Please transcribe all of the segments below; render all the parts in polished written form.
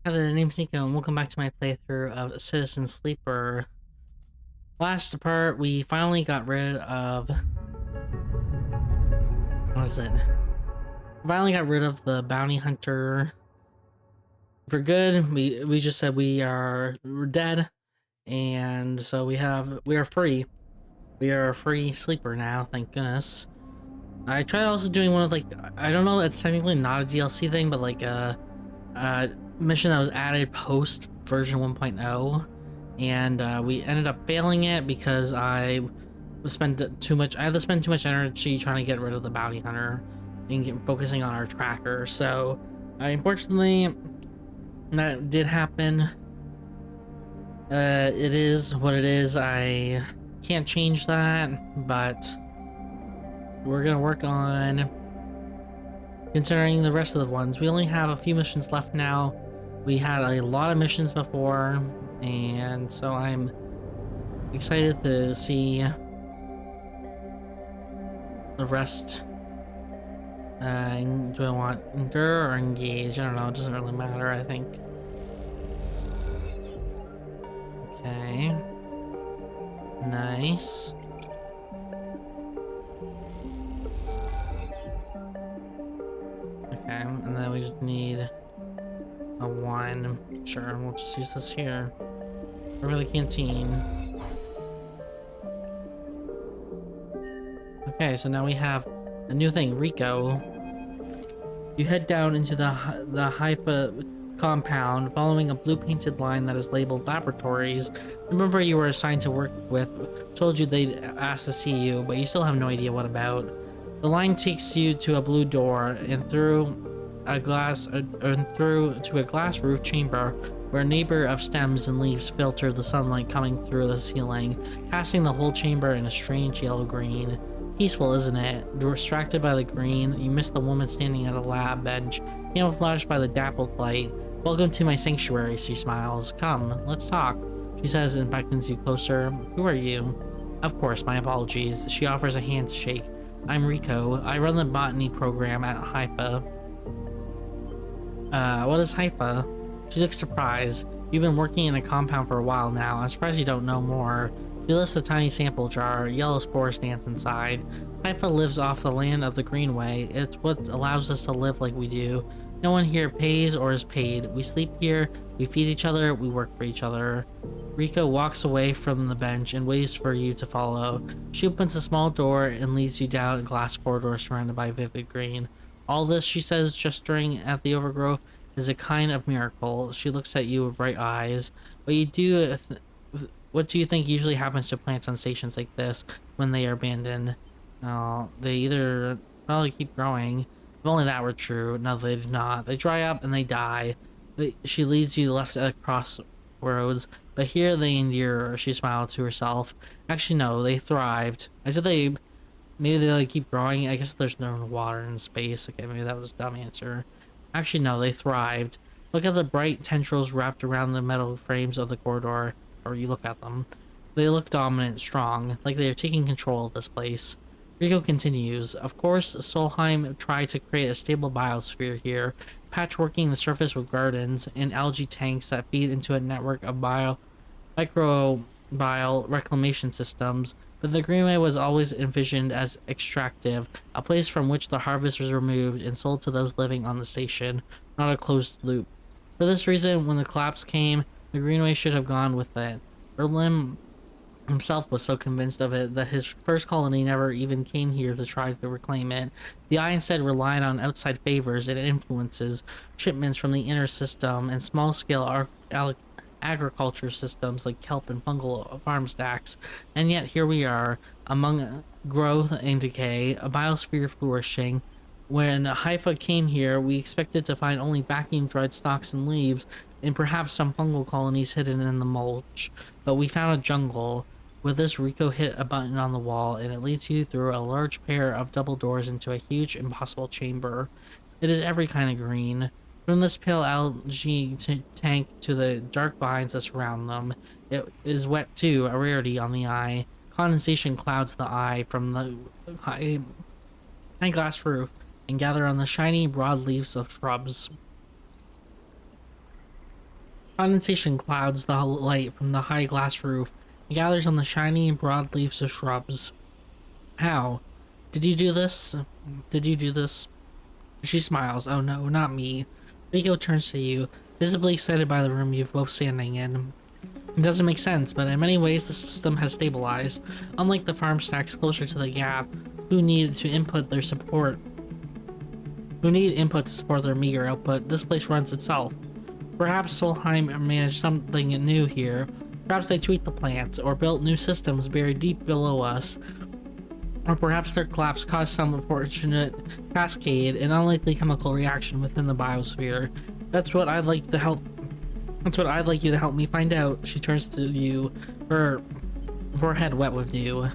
Hi there, name's Nico, and welcome back to my playthrough of Citizen Sleeper. Last part, we finally got rid of... What was it? Finally got rid of the bounty hunter for good. We just said we're dead, and so we are free. We are a free sleeper now, thank goodness. I tried also doing one of I don't know, it's technically not a DLC thing, but a mission that was added post version 1.0, and we ended up failing it because I had to spend too much energy trying to get rid of the bounty hunter and focusing on our tracker. So unfortunately that did happen. It is what it is. I can't change that, but we're gonna work on considering the rest of the ones. We only have a few missions left now. We had a lot of missions before, and so I'm excited to see the rest. Do I want endure or engage? I don't know, it doesn't really matter, I think. Okay. Nice. Okay, and then we just need a one. Sure, we'll just use this here. Over the canteen. Okay, so now we have a new thing, Rico. You head down into the Haifa compound, following a blue painted line that is labeled laboratories. Remember you were assigned to work with told you they'd asked to see you, but you still have no idea what about. The line takes you to a blue door and through to a glass roof chamber where a neighbor of stems and leaves filter the sunlight coming through the ceiling, casting the whole chamber in a strange yellow-green. Peaceful, isn't it? Distracted by the green, you miss the woman standing at a lab bench, camouflaged by the dappled light. Welcome to my sanctuary, she smiles. Come, let's talk, she says and beckons you closer. Who are you? Of course, my apologies. She offers a hand to shake. I'm Rico. I run the botany program at Haifa. What is Haifa? She looks surprised. You've been working in a compound for a while now. I'm surprised you don't know more. She lifts a tiny sample jar. Yellow spores dance inside. Haifa lives off the land of the Greenway. It's what allows us to live like we do. No one here pays or is paid. We sleep here, we feed each other, we work for each other. Rico walks away from the bench and waits for you to follow. She opens a small door and leads you down a glass corridor surrounded by vivid green. All this, she says, gesturing at the overgrowth, is a kind of miracle. She looks at you with bright eyes. What do you think usually happens to plants on stations like this when they are abandoned? They either probably keep growing. If only that were true. No, they do not. They dry up and they die. She leads you left at a crossroads, but here they endure. She smiled to herself. Actually, no, they thrived. I said maybe they keep growing. I guess there's no water in space. Okay, maybe that was a dumb answer. Actually, no, they thrived. Look at the bright tendrils wrapped around the metal frames of the corridor. Or you look at them. They look dominant, strong, like they are taking control of this place. Rico continues. Of course, Solheim tried to create a stable biosphere here, patchworking the surface with gardens and algae tanks that feed into a network of microbial reclamation systems, but the Greenway was always envisioned as extractive, a place from which the harvest was removed and sold to those living on the station, not a closed loop. For this reason, when the collapse came, the Greenway should have gone with it. Berlin himself was so convinced of it that his first colony never even came here to try to reclaim it. The Eye instead relied on outside favors and influences, shipments from the inner system, and small-scale agriculture systems like kelp and fungal farm stacks. And yet here we are, among growth and decay, a biosphere flourishing. When Haifa came here, we expected to find only vacuum-dried stalks and leaves, and perhaps some fungal colonies hidden in the mulch. But we found a jungle. With this, Rico hit a button on the wall, and it leads you through a large pair of double doors into a huge, impossible chamber. It is every kind of green. From this pale algae tank to the dark vines that surround them. It is wet too, a rarity on the Eye. Condensation clouds the eye from the high glass roof and gather on the shiny, broad leaves of shrubs. Condensation clouds the light from the high glass roof and gathers on the shiny and broad leaves of shrubs. How? Did you do this? Did you do this? She smiles. Oh no, not me. Rico turns to you, visibly excited by the room you've both standing in. It doesn't make sense, but in many ways the system has stabilized. Unlike the farm stacks closer to the gap, who need input to support their meager output, this place runs itself. Perhaps Solheim managed something new here. Perhaps they tweaked the plants, or built new systems buried deep below us. Or perhaps their collapse caused some unfortunate cascade, an unlikely chemical reaction within the biosphere. That's what I'd like you to help me find out. She turns to you, her forehead wet with dew.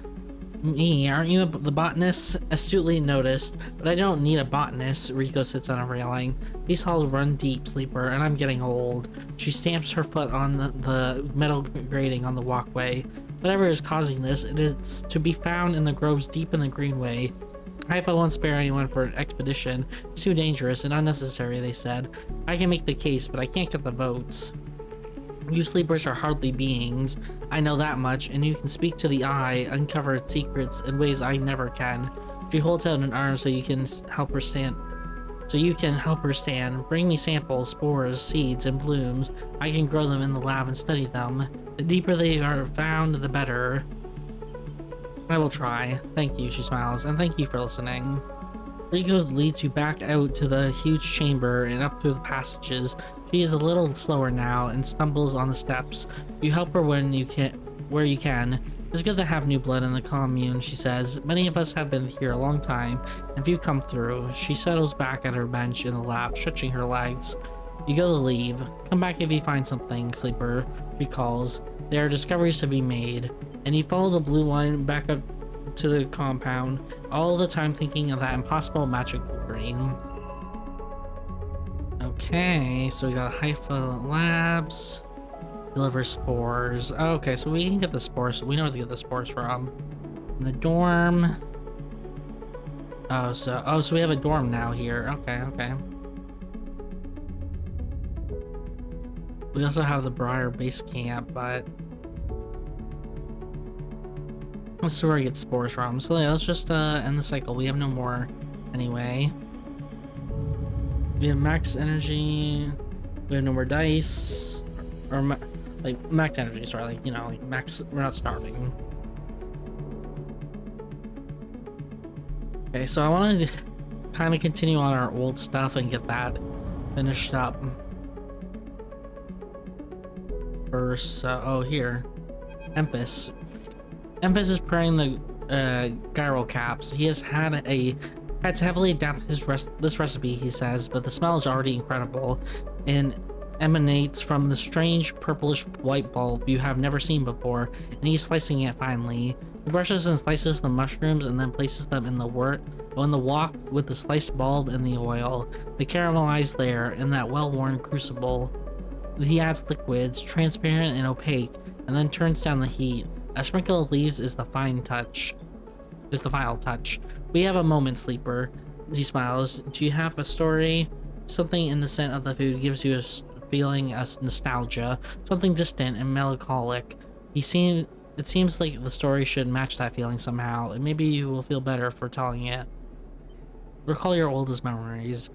Me, aren't you the botanist? Astutely noticed, but I don't need a botanist. Rico sits on a railing. These halls run deep, sleeper, and I'm getting old. She stamps her foot on the metal grating on the walkway. Whatever is causing this, it is to be found in the groves deep in the Greenway. Haifa won't spare anyone for an expedition. It's too dangerous and unnecessary, they said. I can make the case, but I can't get the votes. You sleepers are hardly beings. I know that much, and you can speak to the eye, uncover its secrets in ways I never can. She holds out an arm so you can help her stand. Bring me samples, spores, seeds, and blooms. I can grow them in the lab and study them. The deeper they are found, the better. I will try. Thank you, she smiles, and thank you for listening. Rico leads you back out to the huge chamber and up through the passages. She is a little slower now and stumbles on the steps. You help her where you can. It's good to have new blood in the commune, she says. Many of us have been here a long time, and few come through. She settles back at her bench in the lab, stretching her legs. You go to leave. Come back if you find something, sleeper, she calls. There are discoveries to be made. And you follow the blue line back up to the compound, all the time thinking of that impossible magic green. Okay, so we got Haifa Labs. Deliver spores. Okay, so we can get the spores. We know where to get the spores from. In the dorm. So we have a dorm now here. Okay. We also have the Briar base camp, but let's see where I get spores from. So yeah, let's just end the cycle. We have no more anyway. We have max energy. We have no more dice. Or max energy, sorry, max, we're not starving. Okay, so I wanted to kind of continue on our old stuff and get that finished up. First, here. Empus. Empus is preparing the gyro caps. He has had to heavily adapt this recipe, he says, but the smell is already incredible and emanates from the strange purplish white bulb you have never seen before, and he's slicing it finely. He brushes and slices the mushrooms and then places them in the wort on the wok with the sliced bulb and the oil. The caramelized layer in that well-worn crucible. He adds liquids, transparent and opaque, and then turns down the heat. A sprinkle of leaves is the final touch. We have a moment, sleeper. She smiles. Do you have a story? Something in the scent of the food gives you a feeling of nostalgia, something distant and melancholic. It seems like the story should match that feeling somehow, and maybe you will feel better for telling it. Recall your oldest memories.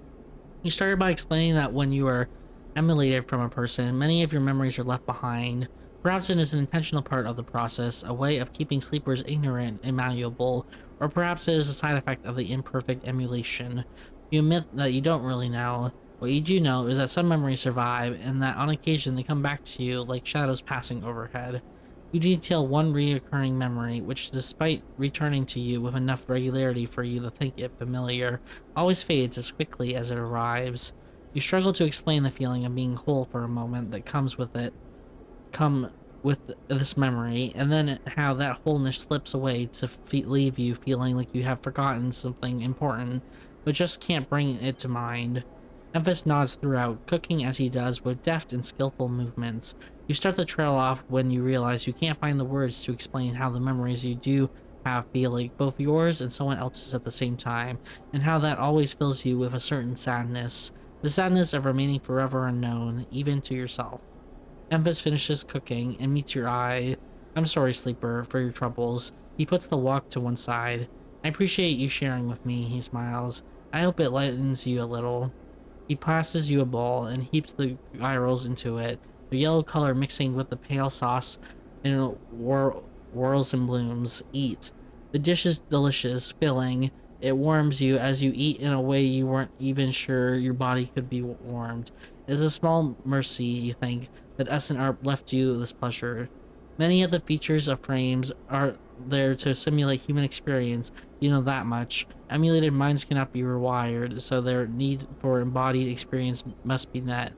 You started by explaining that when you are emulated from a person, many of your memories are left behind. Perhaps it is an intentional part of the process, a way of keeping sleepers ignorant and malleable, or perhaps it is a side effect of the imperfect emulation. You admit that you don't really know. What you do know is that some memories survive, and that on occasion they come back to you like shadows passing overhead. You detail one recurring memory, which, despite returning to you with enough regularity for you to think it familiar, always fades as quickly as it arrives. You struggle to explain the feeling of being whole for a moment that comes with this memory, and then how that wholeness slips away to leave you feeling like you have forgotten something important, but just can't bring it to mind. Memphis nods throughout, cooking as he does with deft and skillful movements. You start to trail off when you realize you can't find the words to explain how the memories you do have feel like both yours and someone else's at the same time, and how that always fills you with a certain sadness. The sadness of remaining forever unknown, even to yourself. Emphasis finishes cooking and meets your eye. I'm sorry, Sleeper, for your troubles. He puts the wok to one side. I appreciate you sharing with me, he smiles. I hope it lightens you a little. He passes you a bowl and heaps the gyros into it, the yellow color mixing with the pale sauce and whirls and blooms. Eat. The dish is delicious, filling. It warms you as you eat in a way you weren't even sure your body could be warmed. It is a small mercy, you think, that Essen Art left you this pleasure. Many of the features of frames are there to simulate human experience, you know that much. Emulated minds cannot be rewired, so their need for embodied experience must be met.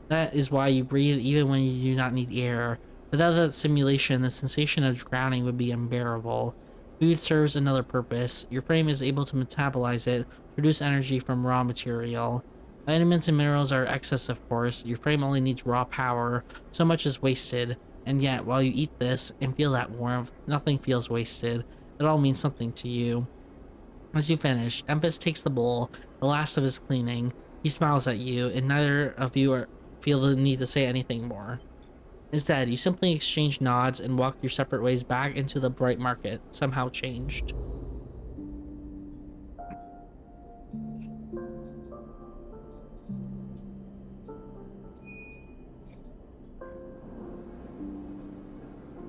That is why you breathe even when you do not need air. Without that simulation, the sensation of drowning would be unbearable. Food serves another purpose. Your frame is able to metabolize it, produce energy from raw material. Vitamins and minerals are excess, of course. Your frame only needs raw power. So much is wasted. And yet, while you eat this and feel that warmth, nothing feels wasted. It all means something to you. As you finish, Emphasis takes the bowl, the last of his cleaning. He smiles at you, and neither of you feel the need to say anything more. Instead, you simply exchange nods and walk your separate ways back into the bright market, somehow changed.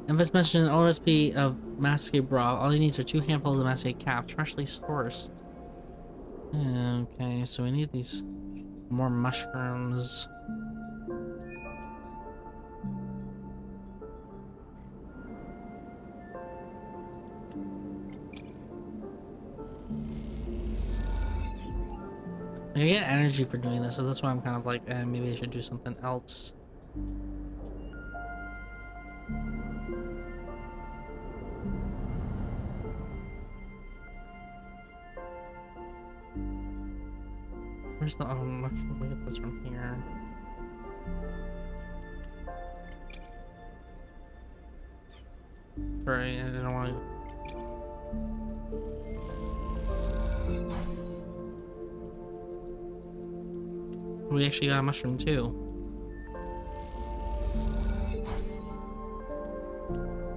Emphasis mentioned an old recipe of masquerade broth. All he needs are 2 handfuls of masquerade caps, freshly sourced. Okay, so we need these more mushrooms. I get energy for doing this, so that's why I'm kind of like, maybe I should do something else. Where's the mushroom? We get this from here. Sorry, I don't want to. We actually got a mushroom too.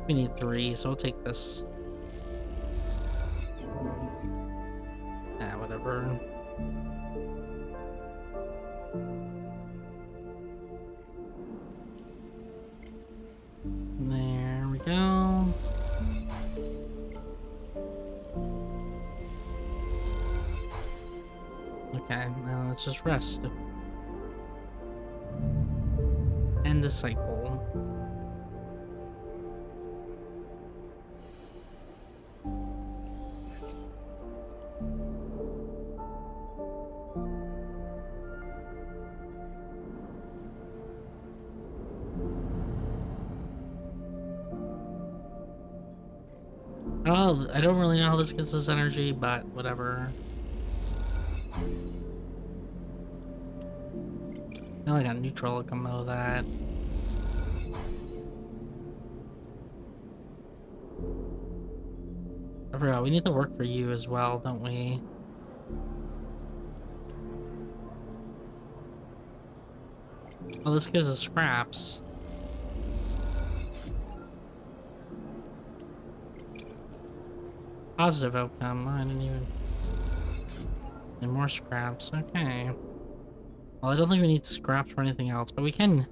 We need 3, so I'll take this. Whatever. There we go. Okay, now let's just rest. End a cycle. I don't really know how this gets us energy, but whatever. I feel like a neutral will come out of that. I forgot, we need to work for you as well, don't we? Well, this gives us scraps. Positive outcome. I didn't even... And more scraps. Okay. Well, I don't think we need scraps for anything else, but we can...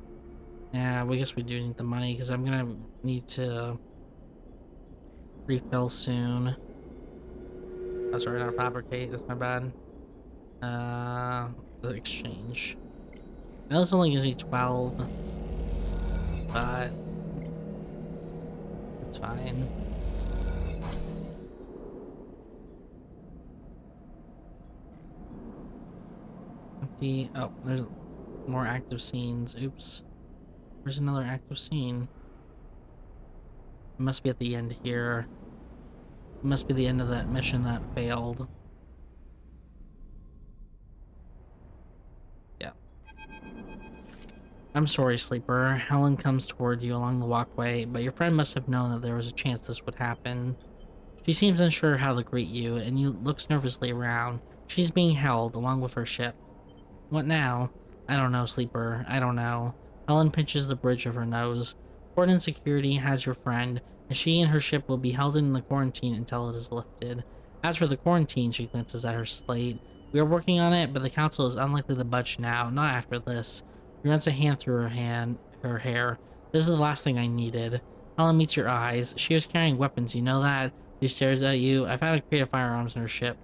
Yeah, I guess we do need the money, because I'm gonna need to... refill soon. Oh, sorry, not fabricate. That's my bad. The exchange. Now this only gives me 12. But... it's fine. Oh, there's more active scenes. Oops. There's another active scene. It must be at the end here. It must be the end of that mission that failed. Yeah. I'm sorry, Sleeper. Helen comes toward you along the walkway, but your friend must have known that there was a chance this would happen. She seems unsure how to greet you, and you looks nervously around. She's being held, along with her ship. What now? I don't know, Sleeper. I don't know. Helen pinches the bridge of her nose. Cordon Security has your friend, and she and her ship will be held in the quarantine until it is lifted. As for the quarantine, she glances at her slate. We are working on it, but the council is unlikely to budge now, not after this. She runs a hand through her hair. This is the last thing I needed. Helen meets your eyes. She was carrying weapons, you know that? She stares at you. I found a crate of firearms in her ship.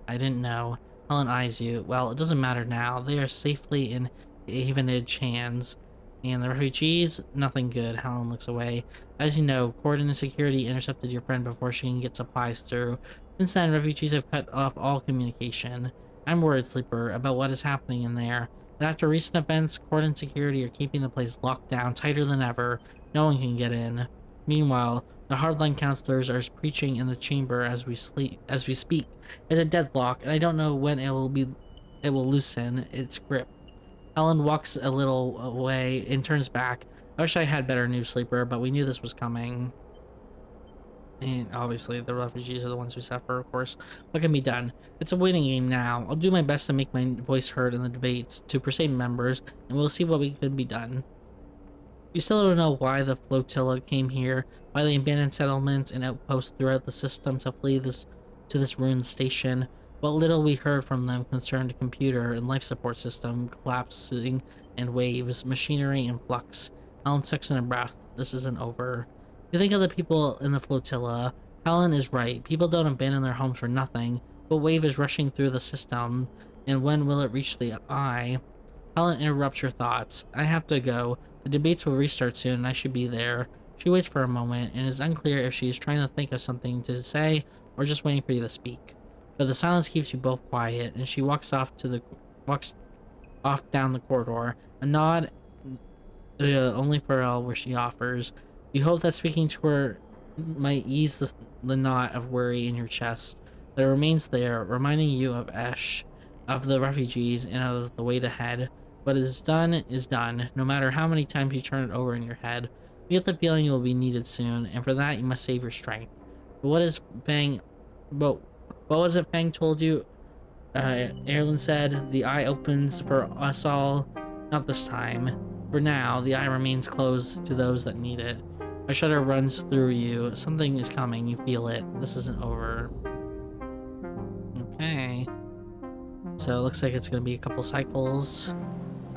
I didn't know. Helen eyes you. Well, it doesn't matter now. They are safely in Havenage hands. And the refugees? Nothing good. Helen looks away. As you know, Cordon and Security intercepted your friend before she can get supplies through. Since then, refugees have cut off all communication. I'm worried, Sleeper, about what is happening in there. But after recent events, Cordon Security are keeping the place locked down tighter than ever. No one can get in. Meanwhile, the hardline counselors are preaching in the chamber as we speak. It's a deadlock, and I don't know when it will loosen its grip. Helen walks a little away and turns back. I wish I had better news, Sleeper, but we knew this was coming. And obviously, the refugees are the ones who suffer, of course. What can be done? It's a waiting game now. I'll do my best to make my voice heard in the debates to persuade members, and we'll see what can be done. We still don't know why the flotilla came here, why they abandoned settlements and outposts throughout the system to flee to this ruined station. What little we heard from them concerned a computer and life support system collapsing and waves, machinery in flux. Helen sucks in a breath. This isn't over. You think of the people in the flotilla. Helen is right. People don't abandon their homes for nothing. But wave is rushing through the system, and when will it reach the eye? Helen interrupts her thoughts. I have to go. The debates will restart soon, and I should be there. She waits for a moment, and it is unclear if she is trying to think of something to say or just waiting for you to speak. But the silence keeps you both quiet, and she walks off down the corridor. A nod, only farewell, where she offers. You hope that speaking to her might ease the knot of worry in your chest, but it remains there, reminding you of Esh, of the refugees, and of the wait ahead. What is done is done, no matter how many times you turn it over in your head. You get the feeling you will be needed soon, and for that you must save your strength. But what was it Fang told you? Erlen said, the eye opens for us all. Not this time. For now, the eye remains closed to those that need it. A shudder runs through you. Something is coming. You feel it. This isn't over. Okay. So it looks like it's going to be a couple cycles.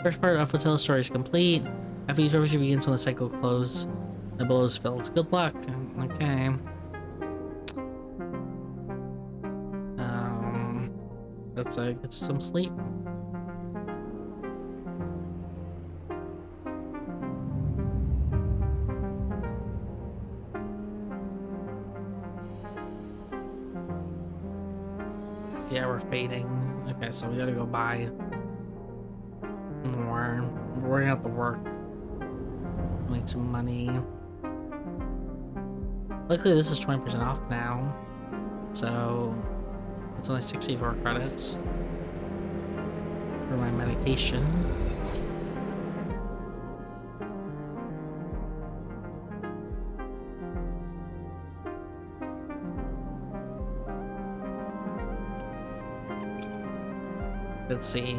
First part of Flotilla story is complete. After each revolution begins when the cycle closes, the below is filled. Good luck. Okay. Let's get some sleep. Yeah, we're fading. Okay, so we gotta go buy more. We're gonna have to work. Make some money. Luckily, this is 20% off now. So it's only 64 credits for my medication. Let's see.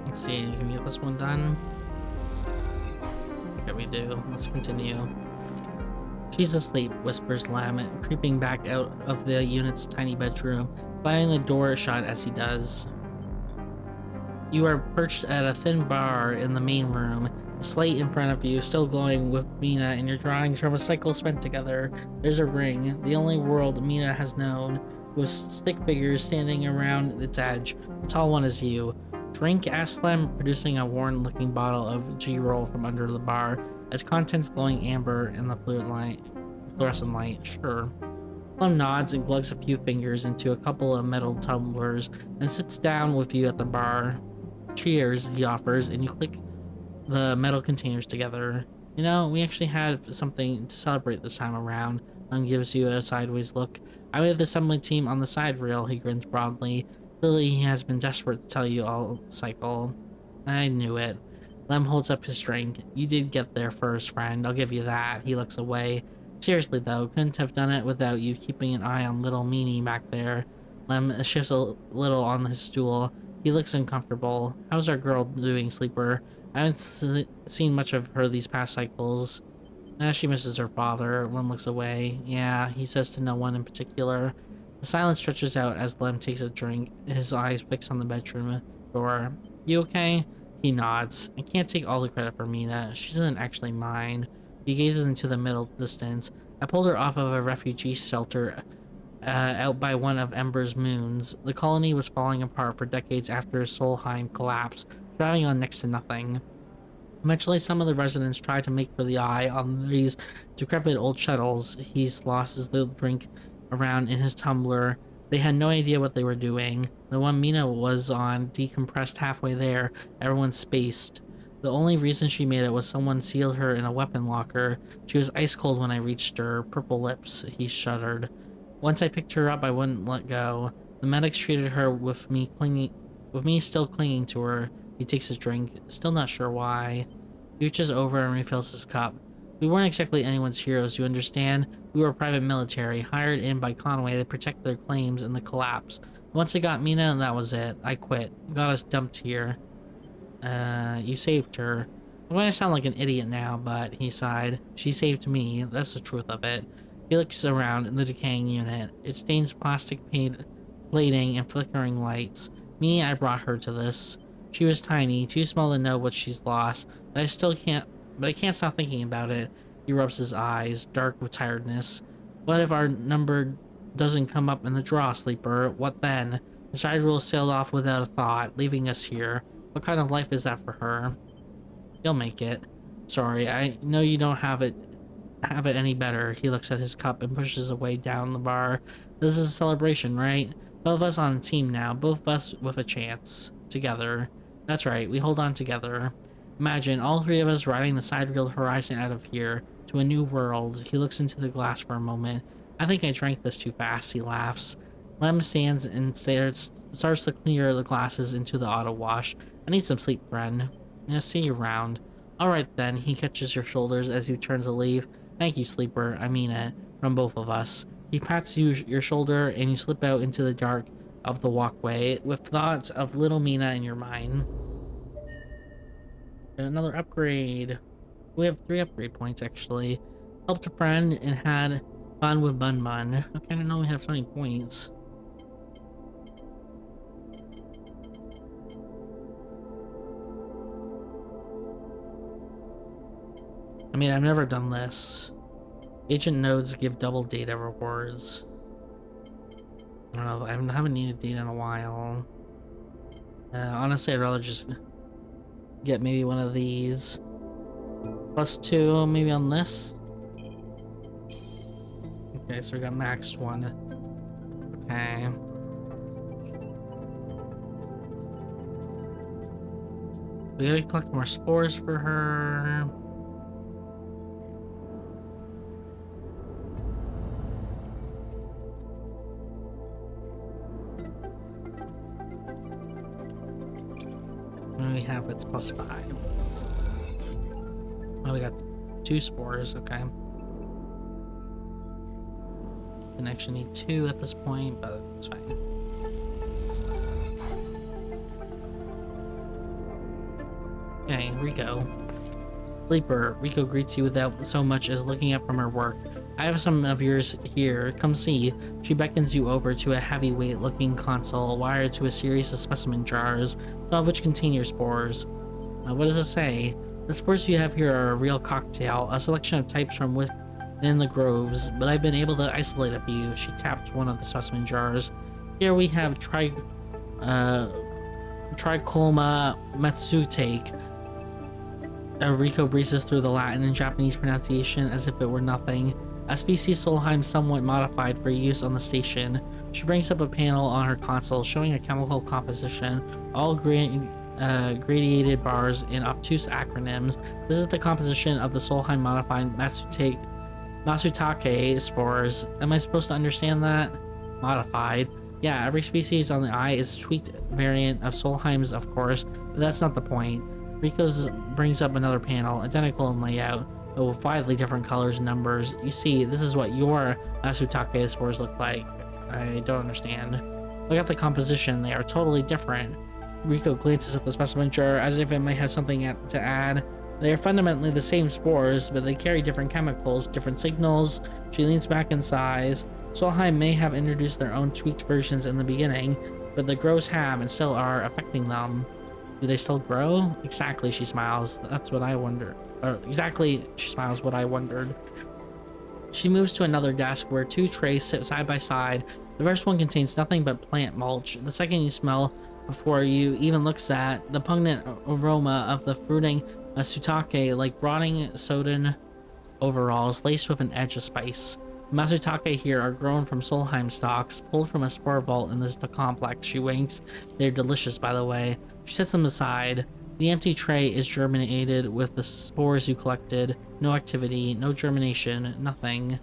Let's see, can we get this one done? Okay, we do. Let's continue. She's asleep, whispers Lam, creeping back out of the unit's tiny bedroom, slamming the door shut as he does. You are perched at a thin bar in the main room, a slate in front of you, still glowing with Mina and your drawings from a cycle spent together. There's a ring, the only world Mina has known, with stick figures standing around its edge. The tall one is you. Drink, asks Lem, producing a worn-looking bottle of G-Roll from under the bar, its contents glowing amber in the fluorescent light. Sure. Lem nods and glugs a few fingers into a couple of metal tumblers and sits down with you at the bar. Cheers, he offers, and you click the metal containers together. You know, we actually had something to celebrate this time around. Lem gives you a sideways look. I'm with the assembly team on the side rail, he grins broadly. Clearly, he has been desperate to tell you all cycle. I knew it. Lem holds up his drink. You did get there first, friend. I'll give you that. He looks away. Seriously though, couldn't have done it without you keeping an eye on little meanie back there. Lem shifts a little on his stool. He looks uncomfortable. How's our girl doing, Sleeper? I haven't seen much of her these past cycles. She misses her father. Lem looks away. Yeah, he says to no one in particular. The silence stretches out as Lem takes a drink, his eyes fixed on the bedroom door. You okay? He nods. I can't take all the credit for Mina. She isn't actually mine. He gazes into the middle distance. I pulled her off of a refugee shelter out by one of Ember's moons. The colony was falling apart for decades after Solheim collapsed, driving on next to nothing. Eventually, some of the residents tried to make for the eye on these decrepit old shuttles. He sloshes the drink around in his tumbler. They had no idea what they were doing. The one Mina was on decompressed halfway there. Everyone spaced. The only reason she made it was someone sealed her in a weapon locker. She was ice cold when I reached her. Purple lips. He shuddered. Once I picked her up, I wouldn't let go. The medics treated her with me still clinging to her. He takes his drink, still not sure why. He reaches over and refills his cup. We weren't exactly anyone's heroes, you understand? We were private military, hired in by Conway to protect their claims in the collapse. Once I got Mina, that was it. I quit. Got us dumped here. You saved her. I'm going to sound like an idiot now, but he sighed. She saved me. That's the truth of it. He looks around in the decaying unit. It stains plastic paint, plating, and flickering lights. Me, I brought her to this. She was tiny, too small to know what she's lost, but I can't stop thinking about it. He rubs his eyes, dark with tiredness. What if our number doesn't come up in the draw, Sleeper? What then? The Sidereal sailed off without a thought, leaving us here. What kind of life is that for her? You'll make it. Sorry, I know you don't have it any better. He looks at his cup and pushes away down the bar. This is a celebration, right? Both of us on a team now, both of us with a chance. Together. That's right, we hold on together. Imagine all three of us riding the side-reeled horizon out of here to a new world. He looks into the glass for a moment. I think I drank this too fast, he laughs. Lem stands and starts to clear the glasses into the auto wash. I need some sleep, friend. See you around. Alright then, he catches your shoulders as he turns to leave. Thank you, Sleeper, I mean it, from both of us. He pats your shoulder and you slip out into the dark of the walkway with thoughts of little Mina in your mind. And another upgrade. We have 3 upgrade points actually. Helped a friend and had fun with Bun Bun. Okay, I didn't know we have so many points. I mean, I've never done this. Agent nodes give double data rewards. I don't know, I haven't needed data in a while. Honestly, I'd rather just get maybe one of these. +2, maybe on this. Okay, so we got maxed one. Okay. We gotta collect more spores for her. We have it's +5. Oh, we got 2 spores, okay. Can actually need 2 at this point, but it's fine. Okay, Rico. Sleeper. Rico greets you without so much as looking up from her work. I have some of yours here. Come see. She beckons you over to a heavyweight-looking console wired to a series of specimen jars, some of which contain your spores. What does it say? The spores you have here are a real cocktail, a selection of types from within the groves, but I've been able to isolate a few. She tapped one of the specimen jars. Here we have Trichoma matsutake. Rico breezes through the Latin and Japanese pronunciation as if it were nothing. A species Solheim somewhat modified for use on the station. She brings up a panel on her console showing a chemical composition, all gradiated bars in obtuse acronyms. This is the composition of the Solheim modified Matsutake spores. Am I supposed to understand that? Modified. Yeah, every species on the eye is a tweaked variant of Solheim's, of course, but that's not the point. Rico's brings up another panel, identical in layout, with widely different colors and numbers. You see, this is what your Masutake spores look like. I don't understand. Look at the composition, they are totally different. Riko glances at the specimen jar as if it might have something to add. They are fundamentally the same spores, but they carry different chemicals, different signals. She leans back in size. Solheim may have introduced their own tweaked versions in the beginning, but the grows have and still are affecting them. Do they still grow? Exactly, she smiles. That's what I wonder. Or exactly, she smiles what I wondered. She moves to another desk where 2 trays sit side by side. The first one contains nothing but plant mulch. The second you smell before you even looks at the pungent aroma of the fruiting Masutake, like rotting Soden overalls laced with an edge of spice. The Masutake here are grown from Solheim stalks, pulled from a spore vault in this complex. She winks. They're delicious, by the way. She sets them aside. The empty tray is germinated with the spores you collected. No activity, no germination, nothing.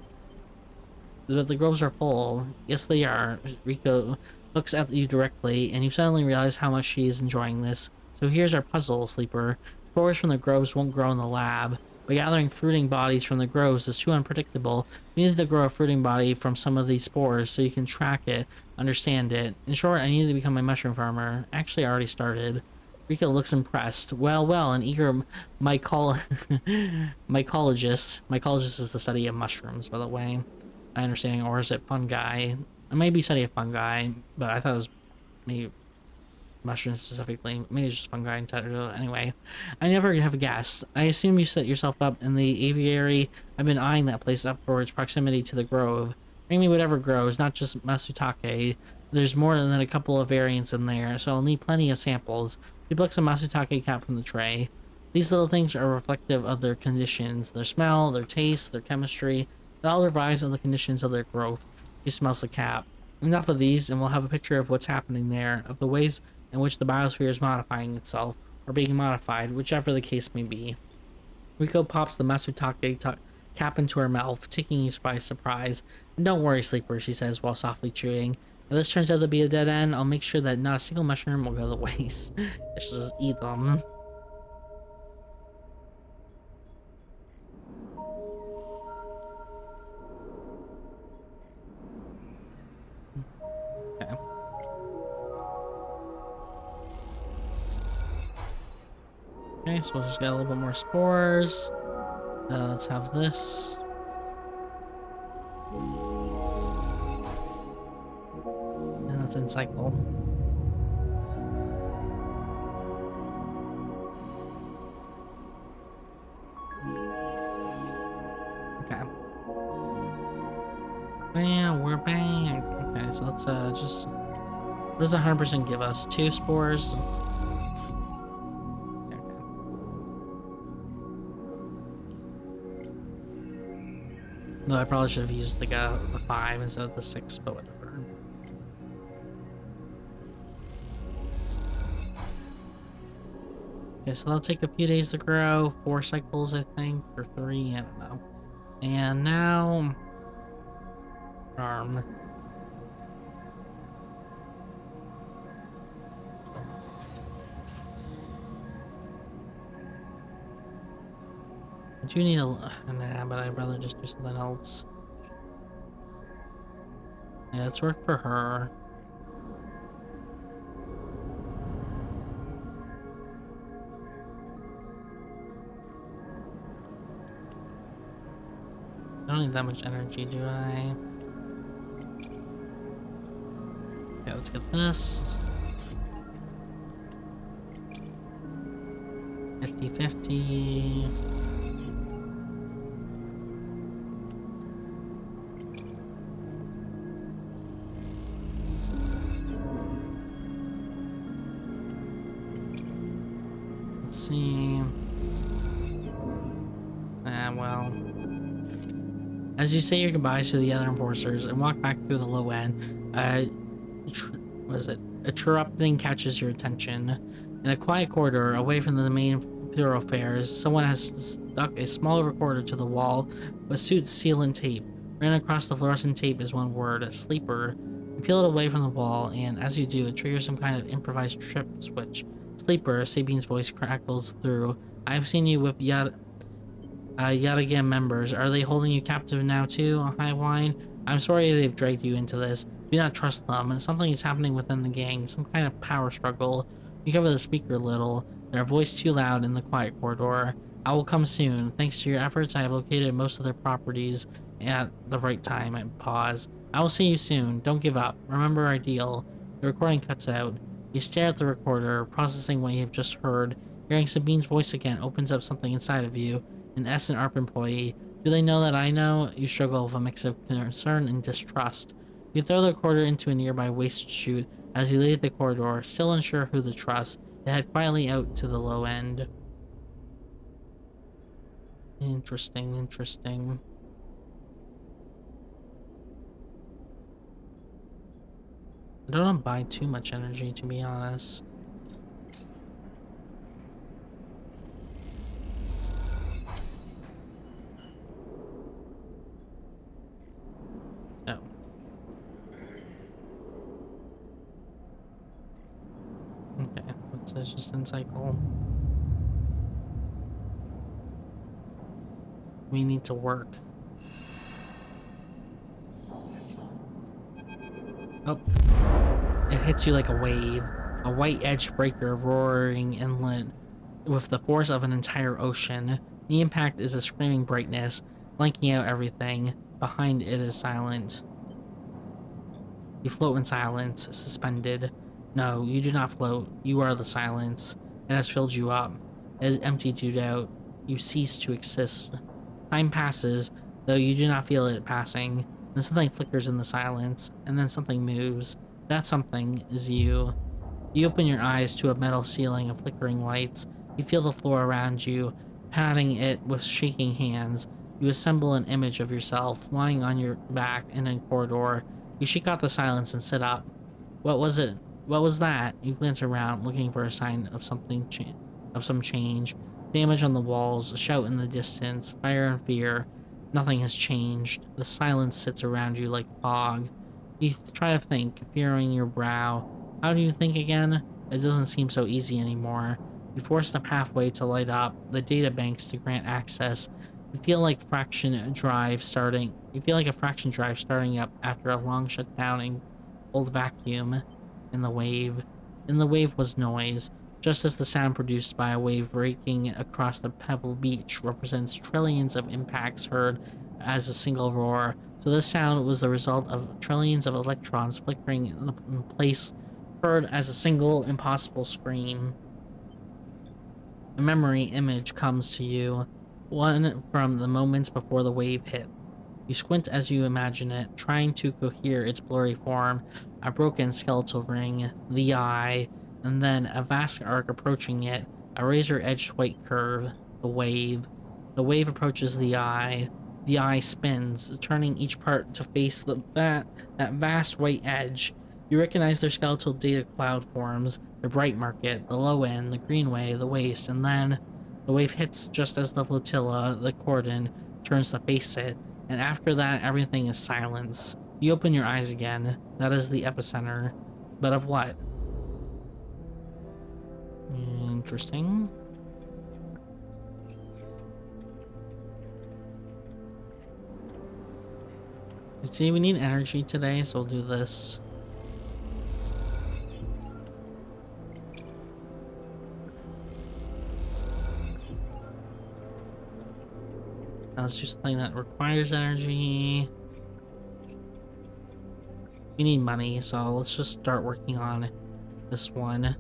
The groves are full. Yes, they are. Riko looks at you directly, and you suddenly realize how much she is enjoying this. So here's our puzzle, Sleeper. Spores from the groves won't grow in the lab, but gathering fruiting bodies from the groves is too unpredictable. We need to grow a fruiting body from some of these spores so you can track it, understand it. In short, I need to become a mushroom farmer. Actually, I already started. Riko looks impressed. Well, an eager mycologist. Mycologist is the study of mushrooms, by the way. My understanding, or is it fungi? It may be study of fungi, but I thought it was maybe mushrooms specifically. Maybe it's just fungi in general. Anyway, I never have guessed. I assume you set yourself up in the aviary. I've been eyeing that place up for its proximity to the grove. Bring me whatever grows, not just Masutake. There's more than a couple of variants in there, so I'll need plenty of samples. He plucks a Masutake cap from the tray. These little things are reflective of their conditions, their smell, their taste, their chemistry. It all revives on the conditions of their growth. He smells the cap. Enough of these, and we'll have a picture of what's happening there, of the ways in which the biosphere is modifying itself, or being modified, whichever the case may be. Riko pops the Masutake cap into her mouth, taking you by surprise. And don't worry, Sleeper, she says while softly chewing. If this turns out to be a dead end, I'll make sure that not a single mushroom will go to waste. She'll just eat them. Okay. Okay, so we'll just get a little bit more spores. Let's have this. And that's in cycle. Okay. Man, we're back. Okay, so let's just. What does 100% give us? 2 spores. No, I probably should have used the 5 instead of the 6, but whatever. Okay, so that'll take a few days to grow. 4 cycles, I think, or 3, I don't know. And now... Arm. I do need a... Nah, but I'd rather just do something else. Yeah, let's work for her. I don't need that much energy, do I? Okay, let's get this. 50-50. See. Well. As you say your goodbyes to the other enforcers and walk back through the low end, what is it? A chirruping catches your attention. In a quiet corridor, away from the main thoroughfares, someone has stuck a small recorder to the wall with suits sealed in tape. Ran across the fluorescent tape is one word, a sleeper. You peel it away from the wall, and as you do, it triggers some kind of improvised trip switch. Sleeper, Sabine's voice crackles through. I've seen you with Yet again, members, are they holding you captive now too, High Wine? I'm sorry they've dragged you into this. Do not trust them. Something is happening within the gang, some kind of power struggle. You cover the speaker a little, their voice too loud in the quiet corridor. I will come soon. Thanks to your efforts, I have located most of their properties at the right time. I pause. I will see you soon. Don't give up. Remember our deal. The recording cuts out. You stare at the recorder, processing what you have just heard. Hearing Sabine's voice again opens up something inside of you. An Essen ARP employee. Do they know that I know? You struggle with a mix of concern and distrust. You throw the recorder into a nearby waste chute as you leave the corridor, still unsure who to trust. They head quietly out to the low end. Interesting, interesting. I don't want to buy too much energy, to be honest. No. Okay, that's just in cycle. We need to work. Oh. It hits you like a wave, a white-edged breaker roaring inland with the force of an entire ocean. The impact is a screaming brightness, blanking out everything. Behind it is silent. You float in silence, suspended. No, you do not float. You are the silence. It has filled you up. It has emptied you out. You cease to exist. Time passes, though you do not feel it passing. Then something flickers in the silence, and then something moves. That something is you. You open your eyes to a metal ceiling of flickering lights. You feel the floor around you, patting it with shaking hands. You assemble an image of yourself, lying on your back in a corridor. You shake out the silence and sit up. What was it? What was that? You glance around, looking for a sign of something of some change. Damage on the walls, a shout in the distance, fire and fear. Nothing has changed. The silence sits around you like fog. You try to think, furrowing your brow. How do you think again? It doesn't seem so easy anymore. You force the pathway to light up, the data banks to grant access. You feel like a fraction drive starting up after a long shutdown in cold vacuum. In the wave. In the wave was noise, just as the sound produced by a wave breaking across the pebble beach represents trillions of impacts heard as a single roar. So this sound was the result of trillions of electrons flickering in place, heard as a single impossible scream. A memory image comes to you, one from the moments before the wave hit. You squint as you imagine it, trying to cohere its blurry form, a broken skeletal ring, the eye, and then a vast arc approaching it, a razor-edged white curve, the wave. The wave approaches the eye. The eye spins, turning each part to face that vast white edge. You recognize their skeletal data cloud forms, the bright market, the low end, the greenway, the waste, and then the wave hits just as the flotilla, the cordon, turns to face it, and after that everything is silence. You open your eyes again. That is the epicenter. But of what? Interesting. You see, we need energy today, so we'll do this. Now let's do something that requires energy. We need money, so let's just start working on this one.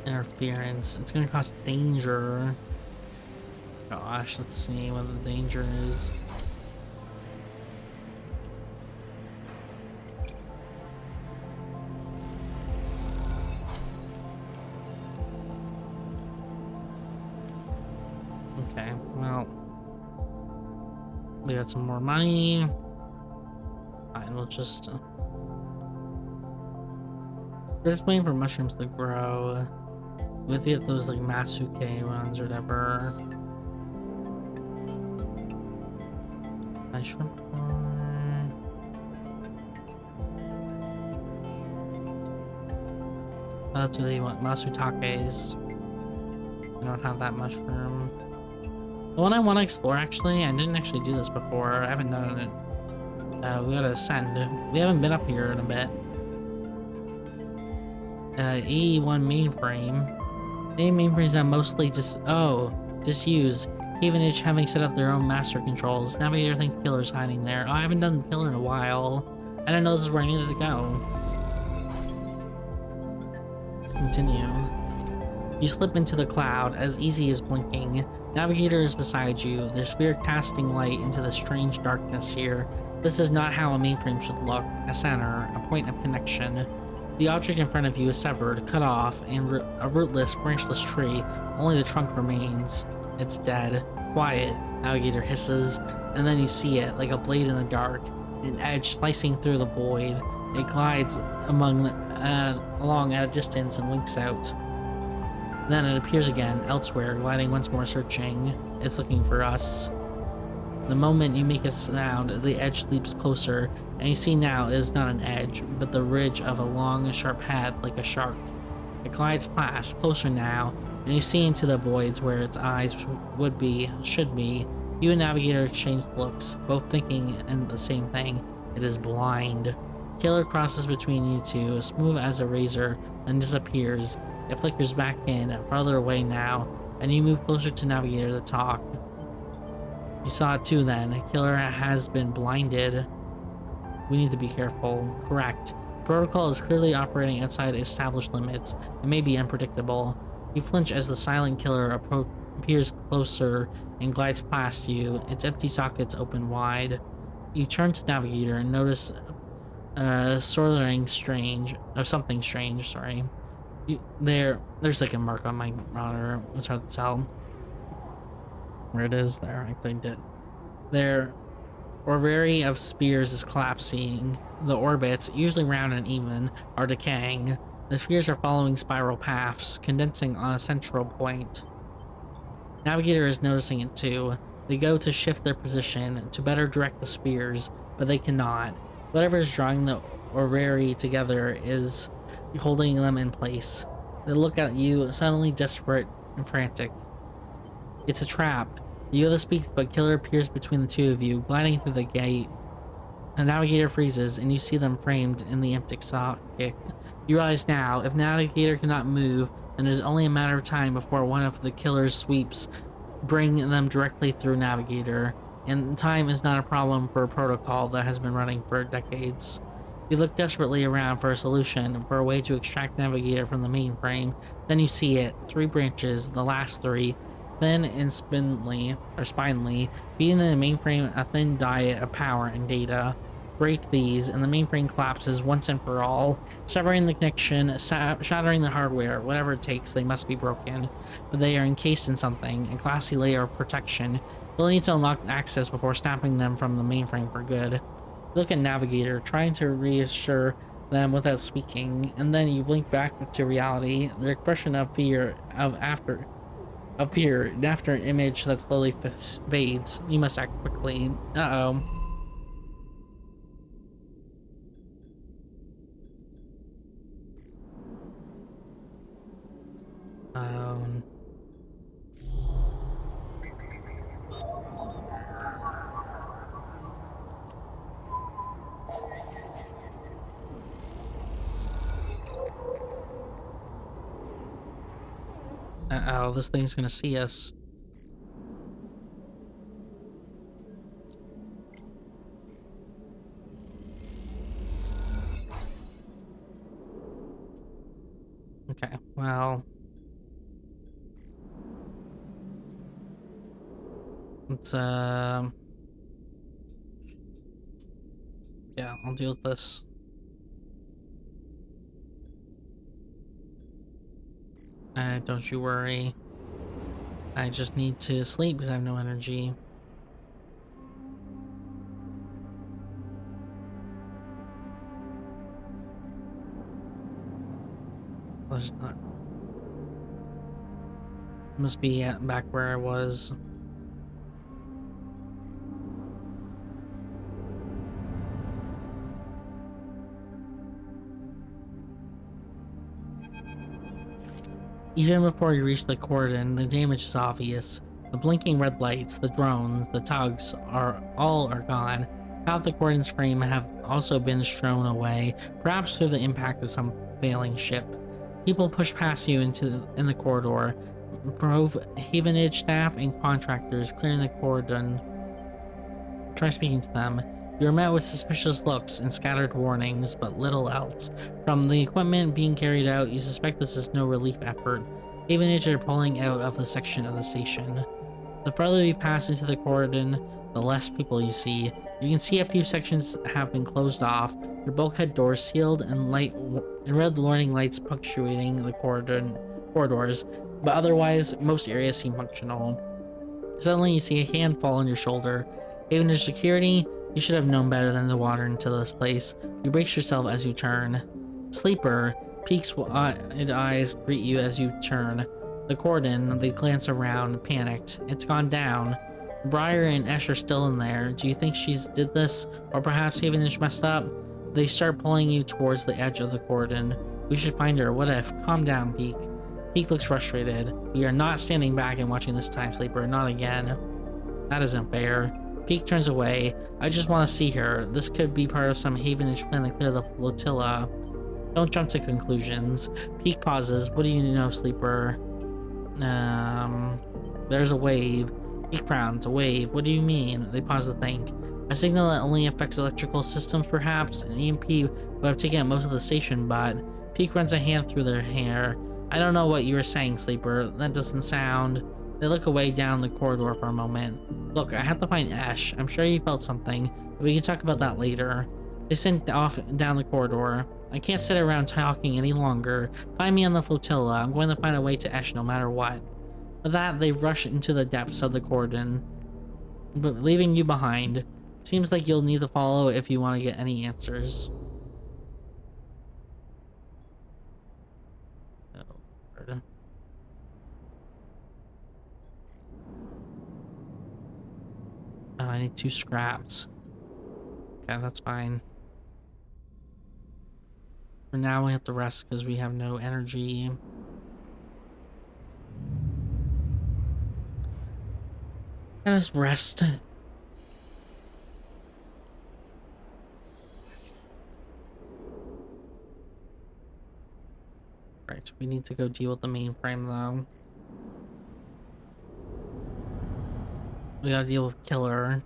Interference. It's gonna cost danger. Gosh, let's see what the danger is. Okay, well, we got some more money. Fine, we'll just we're just waiting for mushrooms to grow. We have to get those like Masuke runs or whatever. Nice shrimp farm. That's what they want, Masutakes. I don't have that mushroom. The one I want to explore, actually, I didn't actually do this before. I haven't done it. We gotta ascend. We haven't been up here in a bit. E1 mainframe. The mainframes are mostly just disuse. Havenage having set up their own master controls. Navigator thinks killer's hiding there. Oh, I haven't done the killer in a while. I didn't know this is where I needed to go. Continue. You slip into the cloud as easy as blinking. Navigator is beside you, the sphere casting light into the strange darkness here. This is not how a mainframe should look. A center, a point of connection. The object in front of you is severed, cut off, and a rootless, branchless tree. Only the trunk remains. It's dead. Quiet, Navigator hisses, and then you see it, like a blade in the dark, an edge slicing through the void. It glides along at a distance and winks out. Then it appears again, elsewhere, gliding once more searching. It's looking for us. The moment you make a sound, the edge leaps closer, and you see now it is not an edge, but the ridge of a long, sharp head like a shark. It glides past, closer now, and you see into the voids where its eyes should be. You and Navigator exchange looks, both thinking in the same thing. It is blind. Killer crosses between you two, smooth as a razor, and disappears. It flickers back in, farther away now, and you move closer to Navigator to talk. You saw it too then. Killer has been blinded. We need to be careful. Correct. Protocol is clearly operating outside established limits. It may be unpredictable. You flinch as the silent killer appears closer and glides past you, its empty sockets open wide. You turn to Navigator and notice something strange, sorry. There's like a mark on my monitor. It's hard to tell where it is. There, I claimed it. Their orrery of spears is collapsing. The orbits, usually round and even, are decaying. The spheres are following spiral paths, condensing on a central point. Navigator is noticing it too. They go to shift their position to better direct the spears, but they cannot. Whatever is drawing the orrery together is holding them in place. They look at you, suddenly desperate and frantic. It's a trap. You go to speak, but Killer appears between the two of you, gliding through the gate. The Navigator freezes, and you see them framed in the empty socket. You realize now, if Navigator cannot move, then it is only a matter of time before one of the Killer's sweeps bring them directly through Navigator, and time is not a problem for a protocol that has been running for decades. You look desperately around for a solution, for a way to extract Navigator from the mainframe. Then you see it, 3 branches, the last 3, thin and spindly, feeding the mainframe a thin diet of power and data. Break these, and the mainframe collapses once and for all, severing the connection, shattering the hardware. Whatever it takes, they must be broken. But they are encased in something, a glassy layer of protection. You'll need to unlock access before snapping them from the mainframe for good. Look at Navigator, trying to reassure them without speaking, and then you blink back to reality, the expression of fear after an image that slowly fades. You must act quickly. Uh-oh. Uh-oh, this thing's gonna see us. Okay, well... let's, yeah, I'll deal with this. Don't you worry. I just need to sleep because I have no energy. There's not. Must be back where I was. Even before you reach the cordon, the damage is obvious. The blinking red lights, the drones, the tugs are gone. Half the cordon's frame have also been strewn away, perhaps through the impact of some failing ship. People push past you in the corridor, Grove Havenage staff and contractors clearing the cordon. Try speaking to them. You are met with suspicious looks and scattered warnings, but little else. From the equipment being carried out, you suspect this is no relief effort. Havenage are pulling out of a section of the station. The farther you pass into the cordon, the less people you see. You can see a few sections have been closed off, their bulkhead doors sealed, and red warning lights punctuating the corridors, but otherwise, most areas seem functional. Suddenly, you see a hand fall on your shoulder. Havenage security, you should have known better than to wander into this place. You brace yourself as you turn. Sleeper, Peak's wide eyes greet you as you turn. The cordon, they glance around, panicked. It's gone down. Briar and Esh are still in there. Do you think she's did this? Or perhaps Havenage messed up? They start pulling you towards the edge of the cordon. We should find her. What if? Calm down, Peak. Peak looks frustrated. We are not standing back and watching this time, Sleeper. Not again. That isn't fair. Peak turns away. I just want to see her. This could be part of some Havenage plan to clear the flotilla. Don't jump to conclusions. Peak pauses. What do you know, Sleeper? There's a wave. Peak frowns. A wave. What do you mean? They pause to think. A signal that only affects electrical systems, perhaps? An EMP would have taken out most of the station, but... Peak runs a hand through their hair. I don't know what you were saying, Sleeper. That doesn't sound... They look away down the corridor for a moment. Look, I have to find Esh. I'm sure you felt something, but we can talk about that later. They sent off down the corridor. I can't sit around talking any longer. Find me on the flotilla. I'm going to find a way to Esh no matter what. With that, they rush into the depths of the cordon, but leaving you behind. Seems like you'll need to follow if you want to get any answers. Oh, I need 2 scraps. Okay, that's fine. For now, we have to rest because we have no energy. Let us rest. Right, we need to go deal with the mainframe though. We gotta deal with Killer.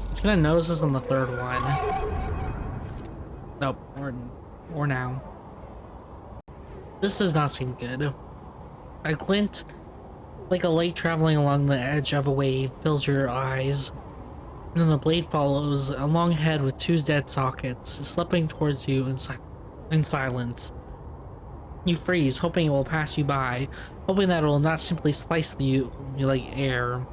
It's gonna notice us on the 3rd one. Nope, or now. This does not seem good. A glint, like a light traveling along the edge of a wave, fills your eyes. And then the blade follows, a long head with 2 dead sockets, slipping towards you in silence. You freeze, hoping it will pass you by, hoping that it will not simply slice you like air.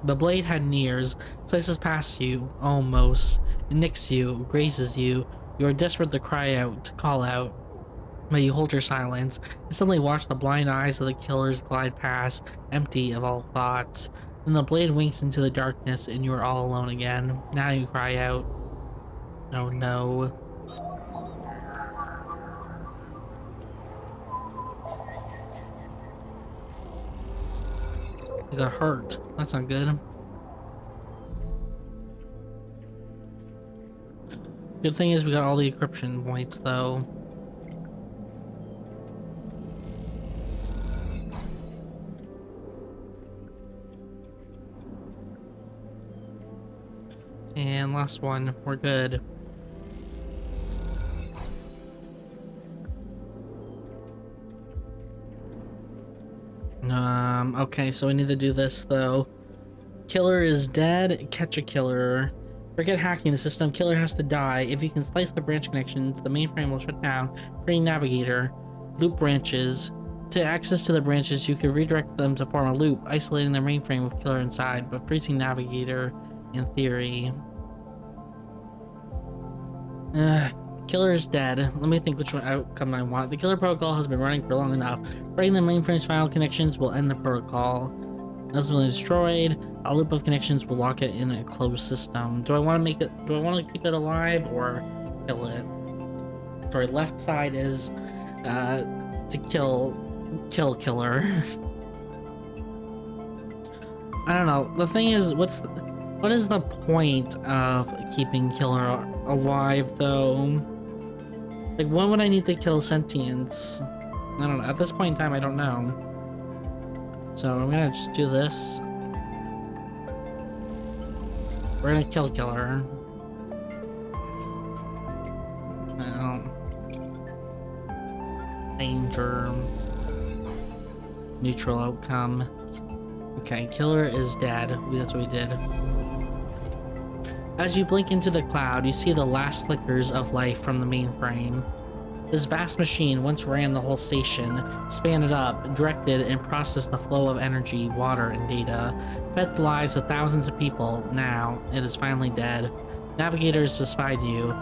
The blade had ears, slices past you, almost. It nicks you, grazes you. You are desperate to cry out, to call out. But you hold your silence, and suddenly watch the blind eyes of the killers glide past, empty of all thoughts. Then the blade winks into the darkness, and you are all alone again. Now you cry out. Oh no. You got hurt. That's not good. Good thing is we got all the encryption points though. And last one, we're good. Okay, so we need to do this though. Killer is dead, catch a killer. Forget hacking the system, killer has to die. If you can slice the branch connections, the mainframe will shut down. Free navigator. Loop branches. To access to the branches, you can redirect them to form a loop, isolating the mainframe with killer inside, but freezing navigator in theory. Killer is dead. Let me think which one outcome I want. The killer protocol has been running for long enough. Breaking the mainframe's final connections will end the protocol. Ultimately destroyed. A loop of connections will lock it in a closed system. Do I want to make it? Do I want to keep it alive or kill it? Sorry, left side is to kill killer. I don't know. The thing is, what is the point of keeping killer alive though? Like, when would I need to kill sentience? I don't know. At this point in time, I don't know. So I'm gonna just do this. We're gonna kill killer. Danger. Neutral outcome. Okay, killer is dead. That's what we did. As you blink into the cloud, you see the last flickers of life from the mainframe. This vast machine once ran the whole station, spanned it up, directed and processed the flow of energy, water, and data, fed the lives of thousands of people. Now, it is finally dead. Navigator is beside you,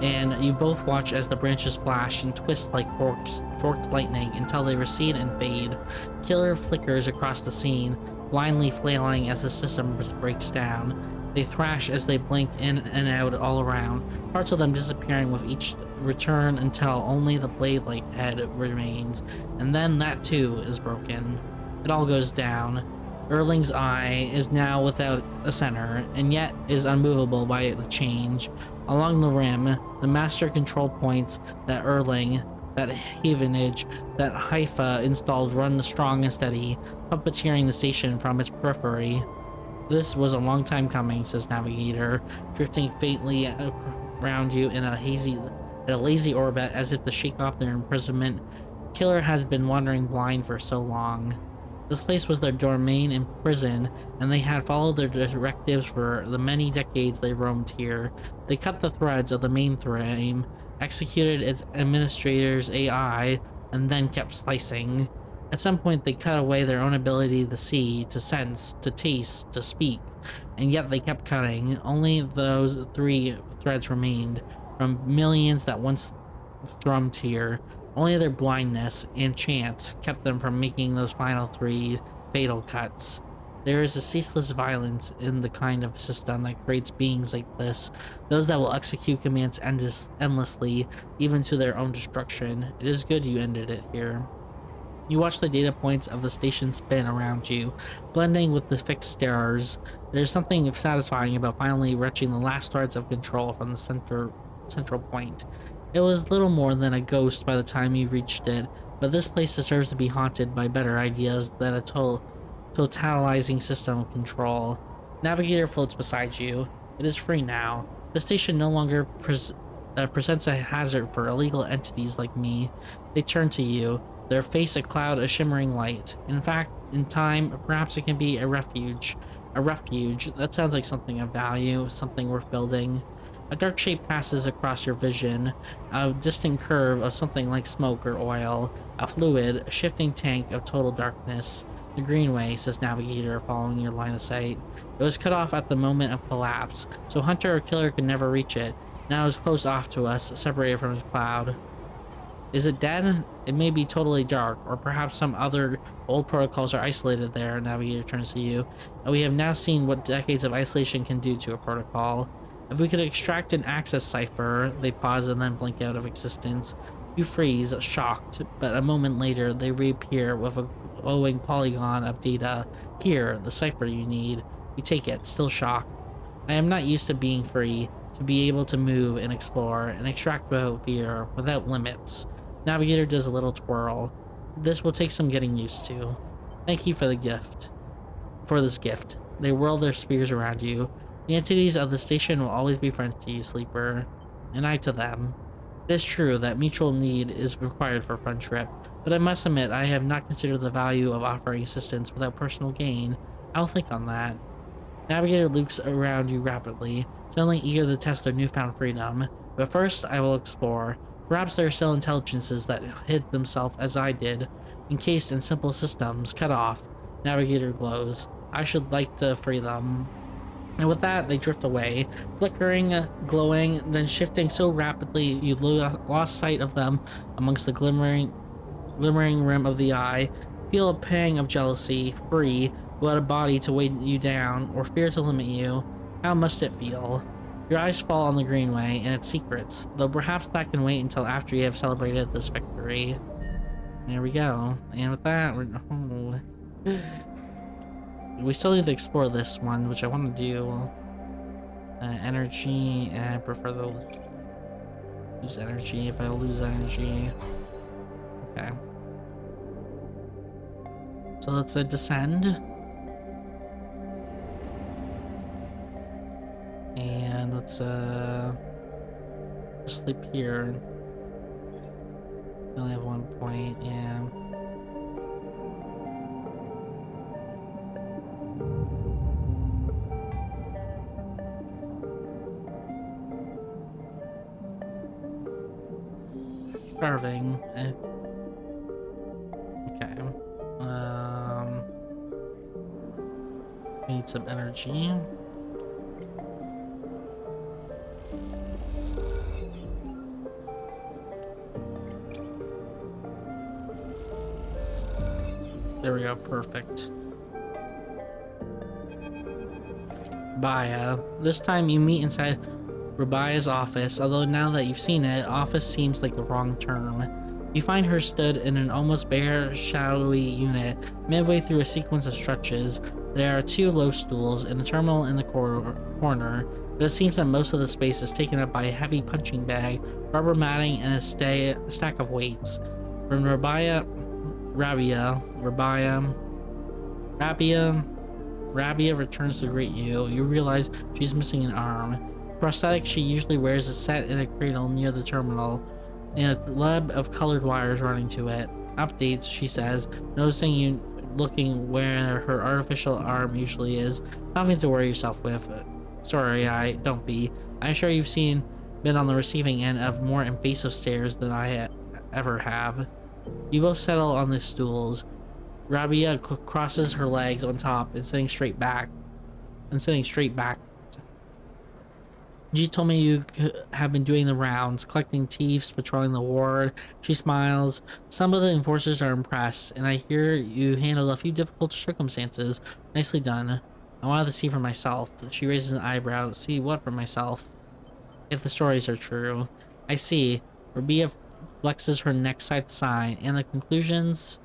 and you both watch as the branches flash and twist like forked lightning until they recede and fade. Killer flickers across the scene, blindly flailing as the system breaks down. They thrash as they blink in and out all around, parts of them disappearing with each return until only the blade-like head remains, and then that too is broken. It all goes down. Erling's eye is now without a center, and yet is unmovable by the change. Along the rim, the master control points that Erling, that Havenage, that Haifa installed run strong and steady, puppeteering the station from its periphery. This was a long time coming, says Navigator, drifting faintly around you in a lazy orbit as if to shake off their imprisonment. Killer has been wandering blind for so long. This place was their domain and prison, and they had followed their directives for the many decades they roamed here. They cut the threads of the mainframe, executed its administrator's AI, and then kept slicing. At some point, they cut away their own ability to see, to sense, to taste, to speak, and yet they kept cutting. Only those 3 threads remained, from millions that once thrummed here. Only their blindness and chance kept them from making those final 3 fatal cuts. There is a ceaseless violence in the kind of system that creates beings like this, those that will execute commands endlessly, even to their own destruction. It is good you ended it here. You watch the data points of the station spin around you, blending with the fixed stars. There's something satisfying about finally wrenching the last threads of control from the central point. It was little more than a ghost by the time you reached it, but this place deserves to be haunted by better ideas than a totalizing system of control. Navigator floats beside you. It is free now. The station no longer presents a hazard for illegal entities like me. They turn to you, their face a cloud of shimmering light. In fact, in time, perhaps it can be a refuge. A refuge. That sounds like something of value, something worth building. A dark shape passes across your vision, a distant curve of something like smoke or oil, a fluid, a shifting tank of total darkness. The Greenway, says Navigator, following your line of sight. It was cut off at the moment of collapse, so Hunter or Killer could never reach it. Now it is close off to us, separated from the cloud. Is it dead? It may be totally dark, or perhaps some other old protocols are isolated there. Navigator turns to you, and we have now seen what decades of isolation can do to a protocol. If we could extract an access cipher, they pause and then blink out of existence. You freeze, shocked, but a moment later they reappear with a glowing polygon of data. Here, the cipher you need. You take it, still shocked. I am not used to being free, to be able to move and explore, and extract without fear, without limits. Navigator does a little twirl. This will take some getting used to. Thank you for the gift. For this gift. They whirl their spears around you. The entities of the station will always be friends to you, Sleeper, and I to them. It is true that mutual need is required for friendship, but I must admit I have not considered the value of offering assistance without personal gain. I'll think on that. Navigator loops around you rapidly, suddenly eager to test their newfound freedom. But first, I will explore. Perhaps there are still intelligences that hid themselves as I did, encased in simple systems, cut off. Navigator glows. I should like to free them. And with that, they drift away, flickering, glowing, then shifting so rapidly you lost sight of them amongst the glimmering rim of the eye. Feel a pang of jealousy, free, without a body to weigh you down or fear to limit you. How must it feel? Your eyes fall on the Greenway and its secrets, though perhaps that can wait until after you have celebrated this victory. There we go. And with that, we still need to explore this one, which I want to do. Energy, and I prefer to lose energy if I lose energy. Okay. So let's descend. And let's sleep here. We only have 1 point, yeah. Starving. Okay. We need some energy. There we go, perfect. Baya. This time you meet inside Rabia's office, although now that you've seen it, office seems like the wrong term. You find her stood in an almost bare, shadowy unit, midway through a sequence of stretches. There are 2 low stools and a terminal in the corner, but it seems that most of the space is taken up by a heavy punching bag, rubber matting, and a stack of weights. From Rabia returns to greet you. You realize she's missing an arm. Prosthetic she usually wears is set in a cradle near the terminal, and a web of colored wires running to it. Updates, she says, noticing you looking where her artificial arm usually is. Nothing to worry yourself with. Sorry, don't be. I'm sure you've been on the receiving end of more invasive stares than I ever have. You both settle on the stools. Rabia crosses her legs on top and sitting straight back. G told me you have been doing the rounds, collecting thieves, patrolling the ward. She smiles. Some of the enforcers are impressed, and I hear you handled a few difficult circumstances. Nicely done. I wanted to see for myself. She raises an eyebrow. See what for myself? If the stories are true. I see. Rabia flexes her neck side to side, and the conclusions?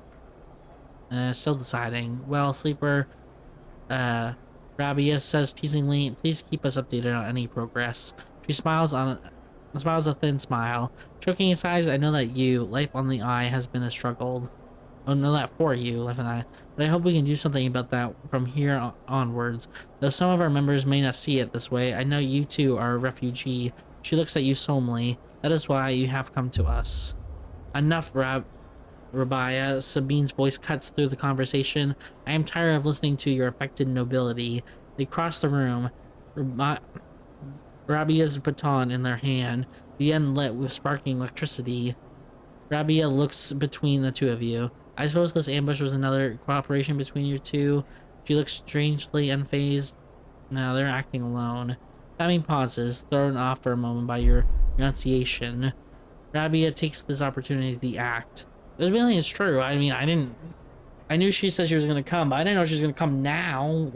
Still deciding. Well, sleeper, Rabia says teasingly, please keep us updated on any progress. She smiles a thin smile. Choking his eyes, I know that life on the eye has been a struggle. Oh, know that for you, life on the eye. But I hope we can do something about that from here onwards. Though some of our members may not see it this way, I know you too are a refugee. She looks at you solemnly. That is why you have come to us. Enough, Rabia. Sabine's voice cuts through the conversation. I am tired of listening to your affected nobility. They cross the room, Rabia's baton in their hand, the end lit with sparking electricity. Rabia looks between the two of you. I suppose this ambush was another cooperation between you two. She looks strangely unfazed. No, they're acting alone. Sabine pauses, thrown off for a moment by your renunciation. Rabia takes this opportunity to act. This really is true. I mean, I knew she said she was going to come, but I didn't know she was going to come now.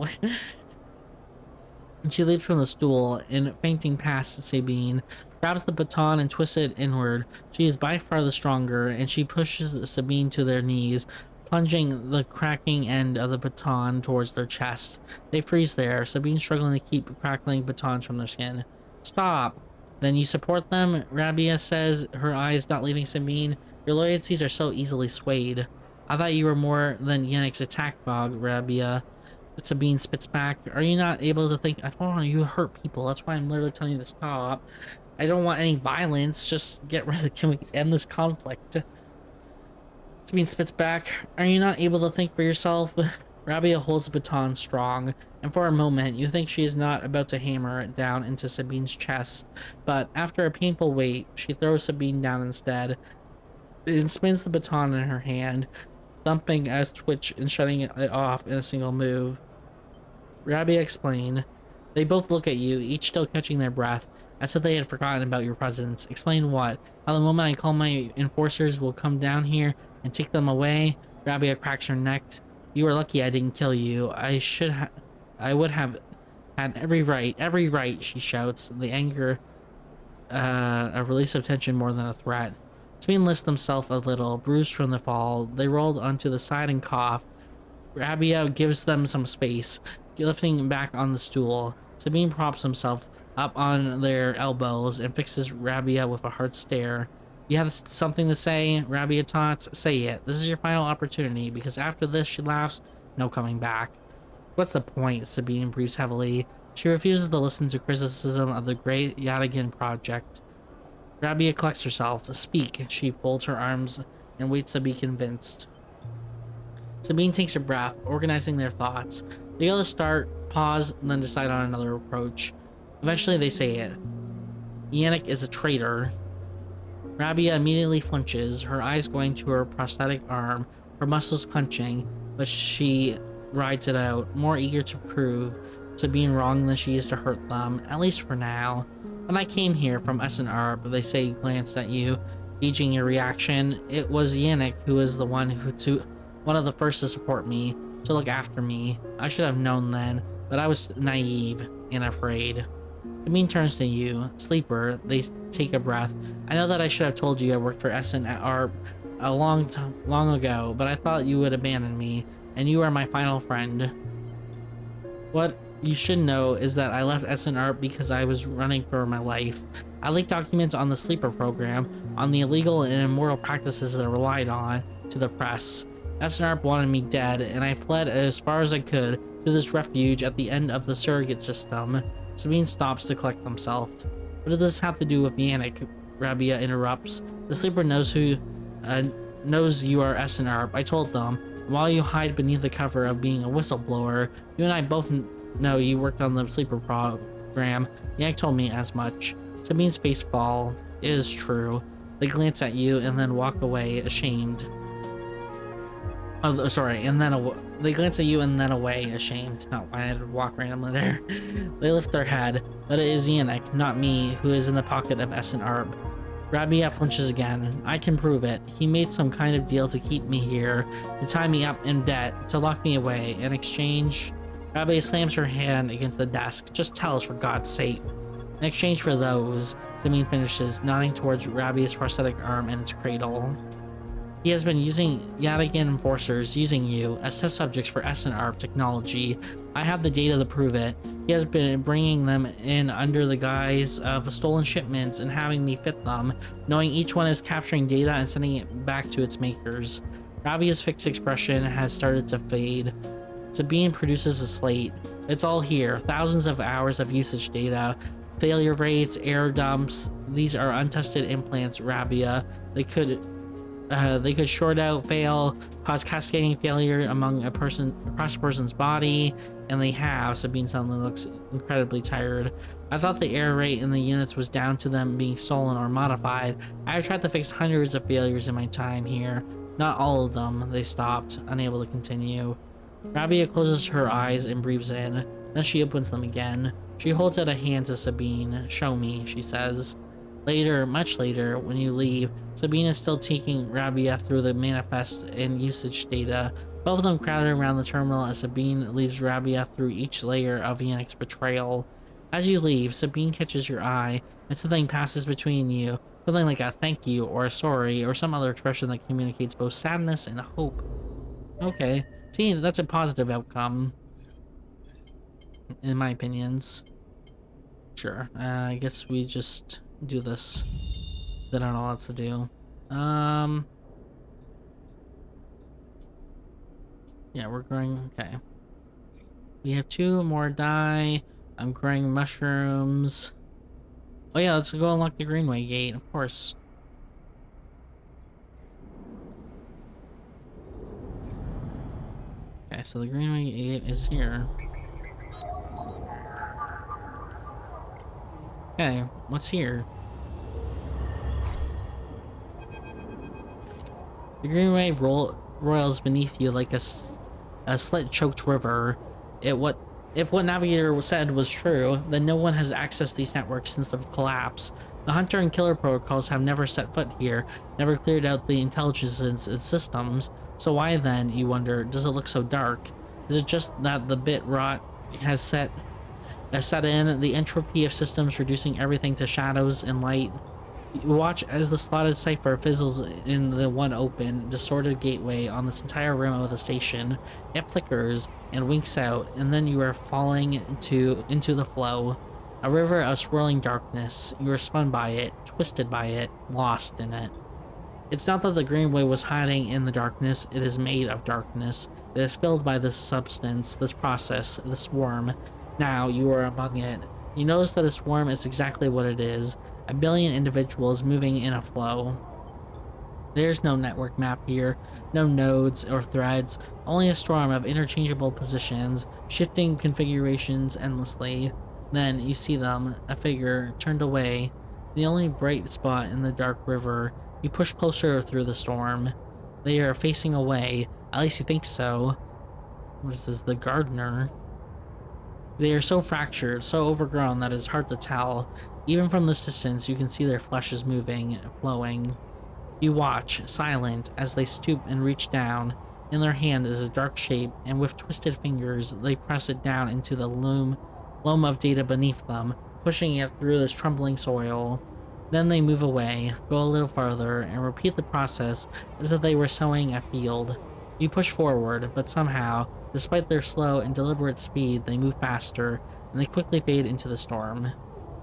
And she leaps from the stool and, fainting past Sabine, grabs the baton and twists it inward. She is by far the stronger, and she pushes Sabine to their knees, plunging the cracking end of the baton towards their chest. They freeze there, Sabine struggling to keep crackling batons from their skin. Stop! Then you support them? Rabia says, her eyes not leaving Sabine. Your loyalties are so easily swayed. I thought you were more than Yannick's attack bog, Rabia. Sabine spits back. Are you not able to think? I don't want you to hurt people. That's why I'm literally telling you to stop. I don't want any violence. Just get rid of it. Can we end this conflict? Sabine spits back. Are you not able to think for yourself? Rabia holds the baton strong, and for a moment you think she is not about to hammer it down into Sabine's chest, but after a painful wait, she throws Sabine down instead and spins the baton in her hand, thumping as twitch and shutting it off in a single move. Rabia explained, They both look at you, each still catching their breath, as if they had forgotten about your presence. Explain what? How the moment I call my enforcers will come down here and take them away? Rabia cracks her neck. You are lucky I didn't kill you. I would have had every right, she shouts, the anger a release of tension more than a threat. Sabine lifts himself a little, bruised from the fall. They rolled onto the side and cough. Rabia gives them some space, lifting back on the stool. Sabine props himself up on their elbows and fixes Rabia with a hard stare. You have something to say? Rabia taunts. Say it. This is your final opportunity, because after this, she laughs, no coming back. What's the point? Sabine breathes heavily. She refuses to listen to criticism of the great Yadigan project. Rabia collects herself. Speak. She folds her arms and waits to be convinced. Sabine takes a breath, organizing their thoughts. The others start, pause, and then decide on another approach. Eventually they say it. Yannick is a traitor. Rabia immediately flinches, her eyes going to her prosthetic arm, her muscles clenching, but she rides it out, more eager to prove to being wrong than she is to hurt them, at least for now. When I came here from SNR, they say glanced at you, gauging your reaction. It was Yannick who was the one one of the first to support me, to look after me. I should have known then, but I was naive and afraid. Sabine turns to you, Sleeper. They take a breath. I know that I should have told you I worked for SNR a long ago, but I thought you would abandon me, and you are my final friend. What you should know is that I left SNR because I was running for my life. I leaked documents on the Sleeper program, on the illegal and immoral practices that I relied on, to the press. SNR wanted me dead, and I fled as far as I could to this refuge at the end of the surrogate system. Sabine stops to collect himself. What does this have to do with Yannick? Rabia interrupts. The Sleeper knows you are SNR. I told them. While you hide beneath the cover of being a whistleblower, you and I both know you worked on the Sleeper program. Yannick told me as much. Sabine's face fall. It is true. They glance at you and then walk away, ashamed. Oh, sorry, and then they glance at you and then away, ashamed. Not why I had to walk randomly there. They lift their head, but it is Yannick, not me, who is in the pocket of SNR. Rabia flinches again. I can prove it. He made some kind of deal to keep me here, to tie me up in debt, to lock me away. In exchange, Rabia slams her hand against the desk. Just tell us, for God's sake. In exchange for those, Sabine finishes, nodding towards Rabia's prosthetic arm and its cradle. He has been using Yadigan enforcers, using you, as test subjects for SNR technology. I have the data to prove it. He has been bringing them in under the guise of stolen shipments and having me fit them, knowing each one is capturing data and sending it back to its makers. Rabia's fixed expression has started to fade. Sabine produces a slate. It's all here, thousands of hours of usage data, failure rates, error dumps. These are untested implants, Rabia. They could short out, fail, cause cascading failure among across a person's body, and they have. Sabine suddenly looks incredibly tired. I thought the error rate in the units was down to them being stolen or modified. I have tried to fix hundreds of failures in my time here. Not all of them. They stopped, unable to continue. Rabia closes her eyes and breathes in. Then she opens them again. She holds out a hand to Sabine. Show me, she says. Later, much later, when you leave, Sabine is still taking Rabia through the manifest and usage data. Both of them crowded around the terminal as Sabine leaves Rabia through each layer of Yannick's betrayal. As you leave, Sabine catches your eye, and something passes between you, something like a thank you or a sorry or some other expression that communicates both sadness and hope. Okay, see, that's a positive outcome, in my opinions. Sure, I guess we just do this. They don't know what else to do. Yeah, we're growing. Okay. We have 2 more dye. I'm growing mushrooms. Oh yeah, let's go unlock the Greenway gate, of course. Okay, so the Greenway gate is here. Okay, what's here? The Greenway roils beneath you like a slit-choked river. What If what Navigator said was true, then no one has accessed these networks since the collapse. The Hunter and Killer protocols have never set foot here, never cleared out the intelligences and systems. So why then, you wonder, does it look so dark? Is it just that the bit rot has set in, the entropy of systems reducing everything to shadows and light? You watch as the slotted cipher fizzles in the one open, distorted gateway on this entire rim of the station. It flickers and winks out, and then you are falling into the flow. A river of swirling darkness. You are spun by it, twisted by it, lost in it. It's not that the Greenway was hiding in the darkness, it is made of darkness. It is filled by this substance, this process, this worm. Now you are among it. You notice that a swarm is exactly what it is. A billion individuals moving in a flow. There's no network map here, no nodes or threads, only a storm of interchangeable positions, shifting configurations endlessly. Then you see them, a figure, turned away, the only bright spot in the dark river. You push closer through the storm. They are facing away, at least you think so. What is this, the gardener? They are so fractured, so overgrown that it's hard to tell. Even from this distance, you can see their flesh is moving, flowing. You watch, silent, as they stoop and reach down. In their hand is a dark shape, and with twisted fingers, they press it down into the loam of data beneath them, pushing it through this trembling soil. Then they move away, go a little farther, and repeat the process as if they were sowing a field. You push forward, but somehow, despite their slow and deliberate speed, they move faster, and they quickly fade into the storm.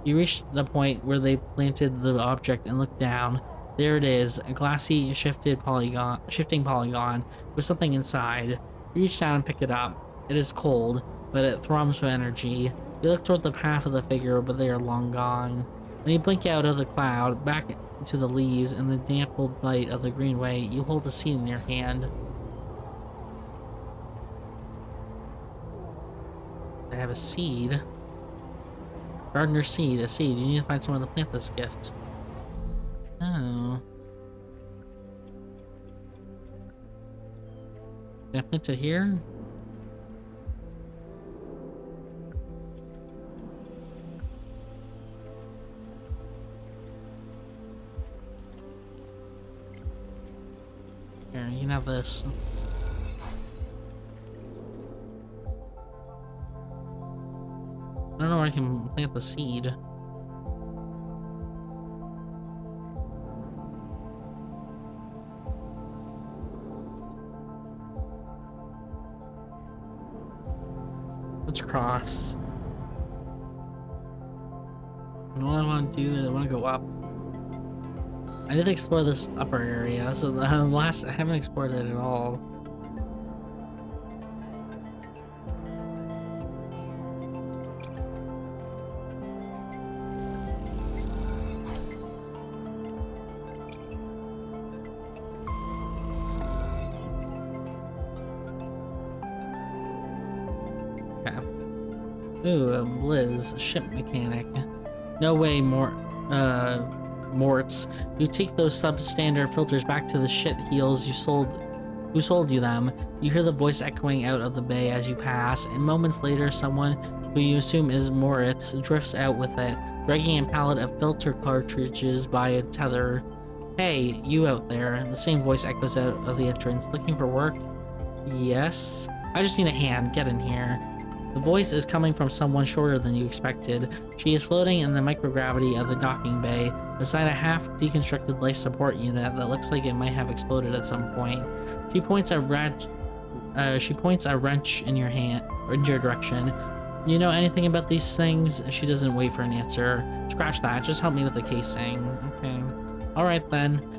You reach the point where they planted the object and look down. There it is, a glassy, shifting polygon with something inside. You reach down and pick it up. It is cold, but it thrums with energy. You look toward the path of the figure, but they are long gone. When you blink out of the cloud, back into the leaves and the dampened light of the greenway, you hold a seed in your hand. I have a seed. Gardener seed, a seed. You need to find someone to plant this gift. Oh. Can I plant it here? Here, you can have this. I don't know where I can plant the seed. Let's cross. And what I want to do is I want to go up. I need to explore this upper area. So I haven't explored it at all. Ooh, a Blizz, ship mechanic. No way, Morts. You take those substandard filters back to the shit heels who sold you them. You hear the voice echoing out of the bay as you pass, and moments later someone who you assume is Moritz drifts out with it, dragging a pallet of filter cartridges by a tether. Hey, you out there. The same voice echoes out of the entrance. Looking for work? Yes? I just need a hand. Get in here. The voice is coming from someone shorter than you expected. She is floating in the microgravity of the docking bay, beside a half-deconstructed life support unit that looks like it might have exploded at some point. She points a wrench in your hand, or in your direction. You know anything about these things? She doesn't wait for an answer. Scratch that. Just help me with the casing. Okay. All right then.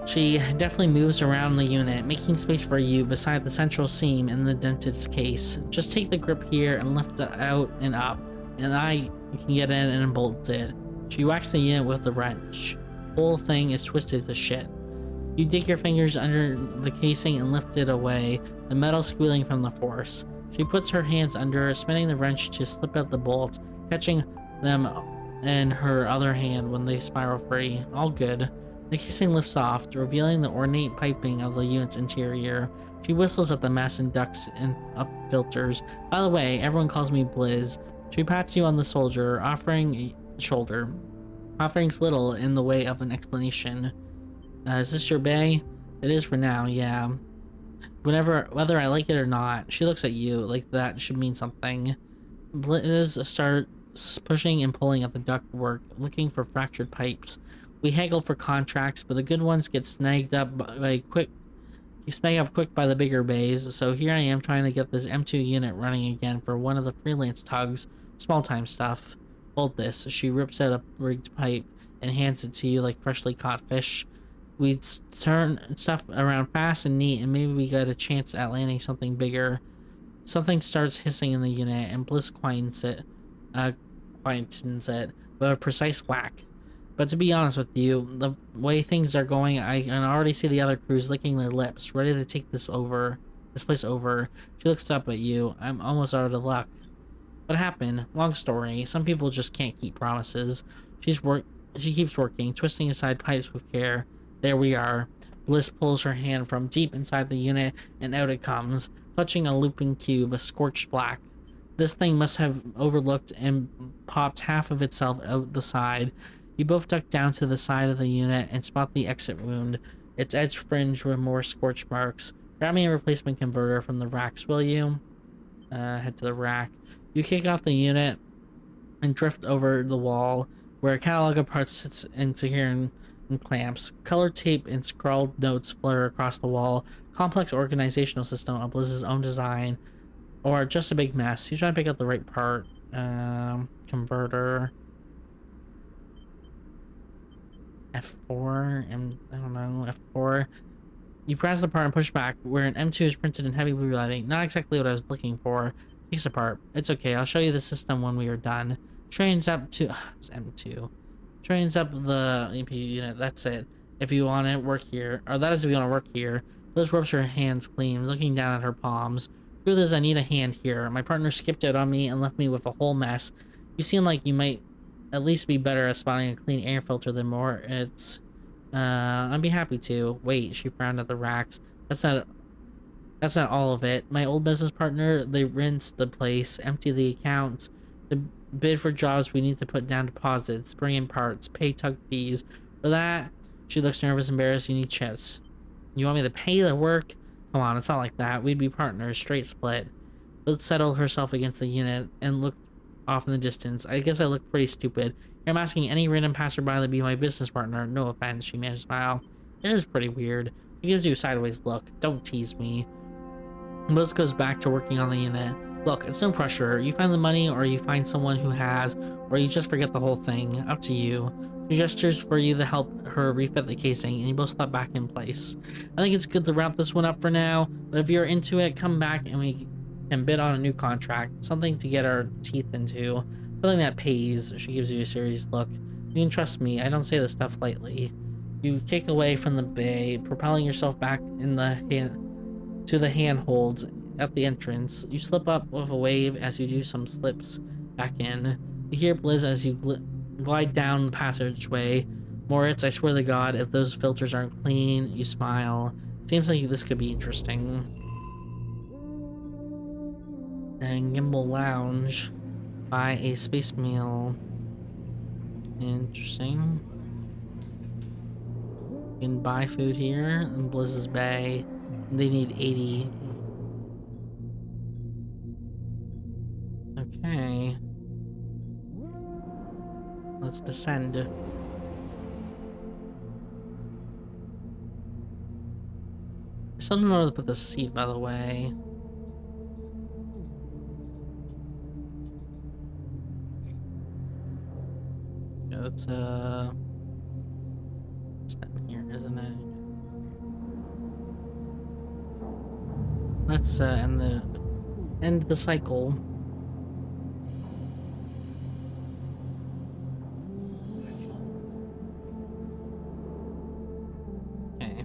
She definitely moves around the unit, making space for you beside the central seam in the dentist's case. Just take the grip here and lift it out and up, and I can get in and bolt it. She whacks the unit with the wrench. The whole thing is twisted to shit. You dig your fingers under the casing and lift it away, the metal squealing from the force. She puts her hands under, spinning the wrench to slip out the bolts, catching them in her other hand when they spiral free. All good. The casing lifts off, revealing the ornate piping of the unit's interior. She whistles at the mess and ducks and up the filters. By the way, everyone calls me Blizz. She pats you on the shoulder, offering little in the way of an explanation. Is this your bay? It is for now, yeah. Whether I like it or not, she looks at you like that should mean something. Blizz starts pushing and pulling at the ductwork, looking for fractured pipes. We haggle for contracts, but the good ones get snagged up quick by the bigger bays. So here I am trying to get this M2 unit running again for one of the freelance tugs, small time stuff. Hold this. She rips out a rigged pipe and hands it to you like freshly caught fish. We turn stuff around fast and neat, and maybe we got a chance at landing something bigger. Something starts hissing in the unit, and Bliss quietens it with a precise whack. But to be honest with you, the way things are going, I can already see the other crews licking their lips, ready to take this place over. She looks up at you. I'm almost out of luck. What happened? Long story. Some people just can't keep promises. She keeps working, twisting aside pipes with care. There we are. Bliss pulls her hand from deep inside the unit, and out it comes, clutching a looping cube, a scorched black. This thing must have overlooked and popped half of itself out the side. You both duck down to the side of the unit and spot the exit wound, its edge fringed with more scorch marks. Grab me a replacement converter from the racks, will you? Head to the rack. You kick off the unit and drift over the wall, where a catalog of parts sits into here and clamps. Colored tape and scrawled notes flutter across the wall. Complex organizational system of Blizz's own design, or just a big mess. You try to pick up the right part. Converter. F4, and I don't know, F4. You press the part and push back, where an M2 is printed in heavy blue writing. Not exactly what I was looking for. Takes apart. It's okay, I'll show you the system when we are done. Trains up to... it's M2. Trains up the APU unit, that's it. If you want to work here, or that is if you want to work here. Liz rubs her hands clean, looking down at her palms. Truth is, I need a hand here. My partner skipped out on me and left me with a whole mess. You seem like you might at least be better at spotting a clean air filter than more. I'd be happy to. Wait, she frowned at the racks. That's not all of it. My old business partner, they rinse the place, empty the accounts, to bid for jobs we need to put down deposits, bring in parts, pay tug fees. For that, she looks nervous, embarrassed. You need chips. You want me to pay the work? Come on, it's not like that. We'd be partners, straight split. Liz settled herself against the unit and looked off in the distance. I guess I look pretty stupid. I'm asking any random passerby to be my business partner. No offense, she managed to smile. It is pretty weird. She gives you a sideways look. Don't tease me. Liz goes back to working on the unit. Look, it's no pressure. You find the money, or you find someone who has, or you just forget the whole thing. Up to you. She gestures for you to help her refit the casing, and you both slap back in place. I think it's good to wrap this one up for now, but if you're into it, come back and we can bid on a new contract. Something to get our teeth into. Something that pays. She gives you a serious look. You can trust me, I don't say this stuff lightly. You kick away from the bay, propelling yourself back in to the handholds at the entrance. You slip up with a wave as you do some slips back in. You hear Blizz as you glide down the passageway. Moritz, I swear to God, if those filters aren't clean, you smile. Seems like this could be interesting. And Gimbal Lounge. Buy a space meal. Interesting. You can buy food here in Blizz's Bay. They need 80. Okay. Let's descend. I still don't know where to put the seat, by the way. Yeah, it's down here, isn't it? Let's end the cycle. Okay.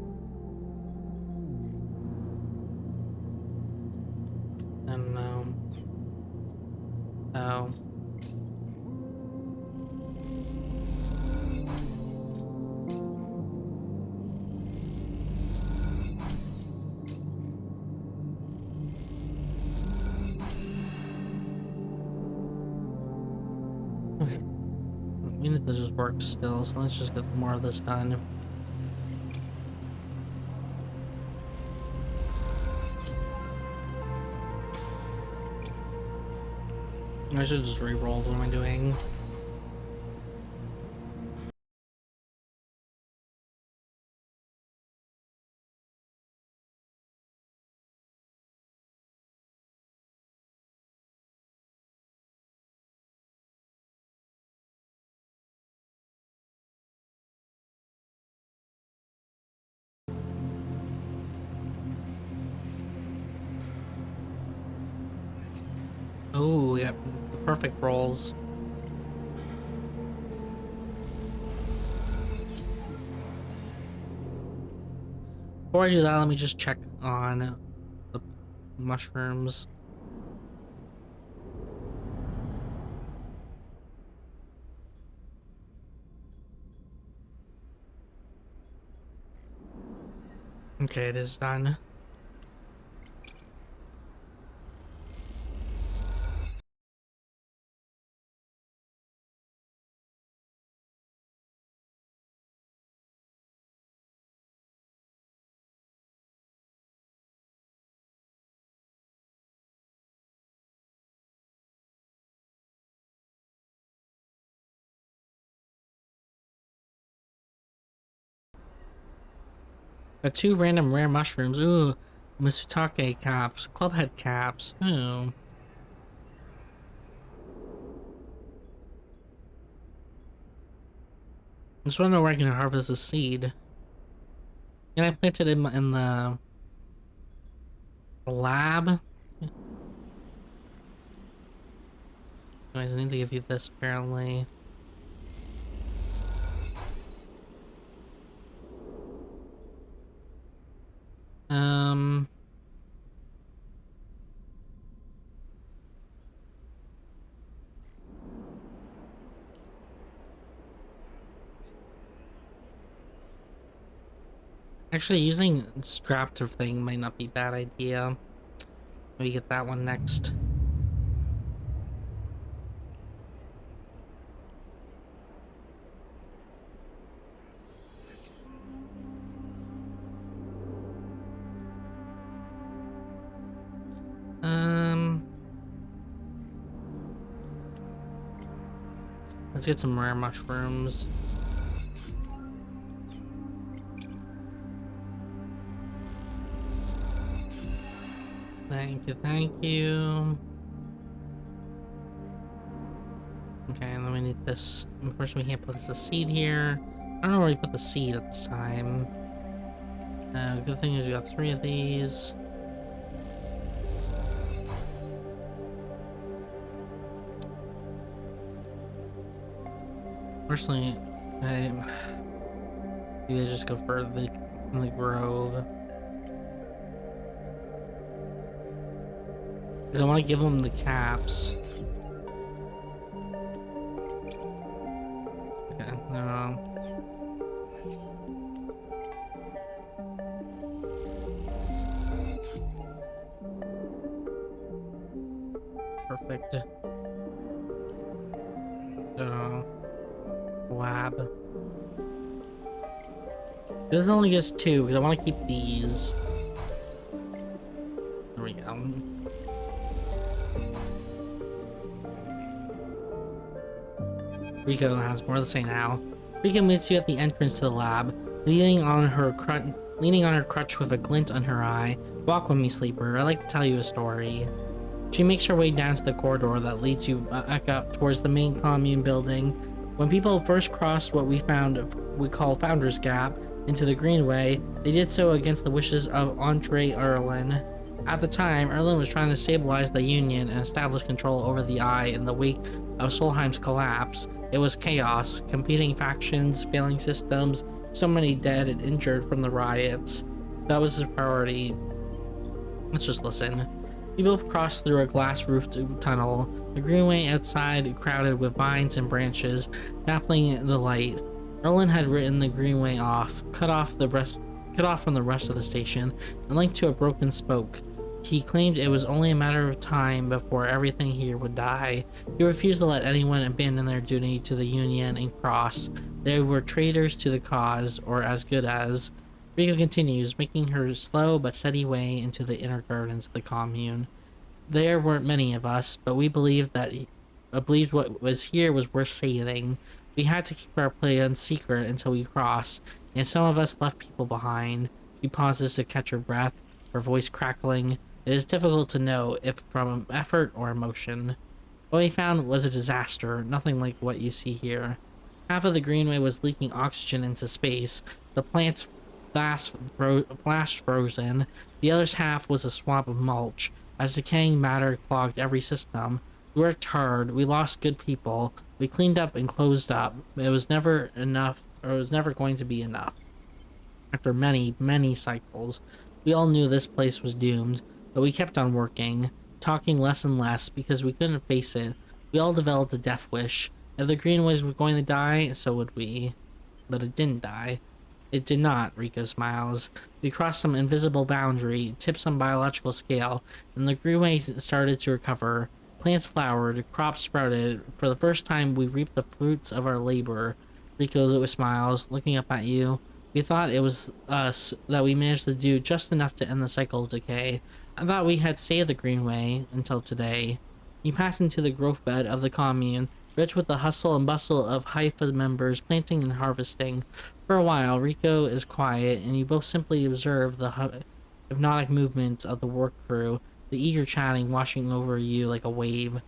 I don't know. Oh. we need to just work still, so let's just get more of this done. I should just re-roll. What am I doing? Oh, we got perfect rolls. Before I do that, let me just check on the mushrooms. Okay, it is done. Got 2 random rare mushrooms. Ooh, Misutake caps, clubhead caps. Ooh. I just want to know where I can harvest a seed. And I planted it in the lab. Anyways, I need to give you this apparently. Um. Actually, using scrap to thing might not be a bad idea. Maybe get that one next. Let's get some rare mushrooms. Thank you, thank you. Okay, and then we need this. Unfortunately, we can't put the seed here. I don't know where we put the seed at this time. Good thing is we got 3 of these. Personally, maybe I just go for the grove. Because I want to give them the caps. Okay, no. Perfect. Lab. This only gives 2 because I want to keep these. There we go. Rico has more to say now. Rico meets you at the entrance to the lab, leaning on her crutch with a glint on her eye. Walk with me, sleeper. I'd like to tell you a story. She makes her way down to the corridor that leads you back up towards the main commune building. When people first crossed what we call Founder's Gap into the Greenway, they did so against the wishes of Andre Erlin. At the time, Erlin was trying to stabilize the Union and establish control over the Eye in the wake of Solheim's collapse. It was chaos, competing factions, failing systems, so many dead and injured from the riots. That was his priority. Let's just listen. We both crossed through a glass-roofed tunnel, the greenway outside crowded with vines and branches, dappling the light. Erlin had written the greenway off, cut off from the rest of the station, and linked to a broken spoke. He claimed it was only a matter of time before everything here would die. He refused to let anyone abandon their duty to the Union and cross. They were traitors to the cause, or as good as. Rico continues, making her slow but steady way into the inner gardens of the commune. There weren't many of us, but we believed what was here was worth saving. We had to keep our plan secret until we crossed, and some of us left people behind. She pauses to catch her breath, her voice crackling. It is difficult to know if from effort or emotion. What we found was a disaster, nothing like what you see here. Half of the greenway was leaking oxygen into space, the plants flash frozen. The other half was a swamp of mulch, as decaying matter clogged every system. We worked hard, we lost good people, we cleaned up and closed up. It was never enough, or it was never going to be enough. After many, many cycles, we all knew this place was doomed, but we kept on working, talking less and less because we couldn't face it. We all developed a death wish. If the greenways were going to die, so would we. But it didn't die. It did not, Rico smiles. We crossed some invisible boundary, tipped some biological scale, and the greenway started to recover. Plants flowered, crops sprouted. For the first time, we reaped the fruits of our labor. Rico smiles, looking up at you. We thought it was us, that we managed to do just enough to end the cycle of decay. I thought we had saved the greenway, until today. You pass into the growth bed of the commune, rich with the hustle and bustle of Haifa members planting and harvesting. For a while, Rico is quiet, and you both simply observe the hypnotic movements of the work crew, the eager chatting washing over you like a wave.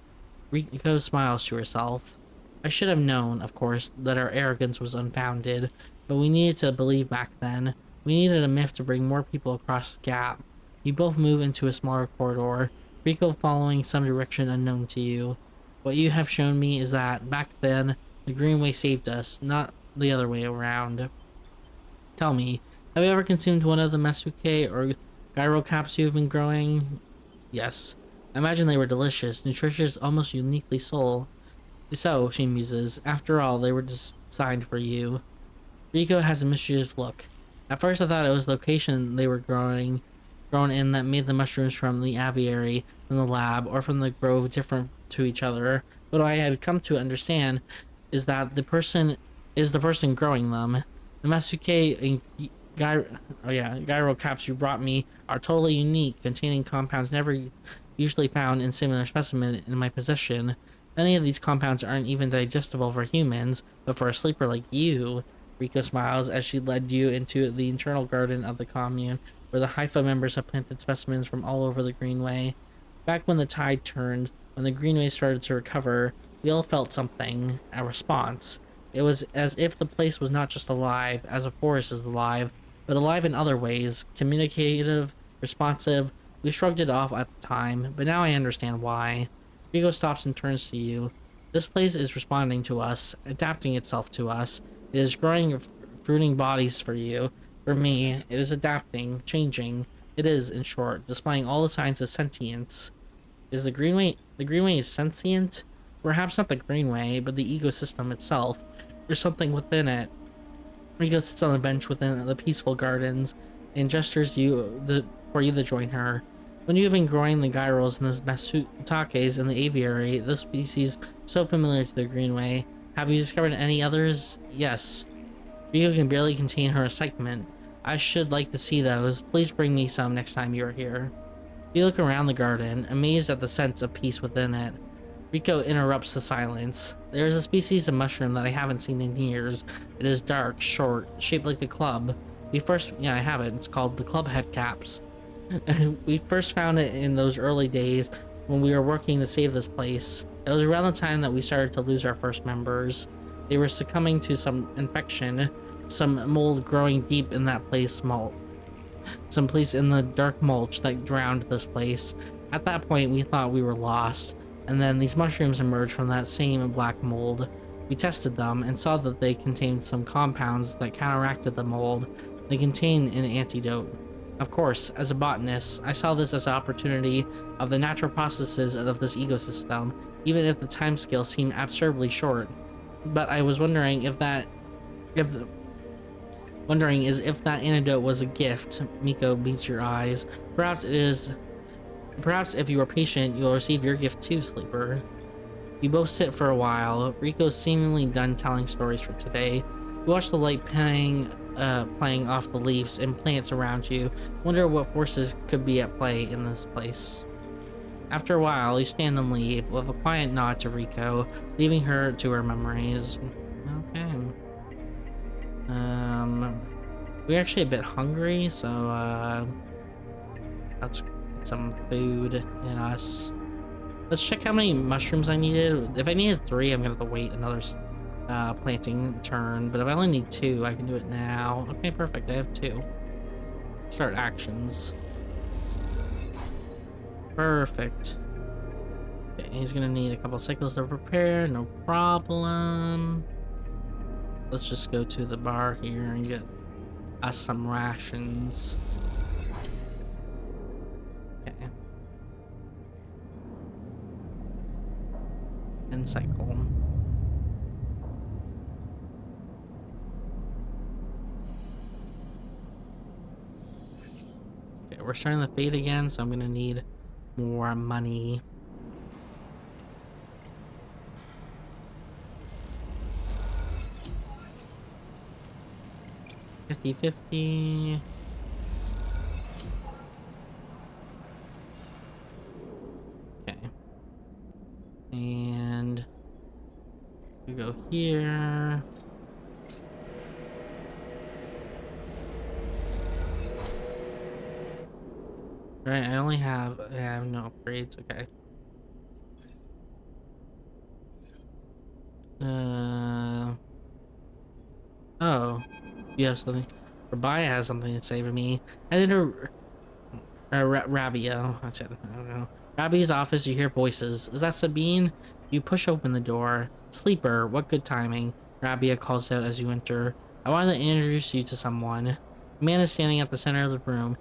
Rico smiles to herself. I should have known, of course, that our arrogance was unfounded, but we needed to believe back then. We needed a myth to bring more people across the gap. You both move into a smaller corridor, Rico following some direction unknown to you. What you have shown me is that, back then, the Greenway saved us, not the other way around. Tell me, have you ever consumed one of the masuke or gyro caps you've been growing? Yes. I imagine they were delicious, nutritious, almost uniquely so. So, she muses, after all, they were designed for you. Rico has a mischievous look. At first I thought it was the location they were grown in that made the mushrooms from the aviary, from the lab, or from the grove different to each other. But what I had come to understand is that the person growing them. The masuke and gyro caps you brought me are totally unique, containing compounds never usually found in similar specimen in my possession. Many of these compounds aren't even digestible for humans, but for a sleeper like you. Rico smiles as she led you into the internal garden of the commune, where the Haifa members have planted specimens from all over the Greenway. Back when the tide turned, when the Greenway started to recover, we all felt something, a response. It was as if the place was not just alive, as a forest is alive, but alive in other ways, communicative, responsive. We shrugged it off at the time, but now I understand why. Rico stops and turns to you. This place is responding to us, adapting itself to us. It is growing fruiting bodies for you. For me, it is adapting, changing. It is, in short, displaying all the signs of sentience. Is the Greenway is sentient? Perhaps not the Greenway, but the ecosystem itself. There's something within it. Rico sits on a bench within the peaceful gardens and gestures for you to join her. When you have been growing the gyros and the masutakes in the aviary, those species so familiar to the Greenway, have you discovered any others? Yes. Rico can barely contain her excitement. I should like to see those. Please bring me some next time you are here. You look around the garden, amazed at the sense of peace within it. Rico interrupts the silence. There is a species of mushroom that I haven't seen in years. It is dark, short, shaped like a club. I have it. It's called the club head caps. We first found it in those early days when we were working to save this place. It was around the time that we started to lose our first members. They were succumbing to some infection, some mold growing deep in that place some place in the dark mulch that drowned this place. At that point, we thought we were lost, and then these mushrooms emerged from that same black mold. We tested them and saw that they contained some compounds that counteracted the mold. They contain an antidote. Of course, as a botanist, I saw this as an opportunity of the natural processes of this ecosystem, even if the timescale seemed absurdly short. But I was wondering if that antidote was a gift. Miko meets your eyes. Perhaps it is Perhaps if you are patient, you'll receive your gift too, Sleeper. You both sit for a while. Rico's seemingly done telling stories for today. You watch the light playing off the leaves and plants around you. Wonder what forces could be at play in this place. After a while, you stand and leave with a quiet nod to Rico, leaving her to her memories. Okay. We're actually a bit hungry, so let's get some food in us. Let's check how many mushrooms I needed. If I needed 3, I'm gonna have to wait another planting turn. But if I only need 2, I can do it now. Okay, perfect. I have 2. Start actions. Perfect. Okay, he's gonna need a couple cycles to prepare. No problem. Let's just go to the bar here and get us some rations. Okay. And cycle. Okay, we're starting to fade again, so I'm gonna need more money. 50-50. Okay. And we go here. Right, I have no upgrades, okay. Oh, you have something. Rabia has something to say to me. I did Rabia. I don't know. Rabia's office, you hear voices. Is that Sabine? You push open the door. Sleeper, what good timing. Rabia calls out as you enter. I wanted to introduce you to someone. A man is standing at the center of the room,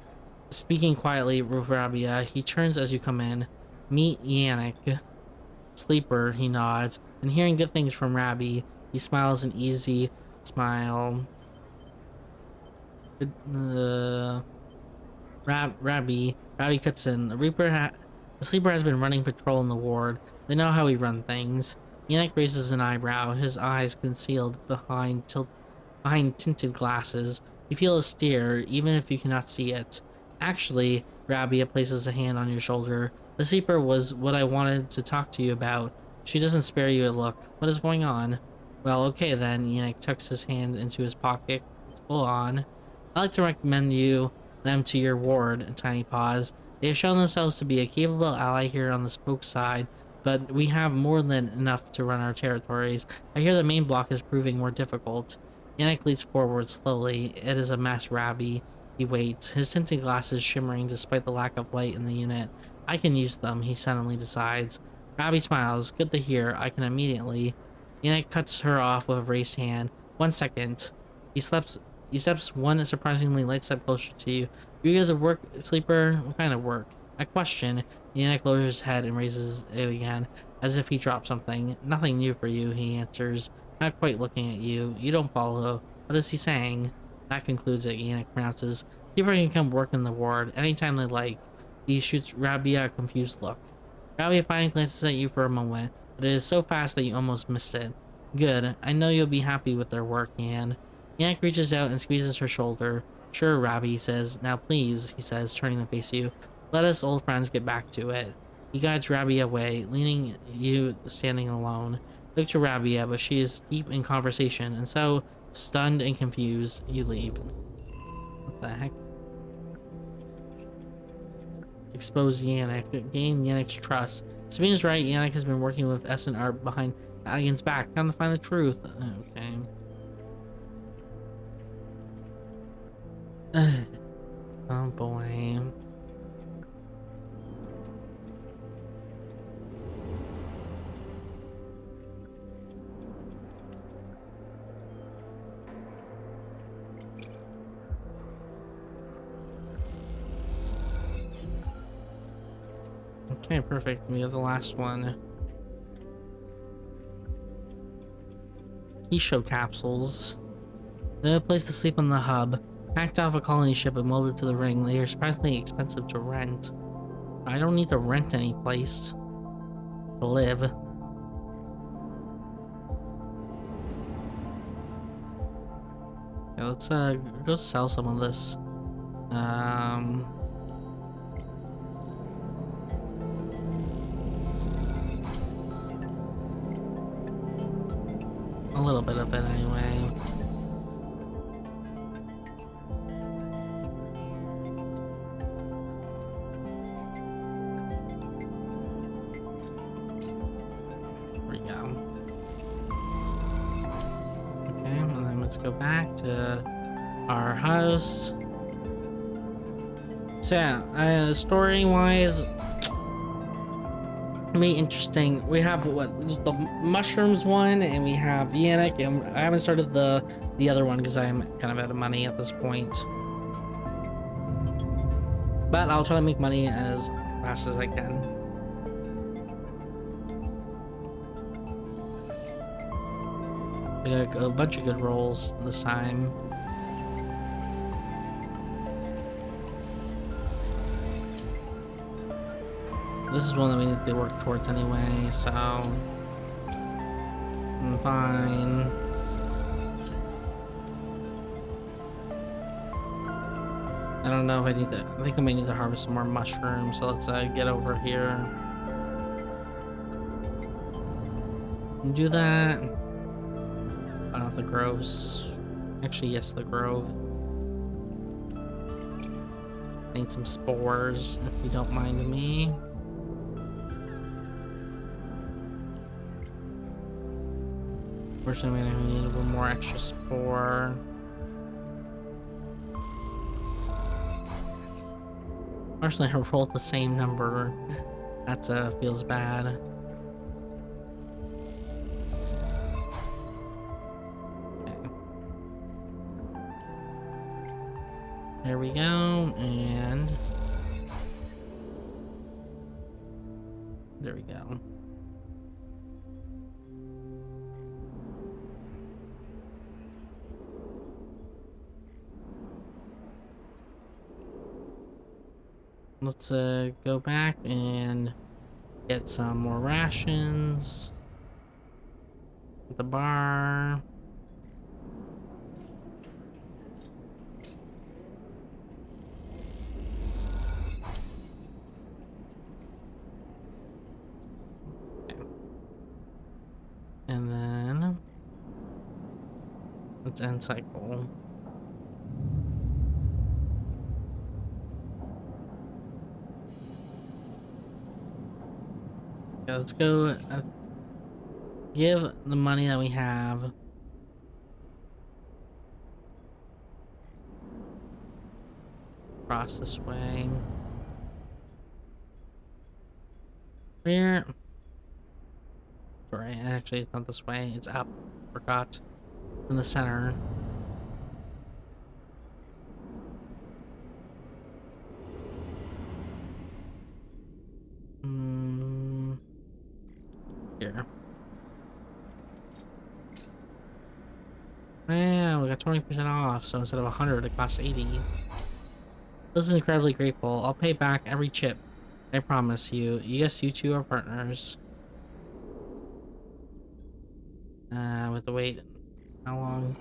speaking quietly with Rabia. He turns as you come in. Meet Yannick. Sleeper, he nods, and hearing good things from Rabbi, he smiles an easy smile. Rabbi cuts in. The Sleeper has been running patrol in the ward. They know how we run things. Yannick raises an eyebrow, his eyes concealed behind tinted glasses. You feel a stare, even if you cannot see it. Actually, Rabia places a hand on your shoulder. The Sleeper was what I wanted to talk to you about. She doesn't spare you a look. What is going on? Well, okay then. Yannick tucks his hand into his pocket. Let's go on. I'd like to recommend them to your ward, Tiny Paws. They have shown themselves to be a capable ally here on the Spoke side, but we have more than enough to run our territories. I hear the main block is proving more difficult. Yannick leads forward slowly. It is a mass Rabbi. He waits, his tinted glasses shimmering despite the lack of light in the unit. I can use them, he suddenly decides. Rabbi smiles. Good to hear. I can immediately. Yannick cuts her off with a raised hand. 1 second. He steps one surprisingly light step closer to you. You hear the work, Sleeper? What kind of work? I question. Yannick lowers his head and raises it again, as if he dropped something. Nothing new for you, he answers, not quite looking at you. You don't follow. What is he saying? That concludes it, Yannick pronounces. Sleeper can come work in the ward anytime they like. He shoots Rabia a confused look. Rabia finally glances at you for a moment, but it is so fast that you almost missed it. Good. I know you'll be happy with their work, Yan. Yannick reaches out and squeezes her shoulder. Sure, Rabbi, he says. Now please, he says, turning to face you. Let us old friends get back to it. He guides Rabbi away, leaving you standing alone. Look to Rabia, but she is deep in conversation, and so, stunned and confused, you leave. What the heck? Expose Yannick. Gain Yannick's trust. Sabine's right, Yannick has been working with S and Art behind Madigan's back. Time to find the truth. Okay. Oh boy. Okay, perfect. We have the last one. Keyshow capsules. The place to sleep on the hub. Packed off a colony ship and welded to the ring, they are surprisingly expensive to rent. I don't need to rent any place to live. Okay, let's go sell some of this. A little bit of it anyway. There we go. Okay, and then let's go back to our house. So yeah, story-wise, really interesting. We have what the mushrooms one, and we have Yannick, and I haven't started the other one because I'm kind of out of money at this point. But I'll try to make money as fast as I can. We got a bunch of good rolls this time. This is one that we need to work towards anyway, so I'm fine. I don't know if I need to. I think I may need to harvest some more mushrooms, so let's get over here and do that. I don't know if the groves. Actually, yes, the grove. Need some spores, if you don't mind me. Unfortunately, we need a little more extra spore. Unfortunately, I rolled the same number. That feels bad. Okay. There we go, and there we go. Let's go back and get some more rations at the bar. Okay. And then let's end cycle. Let's go give the money that we have across this way. Where? Sorry, actually it's not this way, it's up. Forgot. In the center. Here. Yeah, we got 20% off, so instead of 100, it costs 80. This is incredibly grateful. I'll pay back every chip. I promise you. Yes, you two are partners. With the wait, how long?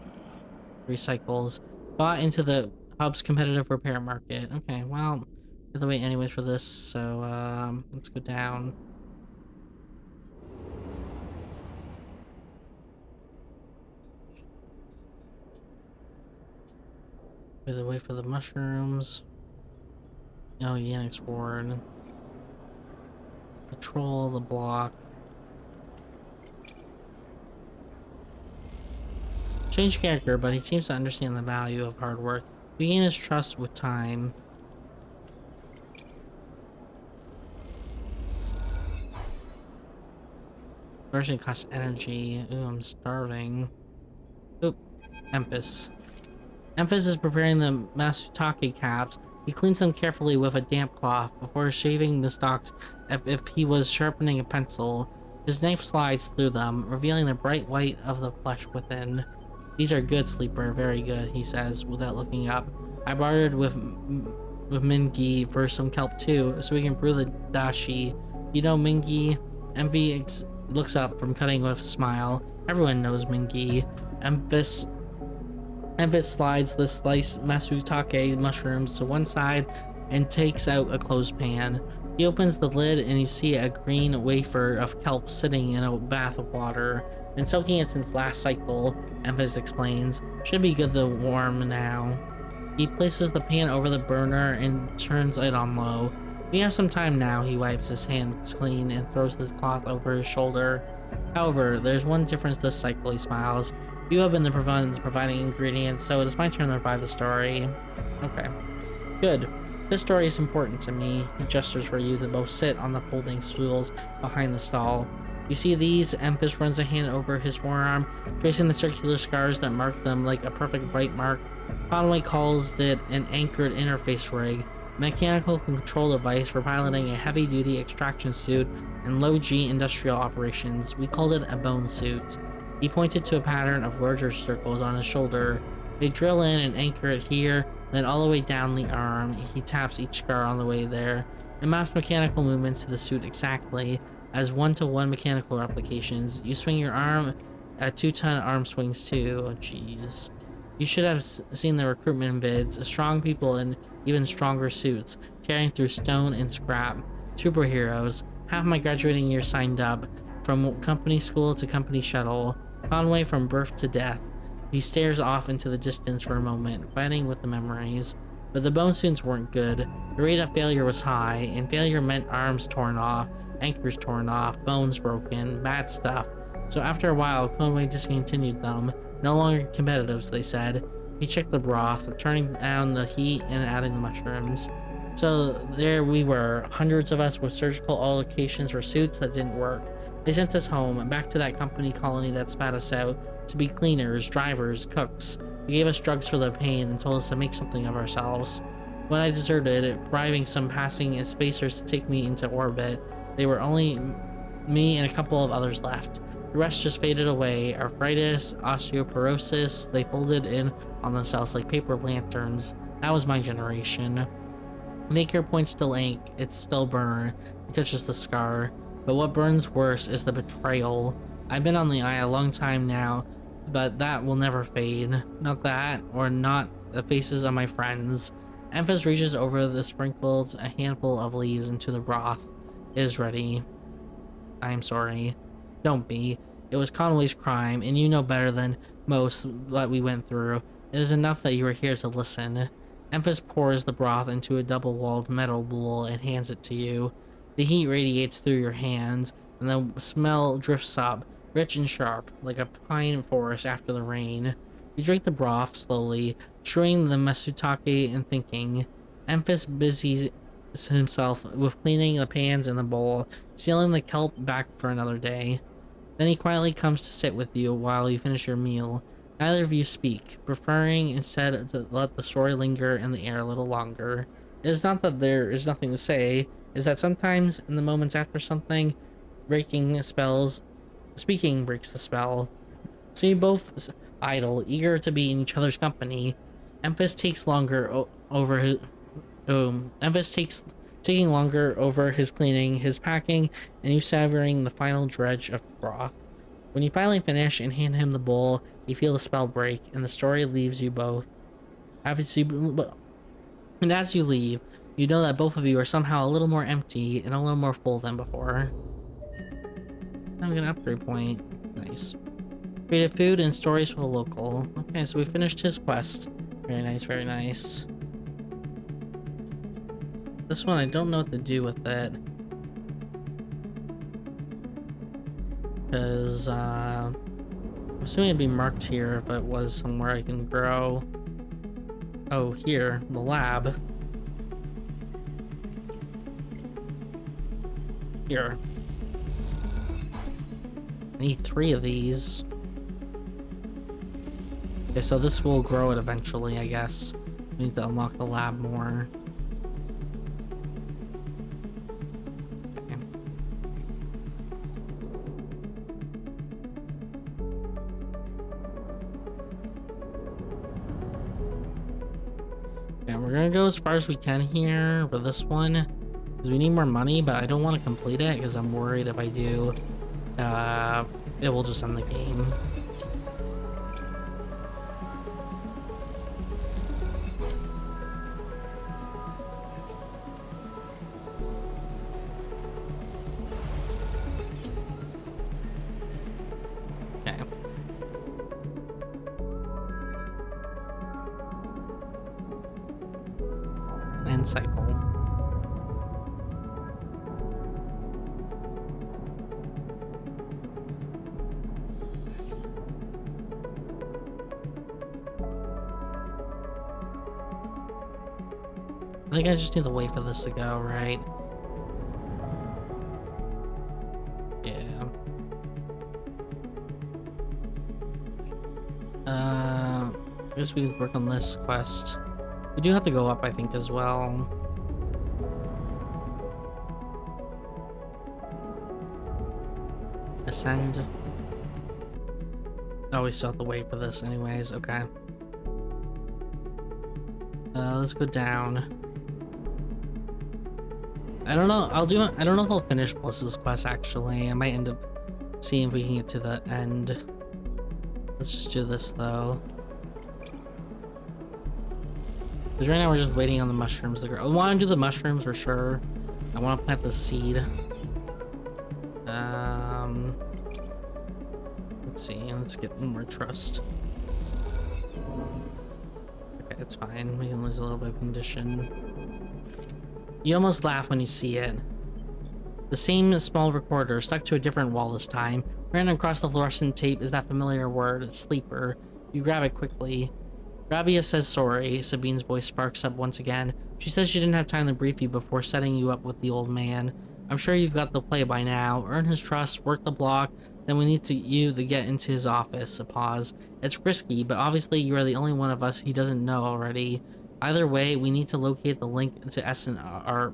3 cycles. Bought into the hub's competitive repair market. Okay, well, we have to wait anyways for this, so let's go down. We have to wait for the mushrooms. Oh, Yannick's ward. Patrol the block. Change character, but he seems to understand the value of hard work. We gain his trust with time. Version costs energy. Ooh, I'm starving. Oop, Empis. Empis is preparing the Masutake caps. He cleans them carefully with a damp cloth before shaving the stalks if he was sharpening a pencil. His knife slides through them, revealing the bright white of the flesh within. These are good, Sleeper, very good, he says without looking up. I bartered with with Mingi for some kelp too, so we can brew the dashi. You know Mingi? Envy looks up from cutting with a smile. Everyone knows Mingi. Emphas slides the sliced masutake mushrooms to one side and takes out a clothespin. He opens the lid and you see a green wafer of kelp sitting in a bath of water. Been soaking it since last cycle, Emphas explains. Should be good to warm now. He places the pan over the burner and turns it on low. We have some time now, he wipes his hands clean and throws the cloth over his shoulder. However, there's one difference this cycle, he smiles. You have been the ones providing ingredients, so it is my turn to revive the story. Okay. Good. This story is important to me. He gestures for you to both sit on the folding stools behind the stall. You see these? Emphas runs a hand over his forearm, tracing the circular scars that mark them like a perfect bite mark. Conway calls it an anchored interface rig, a mechanical control device for piloting a heavy-duty extraction suit in low-G industrial operations. We called it a bone suit. He pointed to a pattern of larger circles on his shoulder. They drill in and anchor it here, then all the way down the arm. He taps each scar on the way there. It maps mechanical movements to the suit exactly, as one-to-one mechanical applications. You swing your arm at 2-ton arm swings too. Oh jeez. You should have seen the recruitment bids. Strong people in even stronger suits, carrying through stone and scrap. Superheroes. Half my graduating year signed up, from company school to company shuttle. Conway from birth to death. He stares off into the distance for a moment, fighting with the memories. But the bone suits weren't good. The rate of failure was high, and failure meant arms torn off, anchors torn off, bones broken, bad stuff. So after a while, Conway discontinued them. No longer competitive, they said. He checked the broth, turning down the heat and adding the mushrooms. So there we were, hundreds of us with surgical allocations for suits that didn't work. They sent us home, back to that company colony that spat us out, to be cleaners, drivers, cooks. They gave us drugs for the pain and told us to make something of ourselves. When I deserted, bribing some passing spacers to take me into orbit, they were only me and a couple of others left. The rest just faded away. Arthritis, osteoporosis, they folded in on themselves like paper lanterns. That was my generation. The anchor points still ink, it's still burn. It touches the scar. But what burns worse is the betrayal. I've been on the eye a long time now, but that will never fade. Not that, or not the faces of my friends. Emphas reaches over the sprinkled a handful of leaves into the broth. It is ready. I'm sorry. Don't be. It was Conway's crime, and you know better than most what we went through. It is enough that you are here to listen. Emphas pours the broth into a double-walled metal bowl and hands it to you. The heat radiates through your hands, and the smell drifts up, rich and sharp, like a pine forest after the rain. You drink the broth slowly, chewing the masutake and thinking. Emphas busies himself with cleaning the pans in the bowl, sealing the kelp back for another day. Then he quietly comes to sit with you while you finish your meal. Neither of you speak, preferring instead to let the story linger in the air a little longer. It is not that there is nothing to say, it is that sometimes, in the moments after something, speaking breaks the spell. So you both idle, eager to be in each other's company. Emphas takes longer over his taking longer over his cleaning, his packing, and you savoring the final dredge of broth. When you finally finish and hand him the bowl, you feel the spell break, and the story leaves you both. And as you leave, you know that both of you are somehow a little more empty and a little more full than before. I'm gonna upgrade point. Nice. Created food and stories for the local. Okay, so we finished his quest. Very nice, very nice. This one, I don't know what to do with it. Because, I'm assuming it'd be marked here if it was somewhere I can grow. Oh, here, the lab. Here. I need 3 of these. Okay, so this will grow it eventually, I guess. We need to unlock the lab more. Okay, we're gonna go as far as we can here for this one. Because we need more money, but I don't want to complete it because I'm worried if I do, it will just end the game. Okay. And cycle. I think I just need to wait for this to go, right? Yeah. I guess we could work on this quest. We do have to go up, I think, as well. Ascend. Oh, we still have to wait for this anyways, okay. Let's go down. I don't know, I don't know if I'll finish Bliss's quest actually. I might end up seeing if we can get to the end. Let's just do this though. Because right now we're just waiting on the mushrooms to grow. I want to do the mushrooms for sure. I want to plant the seed. Let's see, let's get more trust. Okay, it's fine. We can lose a little bit of condition. You almost laugh when you see it. The same small recorder stuck to a different wall this time. Ran across the fluorescent tape is that familiar word, sleeper. You grab it quickly. Rabia says sorry. Sabine's voice sparks up once again. She says she didn't have time to brief you before setting you up with the old man. I'm sure you've got the play by now. Earn his trust, work the block, then we need you to get into his office. A pause. It's risky, but obviously you are the only one of us he doesn't know already. Either way, we need to locate the link to SNR.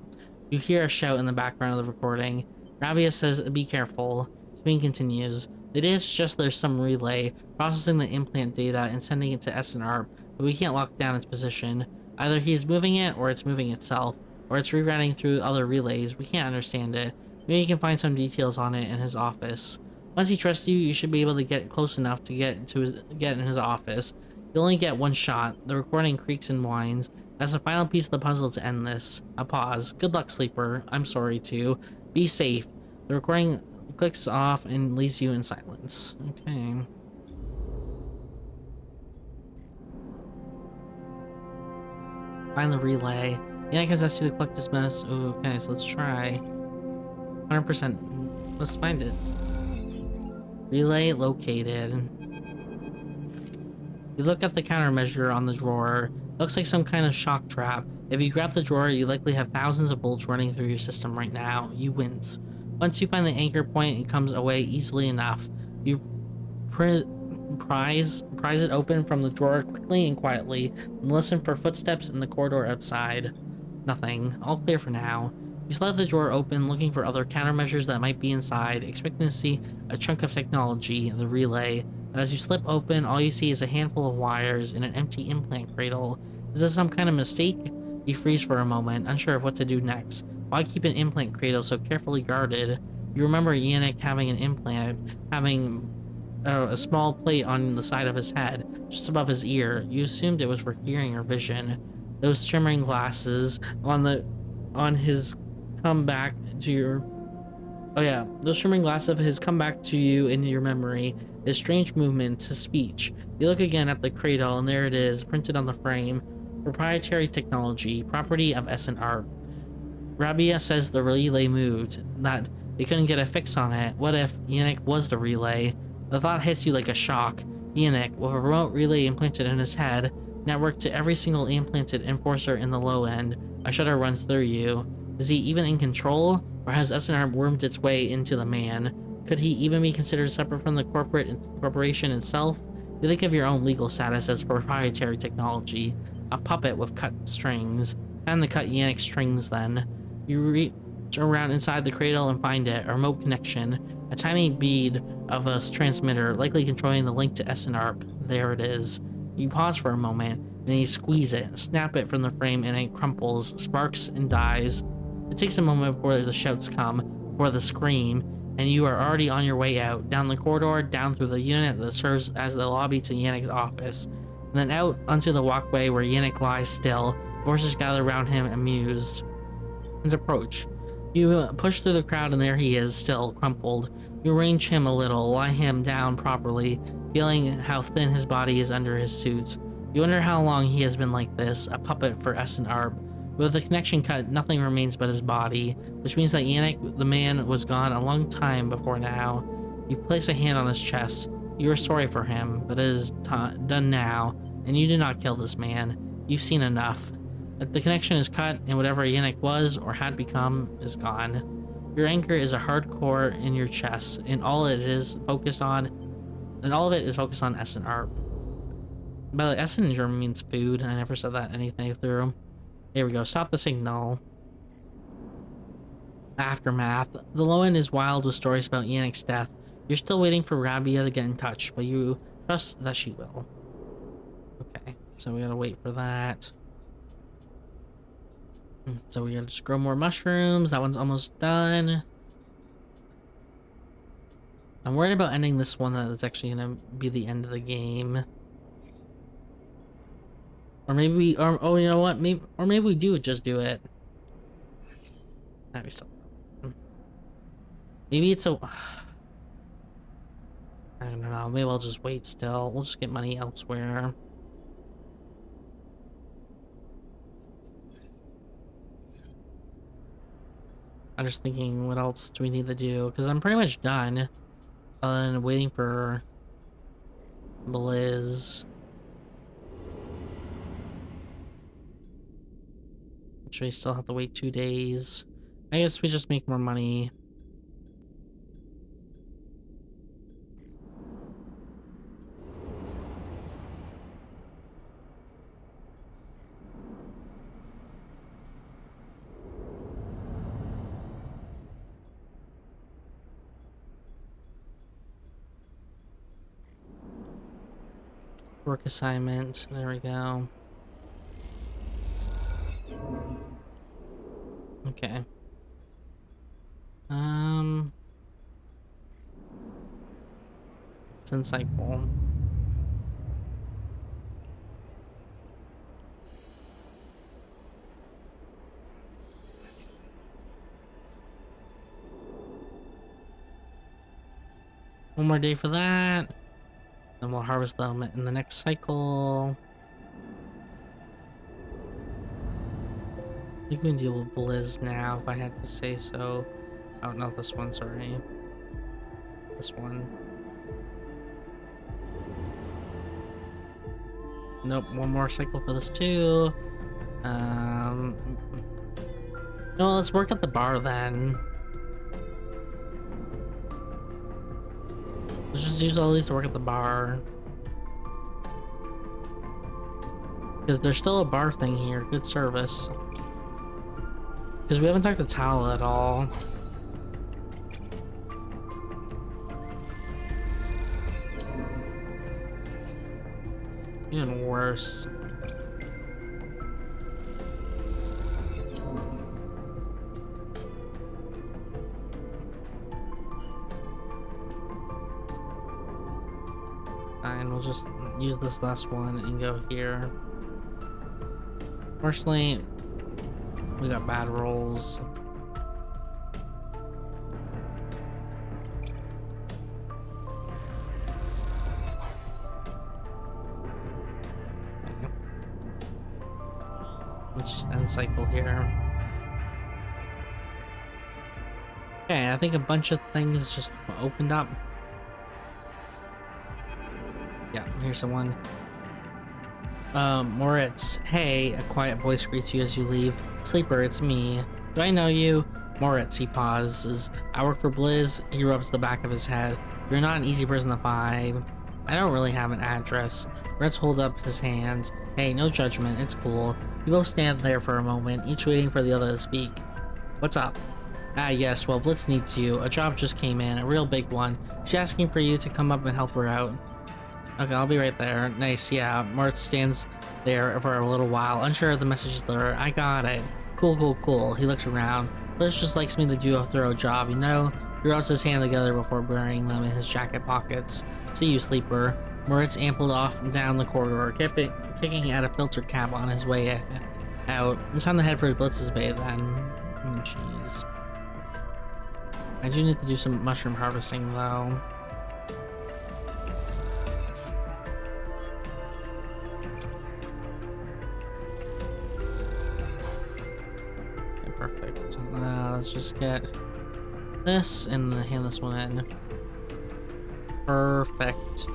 You hear a shout in the background of the recording. Rabia says, be careful. Sabine continues. It is just there's some relay, processing the implant data and sending it to SNR, but we can't lock down its position. Either he's moving it, or it's moving itself, or it's rerouting through other relays. We can't understand it. Maybe you can find some details on it in his office. Once he trusts you, you should be able to get close enough to get in his office. You only get one shot. The recording creaks and whines. That's the final piece of the puzzle to end this. A pause. Good luck, sleeper. I'm sorry too. Be safe. The recording clicks off and leaves you in silence. Okay. Find the relay. Yannick has asked you to collect this mess. Ooh, okay, so let's try. 100%. Let's find it. Relay located. You look at the countermeasure on the drawer. Looks like some kind of shock trap. If you grab the drawer, you likely have thousands of volts running through your system right now. You wince. Once you find the anchor point, it comes away easily enough. You prise it open from the drawer quickly and quietly, and listen for footsteps in the corridor outside. Nothing. All clear for now. You slide the drawer open, looking for other countermeasures that might be inside, expecting to see a chunk of technology, the relay. But as you slip open, all you see is a handful of wires in an empty implant cradle. Is this some kind of mistake? You freeze for a moment, unsure of what to do next. Why keep an implant cradle so carefully guarded? You remember Yannick having an implant, having a small plate on the side of his head, just above his ear. You assumed it was for hearing or vision. Those shimmering glasses on his come back to your... Oh yeah, those shimmering glasses of his come back to you in your memory. His strange movements, his speech. You look again at the cradle, and there it is, printed on the frame. Proprietary technology, property of SNR. Rabia says the relay moved, that they couldn't get a fix on it. What if Yannick was the relay? The thought hits you like a shock. Yannick, with a remote relay implanted in his head, networked to every single implanted enforcer in the low end. A shudder runs through you. Is he even in control? Or has SNR wormed its way into the man? Could he even be considered separate from the corporation itself? You think of your own legal status as proprietary technology. A puppet with cut strings. Time to cut Yannick's strings then. You reach around inside the cradle and find it, a remote connection. A tiny bead of a transmitter, likely controlling the link to SNR. There it is. You pause for a moment. Then you squeeze it, snap it from the frame, and it crumples, sparks, and dies. It takes a moment before the shouts come, before the scream, and you are already on your way out, down the corridor, down through the unit that serves as the lobby to Yannick's office, and then out onto the walkway where Yannick lies still. Forces gather around him, amused. His approach. You push through the crowd, and there he is, still crumpled. You arrange him a little, lie him down properly, feeling how thin his body is under his suit. You wonder how long he has been like this, a puppet for S and Arp. With the connection cut, nothing remains but his body, which means that Yannick, the man, was gone a long time before now. You place a hand on his chest. You are sorry for him, but it is done now, and you do not kill this man. You've seen enough. The connection is cut, and whatever Yannick was or had become is gone. Your anchor is a hard core in your chest, and all of it is focused on S and Arp. By the way, S in German means food. I never said that anything through. Here we go. Stop the signal. Aftermath. The low end is wild with stories about Yannick's death. You're still waiting for Rabia to get in touch, but you trust that she will. Okay, so we gotta wait for that. So we gotta just grow more mushrooms. That one's almost done. I'm worried about ending this one that it's actually gonna be the end of the game. Or maybe we, oh, you know what? Maybe we do just do it. We still. Maybe it's a. I don't know. Maybe I'll just wait still. We'll just get money elsewhere. I'm just thinking, what else do we need to do? Because I'm pretty much done. Other than waiting for Blizz. Actually, still have to wait 2 days. I guess we just make more money. Work assignment. There we go. Okay. It's insightful. One more day for that. Then we'll harvest them in the next cycle. I think we can deal with Blizz now, if I had to say so. Oh, not this one, sorry. This one. Nope, one more cycle for this too. No, let's work at the bar then. Let's just use all these to work at the bar. Because there's still a bar thing here. Good service. Because we haven't talked to Tal at all. Even worse. Fine, we'll just use this last one and go here. Fortunately, we got bad rolls. Okay. Let's just end cycle here. Okay, I think a bunch of things just opened up. Yeah, here's the one. Moritz, hey, a quiet voice greets you as you leave. Sleeper, it's me. Do I know you? Moritz, he pauses. I work for Blizz. He rubs the back of his head. You're not an easy person to find. I don't really have an address. Moritz holds up his hands. Hey, no judgment, it's cool. You both stand there for a moment, each waiting for the other to speak. What's up? Ah, yes, well, Blitz needs you. A job just came in, a real big one. She's asking for you to come up and help her out. Okay, I'll be right there. Nice, yeah. Mort stands there for a little while, unsure of the message's delivered. I got it. Cool, cool, cool. He looks around. Liz just likes me to do a thorough job, you know? He rubs his hand together before burying them in his jacket pockets. See you, sleeper. Moritz ambled off down the corridor, kicking at a filter cap on his way out. It's time to head for Blitz's Bay then. Jeez. I do need to do some mushroom harvesting though. Okay, perfect. Let's just get this and hand this one in. Perfect.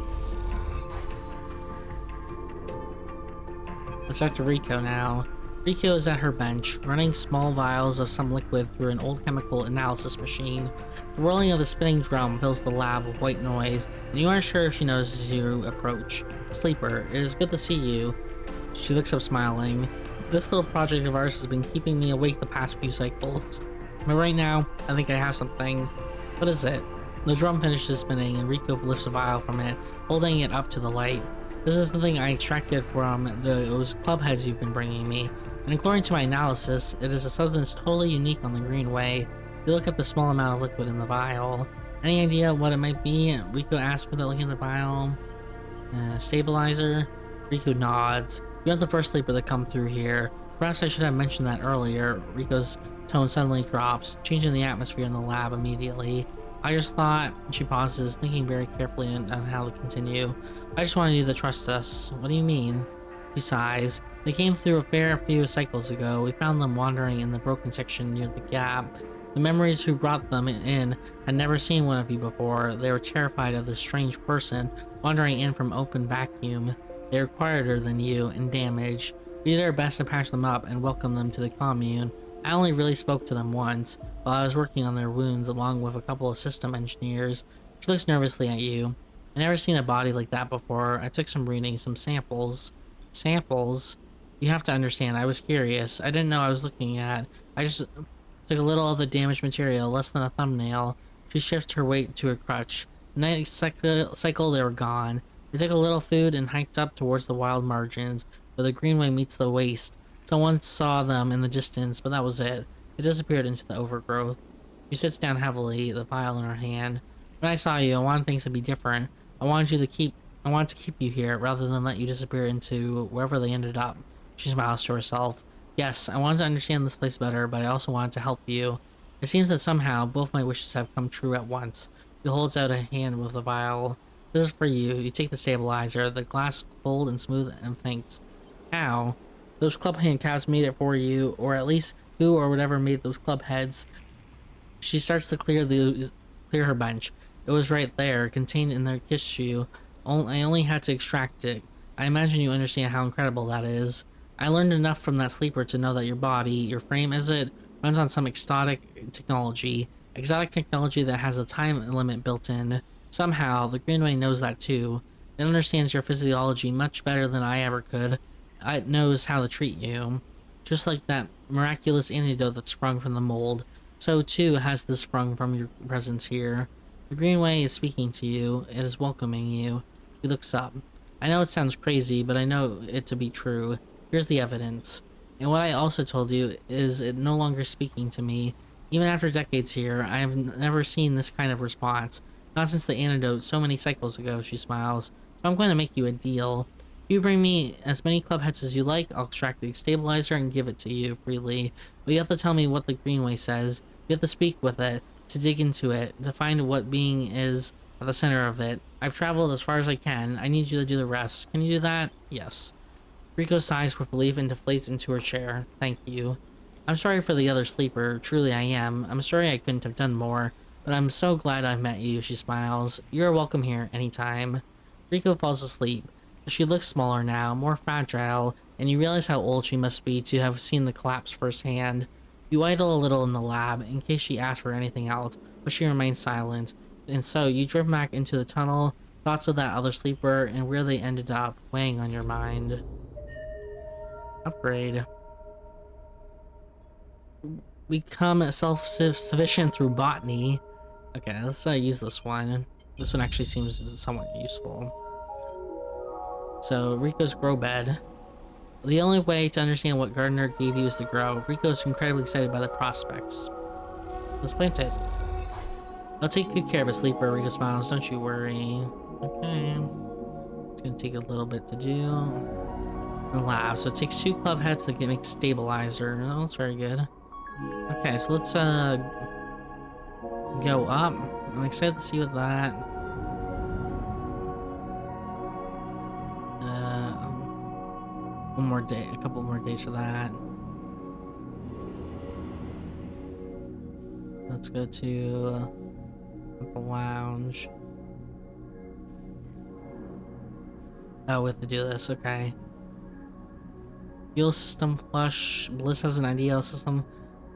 Let's talk to Rico now. Rico is at her bench, running small vials of some liquid through an old chemical analysis machine. The whirling of the spinning drum fills the lab with white noise, and you aren't sure if she notices you approach. Sleeper, it is good to see you. She looks up smiling. This little project of ours has been keeping me awake the past few cycles. But right now, I think I have something. What is it? The drum finishes spinning, and Rico lifts a vial from it, holding it up to the light. This is the thing I extracted from those club heads you've been bringing me. And according to my analysis, it is a substance totally unique on the Greenway. You look at the small amount of liquid in the vial. Any idea what it might be? Rico asks without looking at the vial. Stabilizer? Rico nods. You're not the first sleeper to come through here. Perhaps I should have mentioned that earlier. Rico's tone suddenly drops, changing the atmosphere in the lab immediately. I just thought, she pauses, thinking very carefully on how to continue. I just wanted you to trust us. What do you mean? She sighs. They came through a fair few cycles ago. We found them wandering in the broken section near the gap. The memories who brought them in had never seen one of you before. They were terrified of this strange person wandering in from open vacuum. They were quieter than you and damaged. We did our best to patch them up and welcome them to the commune. I only really spoke to them once, while I was working on their wounds along with a couple of system engineers. She looks nervously at you. I never seen a body like that before. I took some readings, some samples. Samples? You have to understand, I was curious. I didn't know I was looking at. I just took a little of the damaged material, less than a thumbnail. She shifted her weight to her crutch. The next cycle, they were gone. They took a little food and hiked up towards the wild margins, where the greenway meets the waste. Someone saw them in the distance, but that was it. They disappeared into the overgrowth. She sits down heavily, the vial in her hand. When I saw you, I wanted things to be different. I wanted to keep you here, rather than let you disappear into wherever they ended up. She smiles to herself. Yes, I wanted to understand this place better, but I also wanted to help you. It seems that somehow, both my wishes have come true at once. He holds out a hand with the vial. This is for you. You take the stabilizer, the glass cold and smooth, and thinks. How? Those club hand caps made it for you, or at least who or whatever made those club heads. She starts to clear her bench. It was right there, contained in their tissue. I only had to extract it. I imagine you understand how incredible that is. I learned enough from that sleeper to know that your body, your frame is it, runs on some exotic technology. Exotic technology that has a time limit built in. Somehow, the Greenway knows that too. It understands your physiology much better than I ever could. It knows how to treat you. Just like that miraculous antidote that sprung from the mold, so too has this sprung from your presence here. The Greenway is speaking to you. It is welcoming you. He looks up. I know it sounds crazy, but I know it to be true. Here's the evidence. And what I also told you is it no longer speaking to me. Even after decades here, I have never seen this kind of response. Not since the antidote so many cycles ago, she smiles. So I'm going to make you a deal. If you bring me as many club heads as you like, I'll extract the stabilizer and give it to you freely. But you have to tell me what the Greenway says. You have to speak with it, to dig into it, to find what being is at the center of it. I've traveled as far as I can. I need you to do the rest. Can you do that? Yes. Rico sighs with relief and deflates into her chair. Thank you. I'm sorry for the other sleeper. Truly I am. I'm sorry I couldn't have done more. But I'm so glad I've met you, she smiles. You're welcome here anytime. Rico falls asleep. She looks smaller now, more fragile, and you realize how old she must be to have seen the collapse firsthand. You idle a little in the lab, in case she asks for anything else, but she remains silent. And so, you drift back into the tunnel, thoughts of that other sleeper, and where they ended up, weighing on your mind. Upgrade. Become self-sufficient through botany. Okay, let's use this one. This one actually seems somewhat useful. So, Rico's grow bed. The only way to understand what Gardner gave you is to grow. Rico's incredibly excited by the prospects. Let's plant it. I'll take good care of a sleeper, Rico smiles. Don't you worry. Okay. It's gonna take a little bit to do. The lab. So it takes 2 club heads to make stabilizer. Oh, that's very good. Okay, so let's go up. I'm excited to see what that. One more day, a couple more days for that. Let's go to the lounge. Oh, we have to do this, okay. Fuel system flush. Bliss has an ideal system.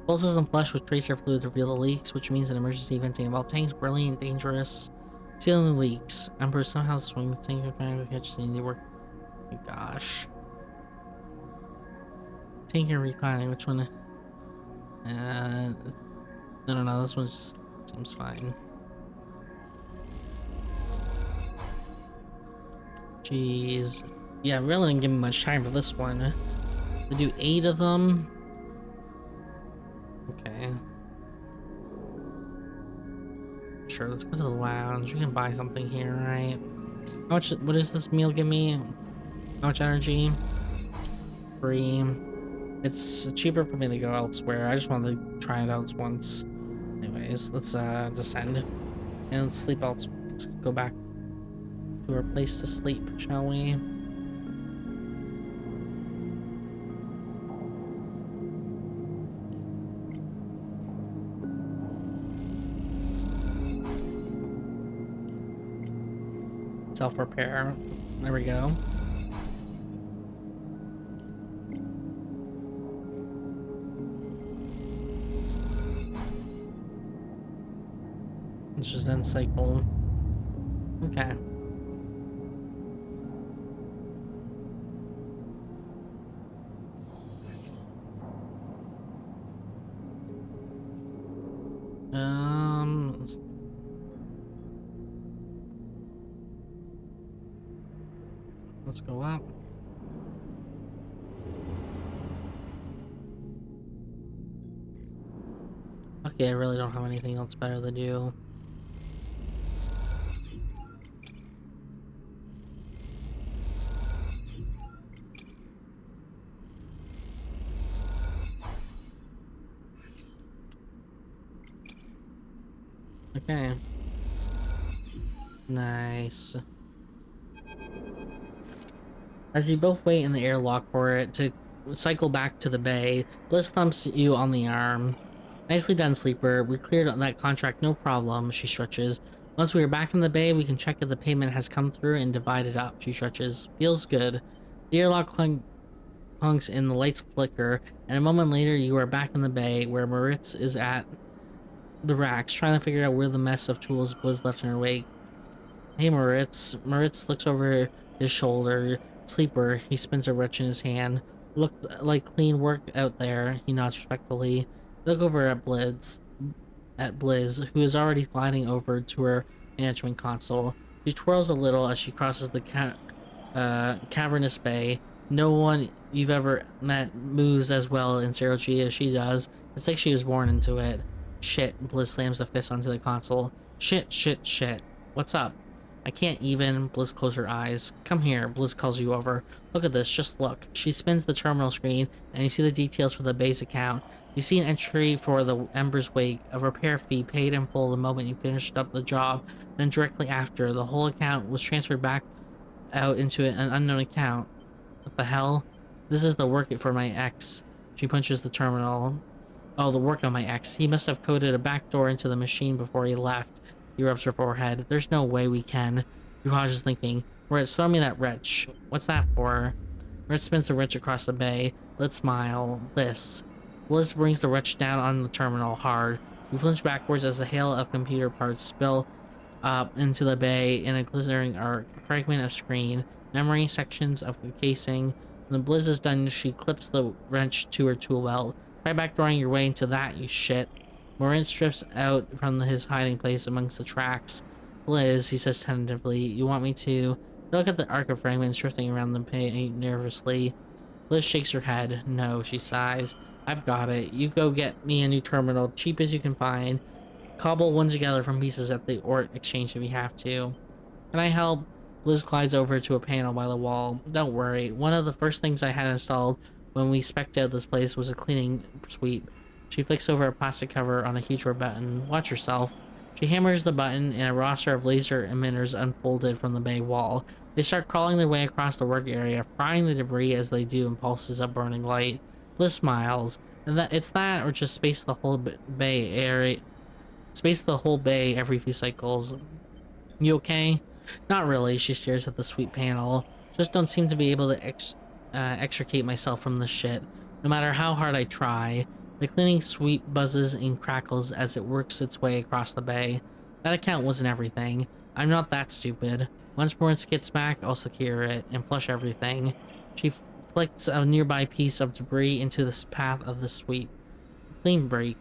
Full system flush with tracer fluid to reveal the leaks, which means an emergency venting of all tanks. Brilliant, dangerous. Sealing the leaks. Emperor somehow swings the tank trying to catch the indie work. Oh my gosh. Tank and reclining, which one? I don't know, this one just seems fine. Jeez. Yeah, really didn't give me much time for this one. To do 8 of them. Okay. Sure, let's go to the lounge. We can buy something here, right? How much, what does this meal give me? How much energy? Free. It's cheaper for me to go elsewhere. I just wanted to try it out once. Anyways, let's descend. And let's sleep else. Let's go back to our place to sleep, shall we? Self-repair. There we go. Let's just then cycle. Okay. Let's go up. Okay, I really don't have anything else better to do. Okay. Nice. As you both wait in the airlock for it to cycle back to the bay, Bliss thumps you on the arm. Nicely done, sleeper. We cleared that contract, no problem, she stretches. Once we are back in the bay, we can check if the payment has come through and divide it up, she stretches. Feels good. The airlock clunks and the lights flicker, and a moment later you are back in the bay where Moritz is at the racks, trying to figure out where the mess of tools Bliss left in her wake. Hey, Moritz. Moritz looks over his shoulder. Sleeper, he spins a wrench in his hand. Looked like clean work out there, he nods respectfully. Look over at Blizz, who is already gliding over to her management console. She twirls a little as she crosses the cavernous bay. No one you've ever met moves as well in Zero G as she does. It's like she was born into it. Shit, Blizz slams a fist onto the console. Shit, shit, shit. What's up? I can't even. Blizz closes her eyes. Come here, Blizz calls you over. Look at this, just look. She spins the terminal screen, and you see the details for the base account. You see an entry for the Ember's Wake, a repair fee paid in full the moment you finished up the job. Then directly after, the whole account was transferred back out into an unknown account. What the hell? This is the work for my ex. She punches the terminal. Oh, the work on my ex. He must have coded a backdoor into the machine before he left. He rubs her forehead. There's no way we can. He pauses thinking. Moritz, throw me that wrench. What's that for? Moritz spins the wrench across the bay. Let's smile. Bliss. Bliss brings the wrench down on the terminal hard. You flinch backwards as a hail of computer parts spill up into the bay in a glittering arc. A fragment of screen. Memory sections of the casing. When Bliss is done, she clips the wrench to her tool belt. Try backdooring your way into that, you shit. Moritz strips out from his hiding place amongst the tracks. Blizz, he says tentatively, you want me to? You look at the arc of fragments drifting around the bay nervously. Liz shakes her head. No, she sighs. I've got it. You go get me a new terminal, cheap as you can find. Cobble one together from pieces at the Ort Exchange if you have to. Can I help? Liz glides over to a panel by the wall. Don't worry. One of the first things I had installed when we spec'd out this place was a cleaning sweep. She flicks over a plastic cover on a huge red button. Watch yourself. She hammers the button and a roster of laser emitters unfolded from the bay wall. They start crawling their way across the work area, frying the debris as they do in pulses of burning light. Bliss smiles. And it's that or just space the whole bay area. Space the whole bay every few cycles. You okay? Not really. She stares at the sweep panel. Just don't seem to be able to extricate myself from this shit, no matter how hard I try. The cleaning sweep buzzes and crackles as it works its way across the bay. That account wasn't everything. I'm not that stupid. Once more it gets back, I'll secure it and flush everything. She flicks a nearby piece of debris into the path of the sweep. Clean break.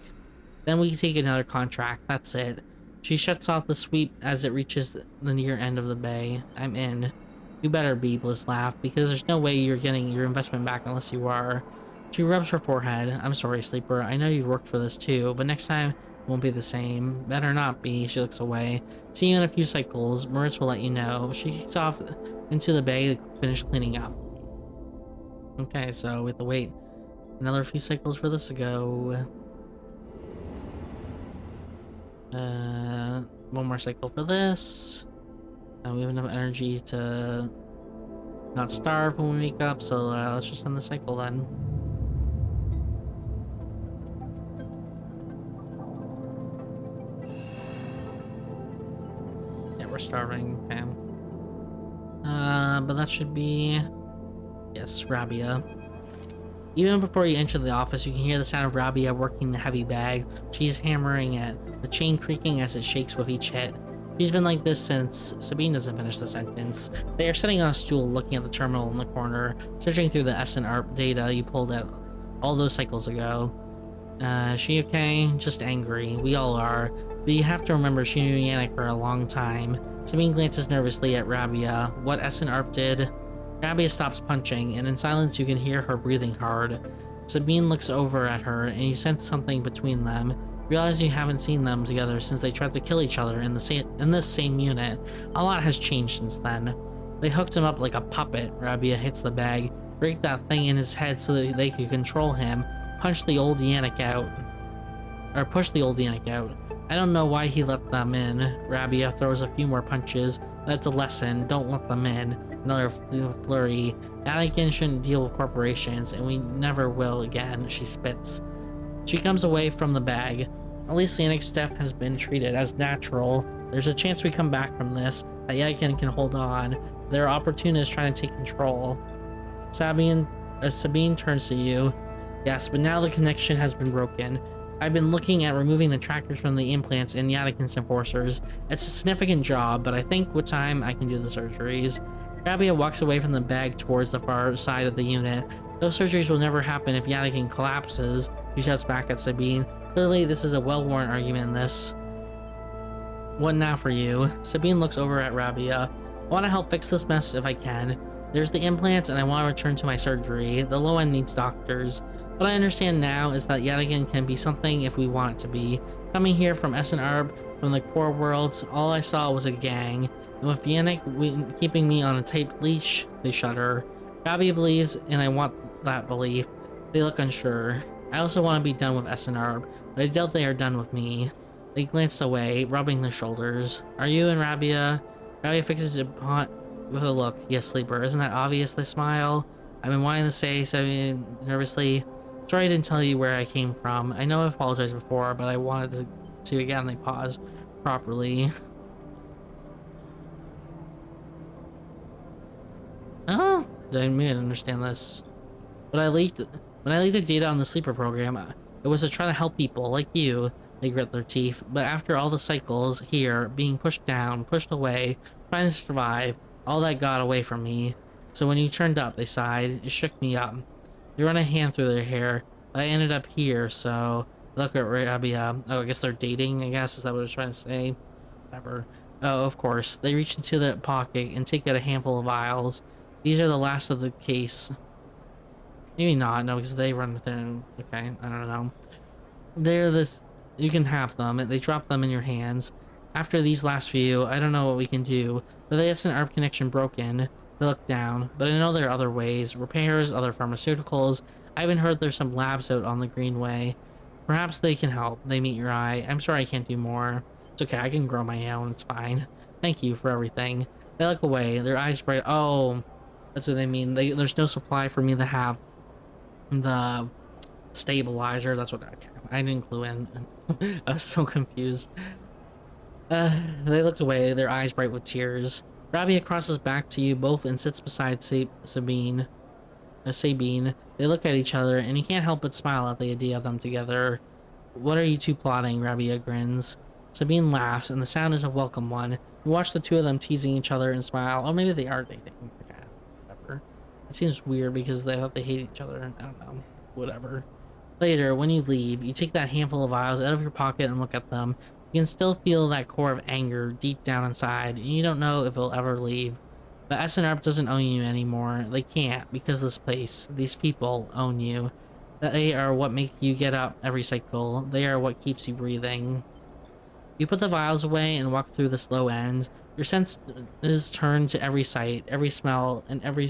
Then we take another contract. That's it. She shuts off the sweep as it reaches the near end of the bay. I'm in. You better be, Bliss laughed, because there's no way you're getting your investment back unless you are. She rubs her forehead. I'm sorry, Sleeper. I know you've worked for this too, but next time it won't be the same. Better not be. She looks away. See you in a few cycles. Moritz will let you know. She kicks off into the bay to finish cleaning up. Okay, so we have to wait another few cycles for this to go. One more cycle for this. We have enough energy to not starve when we wake up, so let's just end the cycle then. Yeah, we're starving. Okay. But that should be... Yes, Rabia. Even before you enter the office, you can hear the sound of Rabia working the heavy bag. She's hammering it, the chain creaking as it shakes with each hit. She's been like this since... Sabine doesn't finish the sentence. They are sitting on a stool looking at the terminal in the corner, searching through the SNARP data you pulled out all those cycles ago. She okay? Just angry. We all are. But you have to remember she knew Yannick for a long time. Sabine glances nervously at Rabia. What SNARP did? Rabia stops punching, and in silence you can hear her breathing hard. Sabine looks over at her, and you sense something between them. Realize you haven't seen them together since they tried to kill each other in this same unit. A lot has changed since then. They hooked him up like a puppet. Rabia hits the bag, break that thing in his head so that they could control him, punch the old Yannick out. Or push the old Yannick out. I don't know why he let them in. Rabia throws a few more punches. That's a lesson. Don't let them in. Another flurry. Anakin shouldn't deal with corporations, and we never will again. She spits. She comes away from the bag. At least Yannick's death has been treated as natural. There's a chance we come back from this, that Yannick can hold on. There are opportunists trying to take control. Sabine turns to you. Yes, but now the connection has been broken. I've been looking at removing the trackers from the implants in Yannick's enforcers. It's a significant job, but I think with time I can do the surgeries. Rabia walks away from the bag towards the far side of the unit. Those surgeries will never happen if Yannick collapses. She shouts back at Sabine. Clearly, this is a well-worn argument in this. What now for you? Sabine looks over at Rabia. I want to help fix this mess if I can. There's the implants, and I want to return to my surgery. The low end needs doctors. What I understand now is that Yannick can be something if we want it to be. Coming here from SNARB, from the core worlds, all I saw was a gang. And with Yannick keeping me on a tight leash, they shudder. Rabia believes, and I want that belief. They look unsure. I also want to be done with SNARB, but I doubt they are done with me. They glance away, rubbing their shoulders. Are you and Rabia? Rabia fixes it with a look. Yes, Sleeper. Isn't that obvious? They smile. I've been wanting to say something nervously. Sorry I didn't tell you where I came from. I know I've apologized before, but I wanted to again. They pause properly. Oh, I didn't understand this. When I leaked the data on the Sleeper program, it was to try to help people like you. They grit their teeth. But after all the cycles here, being pushed down, pushed away, trying to survive, all that got away from me. So when you turned up, they sighed. It shook me up. They run a hand through their hair. But I ended up here, so look at Rabia. Oh, I guess they're dating, I guess. Is that what I was trying to say? Whatever. Oh, of course. They reach into the pocket and take out a handful of vials. These are the last of the case. Maybe not, no, because they run within. Okay, I don't know. They're this. You can have them. They drop them in your hands. After these last few, I don't know what we can do. With the SN-ARP connection broken, they look down. But I know there are other ways. Repairs, other pharmaceuticals. I even heard there's some labs out on the Greenway. Perhaps they can help. They meet your eye. I'm sorry I can't do more. It's okay, I can grow my own. It's fine. Thank you for everything. They look away. Their eyes bright. Oh, that's what they mean. There's no supply for me to have the stabilizer. That's what I didn't clue in. I was so confused. They looked away, their eyes bright with tears. Rabia crosses back to you both and sits beside Sabine. Sabine. They look at each other, and you can't help but smile at the idea of them together. What are you two plotting? Rabia grins. Sabine laughs, and the sound is a welcome one. You watch the two of them teasing each other and smile. Oh, maybe they are dating. Okay, whatever. It seems weird because they thought they hate each other. I don't know. Whatever. Later, when you leave, you take that handful of vials out of your pocket and look at them. You can still feel that core of anger deep down inside, and you don't know if it'll ever leave. But SNRP doesn't own you anymore. They can't, because this place, these people, own you. They are what make you get up every cycle. They are what keeps you breathing. You put the vials away and walk through the slow ends. Your senses turn to every sight, every smell, and every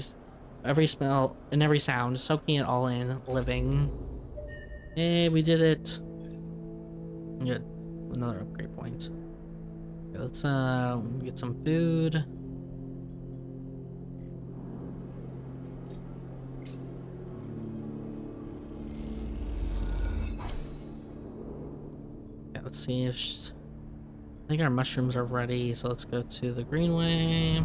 sound, soaking it all in, living. Hey, we did it. Good. Another upgrade point. Okay, let's get some food. Okay, let's see if I think our mushrooms are ready, so let's go to the Greenway.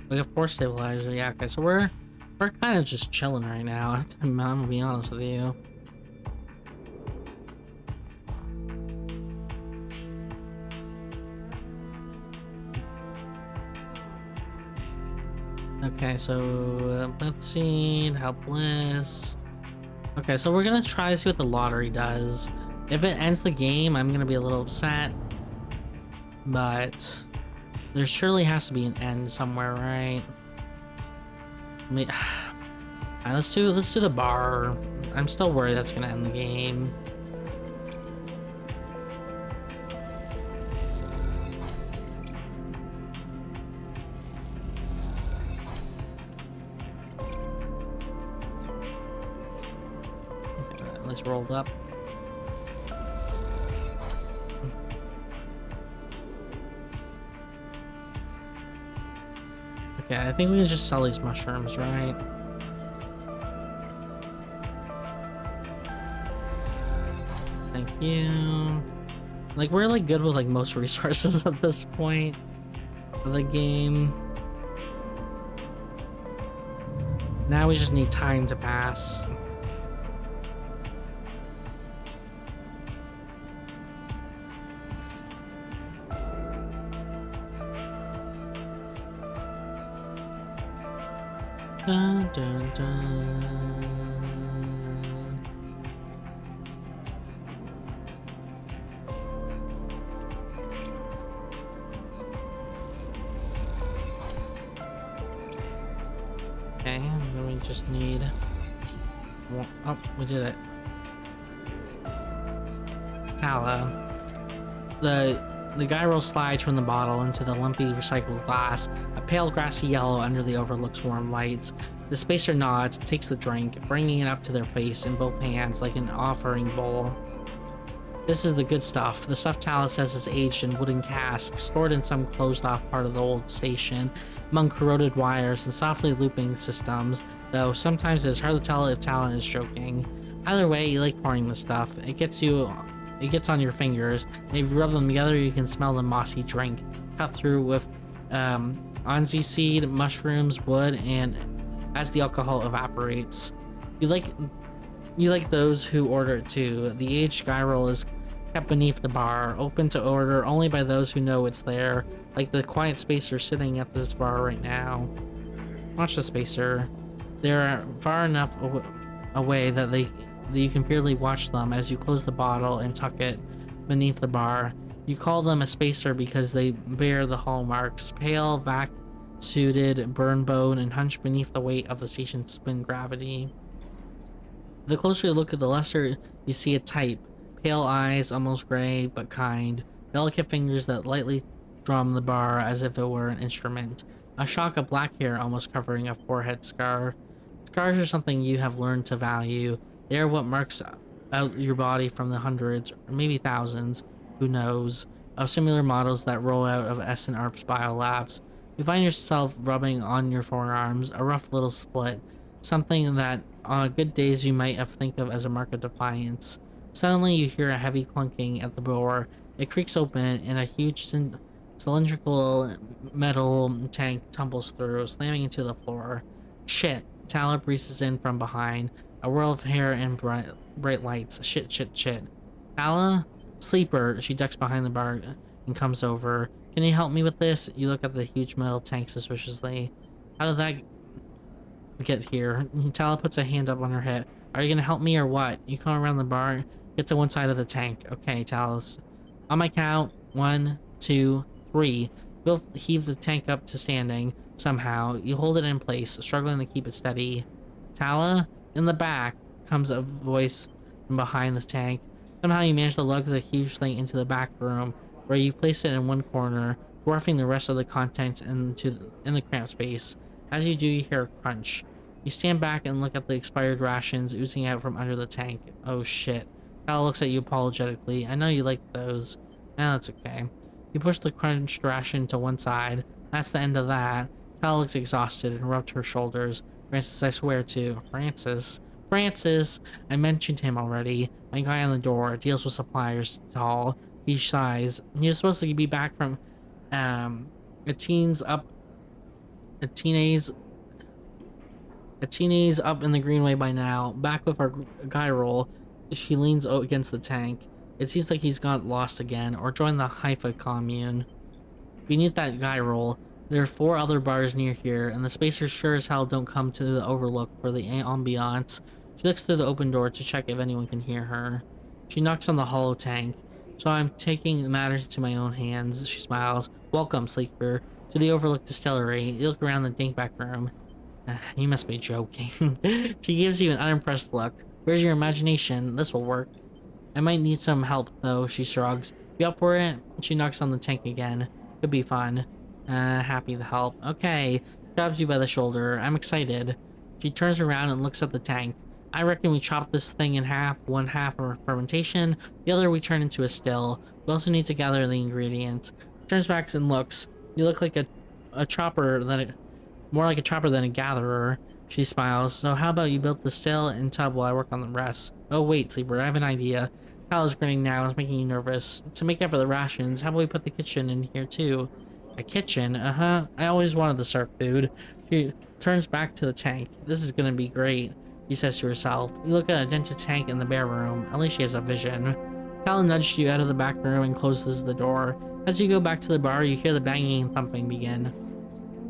We have force stabilizer, yeah, okay, so we're kind of just chilling right now. I'm gonna be honest with you. Okay, so let's see, helpless. Okay, so we're gonna try to see what the lottery does. If it ends the game, I'm gonna be a little upset, but there surely has to be an end somewhere, right? I mean, alright, let's do the bar. I'm still worried that's gonna end the game. Okay, at least rolled up. Okay, I think we can just sell these mushrooms, right? Thank you. Like, we're like good with like most resources at this point of the game. Now we just need time to pass. Dun, dun, dun. Okay, then we just need one. Oh, we did it. Tala. The gyro slides from the bottle into the lumpy recycled glass, a pale grassy yellow under the overlook's warm lights. The spacer nods, takes the drink, bringing it up to their face in both hands like an offering bowl. This is the good stuff. The stuff Tala says is aged in wooden casks, stored in some closed-off part of the old station, among corroded wires and softly looping systems, though sometimes it's hard to tell if Tala is joking. Either way, you like pouring the stuff. It gets on your fingers, and if you rub them together, you can smell the mossy drink, cut through with onzi seed, mushrooms, wood, and as the alcohol evaporates. You like You like those who order it too. The aged guy roll is kept beneath the bar, open to order only by those who know it's there, like the quiet spacer sitting at this bar right now. Watch the spacer. They're far enough away that you can barely watch them as you close the bottle and tuck it beneath the bar. You call them a spacer because they bear the hallmarks: pale, vac-suited, burn bone, and hunched beneath the weight of the station's spin gravity. The closer you look at the lesser, you see a type. Pale eyes, almost gray, but kind. Delicate fingers that lightly drum the bar as if it were an instrument. A shock of black hair almost covering a forehead scar. Scars are something you have learned to value. They are what marks out your body from the hundreds, or maybe thousands, who knows, of similar models that roll out of S and ARP's biolabs. You find yourself rubbing on your forearms, a rough little split, something that on good days you might have think of as a mark of defiance. Suddenly you hear a heavy clunking at the door. It creaks open and a huge cylindrical metal tank tumbles through, slamming into the floor. Shit. Tala breezes in from behind, a whirl of hair and bright lights. Shit, shit, shit. Tala? Sleeper. She ducks behind the bar and comes over. Can you help me with this? You look at the huge metal tank suspiciously. How did that get here? Tala puts a hand up on her hip. Are you gonna help me or what? You come around the bar, get to one side of the tank. Okay, Tala's. On my count, 1, 2, 3. You'll heave the tank up to standing. Somehow, you hold it in place, struggling to keep it steady. Tala? In the back comes a voice from behind the tank. Somehow you manage to lug the huge thing into the back room, where you place it in one corner, dwarfing the rest of the contents in the cramped space. As you do, you hear a crunch. You stand back and look at the expired rations oozing out from under the tank. Oh shit. Tala looks at you apologetically. I know you like those. That's okay. You push the crunched ration to one side. That's the end of that. Tala looks exhausted and rubbed her shoulders. Francis, I swear to. Francis. Francis! I mentioned him already. My guy on the door deals with suppliers. Tall. He sighs. He was supposed to be back from a teenage up in the greenway by now. Back with our guy roll. She leans against the tank. It seems like he's got lost again, or joined the Haifa commune. Beneath that guy roll, there are 4 other bars near here, and the spacers sure as hell don't come to the overlook for the ambiance. She looks through the open door to check if anyone can hear her. She knocks on the hollow tank. So I'm taking matters into my own hands. She smiles. Welcome, sleeper, to the overlook distillery. You look around the dank back room. You must be joking. She gives you an unimpressed look. Where's your imagination? This will work. I might need some help, though, she shrugs. You up for it? She knocks on the tank again. Could be fun. Happy to help. Okay. Grabs you by the shoulder. I'm excited. She turns around and looks at the tank. I reckon we chop this thing in half. One half for fermentation, the other we turn into a still. We also need to gather the ingredients. She turns back and looks. You look like a chopper more like a chopper than a gatherer. She smiles. So how about you build the still and tub while I work on the rest? Oh wait, sleeper, I have an idea. Kyle's grinning now. It's making you nervous. To make up for the rations, how about we put the kitchen in here too? A kitchen? Uh-huh. I always wanted to serve food. She turns back to the tank. This is gonna be great, she says to herself. You look at a dented tank in the bare room. At least she has a vision. Kyle nudged you out of the back room and closes the door. As you go back to the bar, you hear the banging and thumping begin.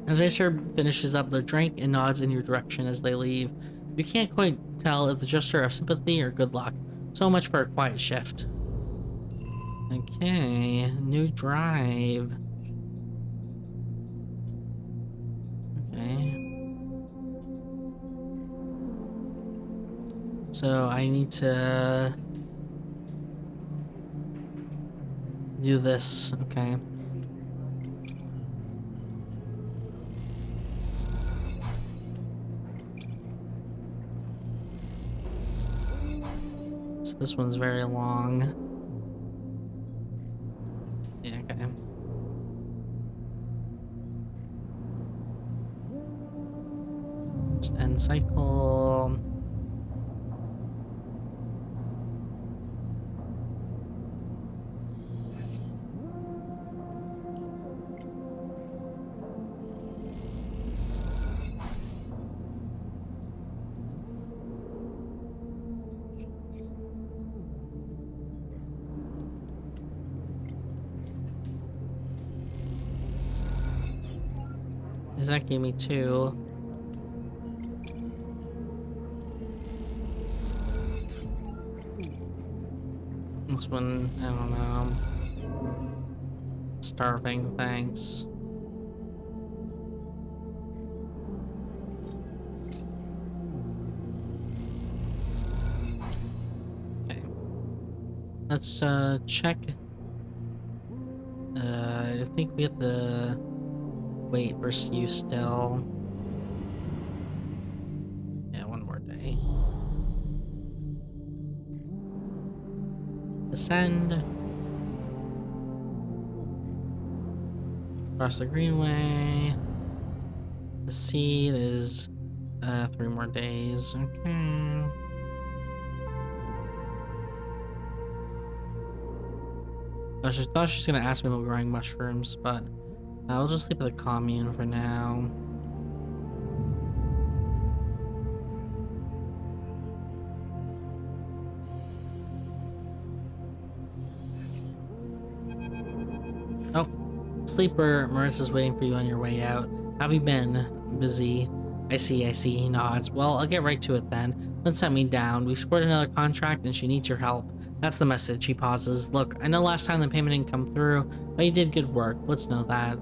As Acer finishes up their drink and nods in your direction as they leave. You can't quite tell if the gesture of sympathy or good luck. So much for a quiet shift. Okay, new drive. Okay. So I need to do this, okay. So this one's very long. Yeah, okay. Just end cycle. That gave me 2. This one, I don't know. Starving, thanks. Okay. Let's check. I think we have to wait versus you still. Yeah, one more day. Ascend. Cross the greenway. The seed is 3 more days. Okay. I just thought she was gonna ask me about growing mushrooms, but I'll just leave the commune for now. Oh, sleeper, Maurice is waiting for you on your way out. Have you been? Busy. I see, he nods. Well, I'll get right to it then. Let's set me down. We've scored another contract and she needs your help. That's the message. He pauses. Look, I know last time the payment didn't come through, but you did good work. Let's know that.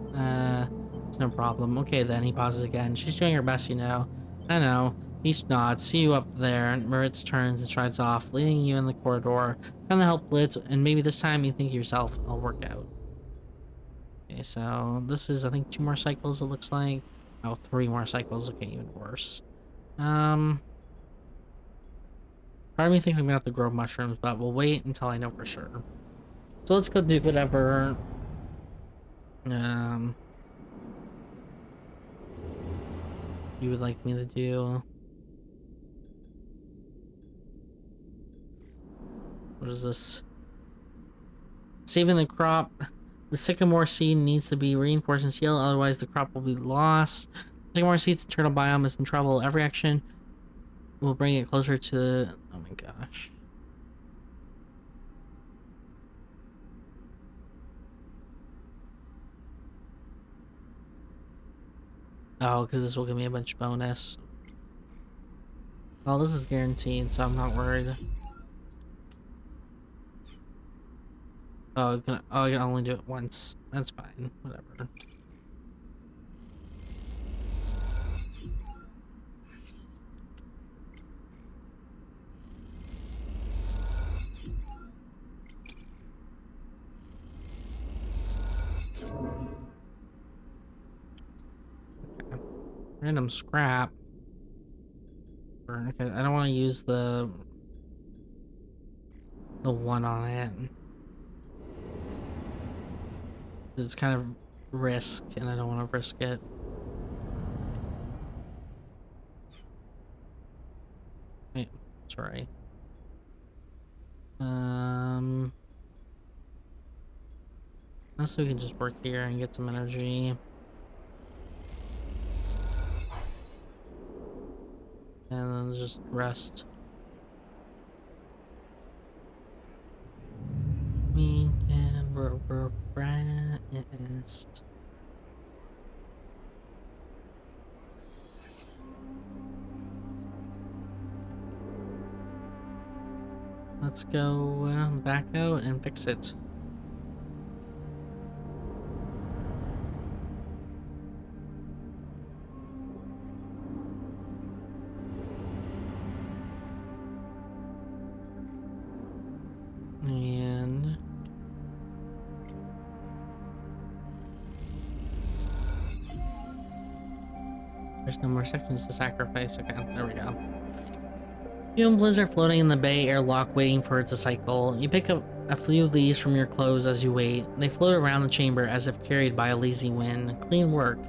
It's no problem. Okay then, he pauses again. She's doing her best, you know. I know. He nods. See you up there. Moritz turns and strides off, leading you in the corridor. Time to help Blitz, and maybe this time you think to yourself, I'll work out. Okay, so this is, I think, 2 more cycles, it looks like. Oh, 3 more cycles. Okay, even worse. Part of me thinks I'm gonna have to grow mushrooms, but we'll wait until I know for sure. So let's go do whatever you would like me to do. What is this? Saving the crop. The sycamore seed needs to be reinforced and sealed, otherwise the crop will be lost. The sycamore seed's turtle biome is in trouble. Every action will bring it closer to... Oh my gosh. Oh, because this will give me a bunch of bonus. Well, this is guaranteed, so I'm not worried. Oh, I can only do it once. That's fine. Whatever. Okay. Random scrap. Okay, I don't want to use the one on it. It's kind of risk, and I don't want to risk it. Wait, sorry. Also we can just work here and get some energy. And then just rest. We can rest. Let's go back out and fix it. And there's no more sections to sacrifice. Okay, there we go. You and Blizz are floating in the bay airlock waiting for it to cycle. You pick up a few leaves from your clothes as you wait. They float around the chamber as if carried by a lazy wind. Clean work.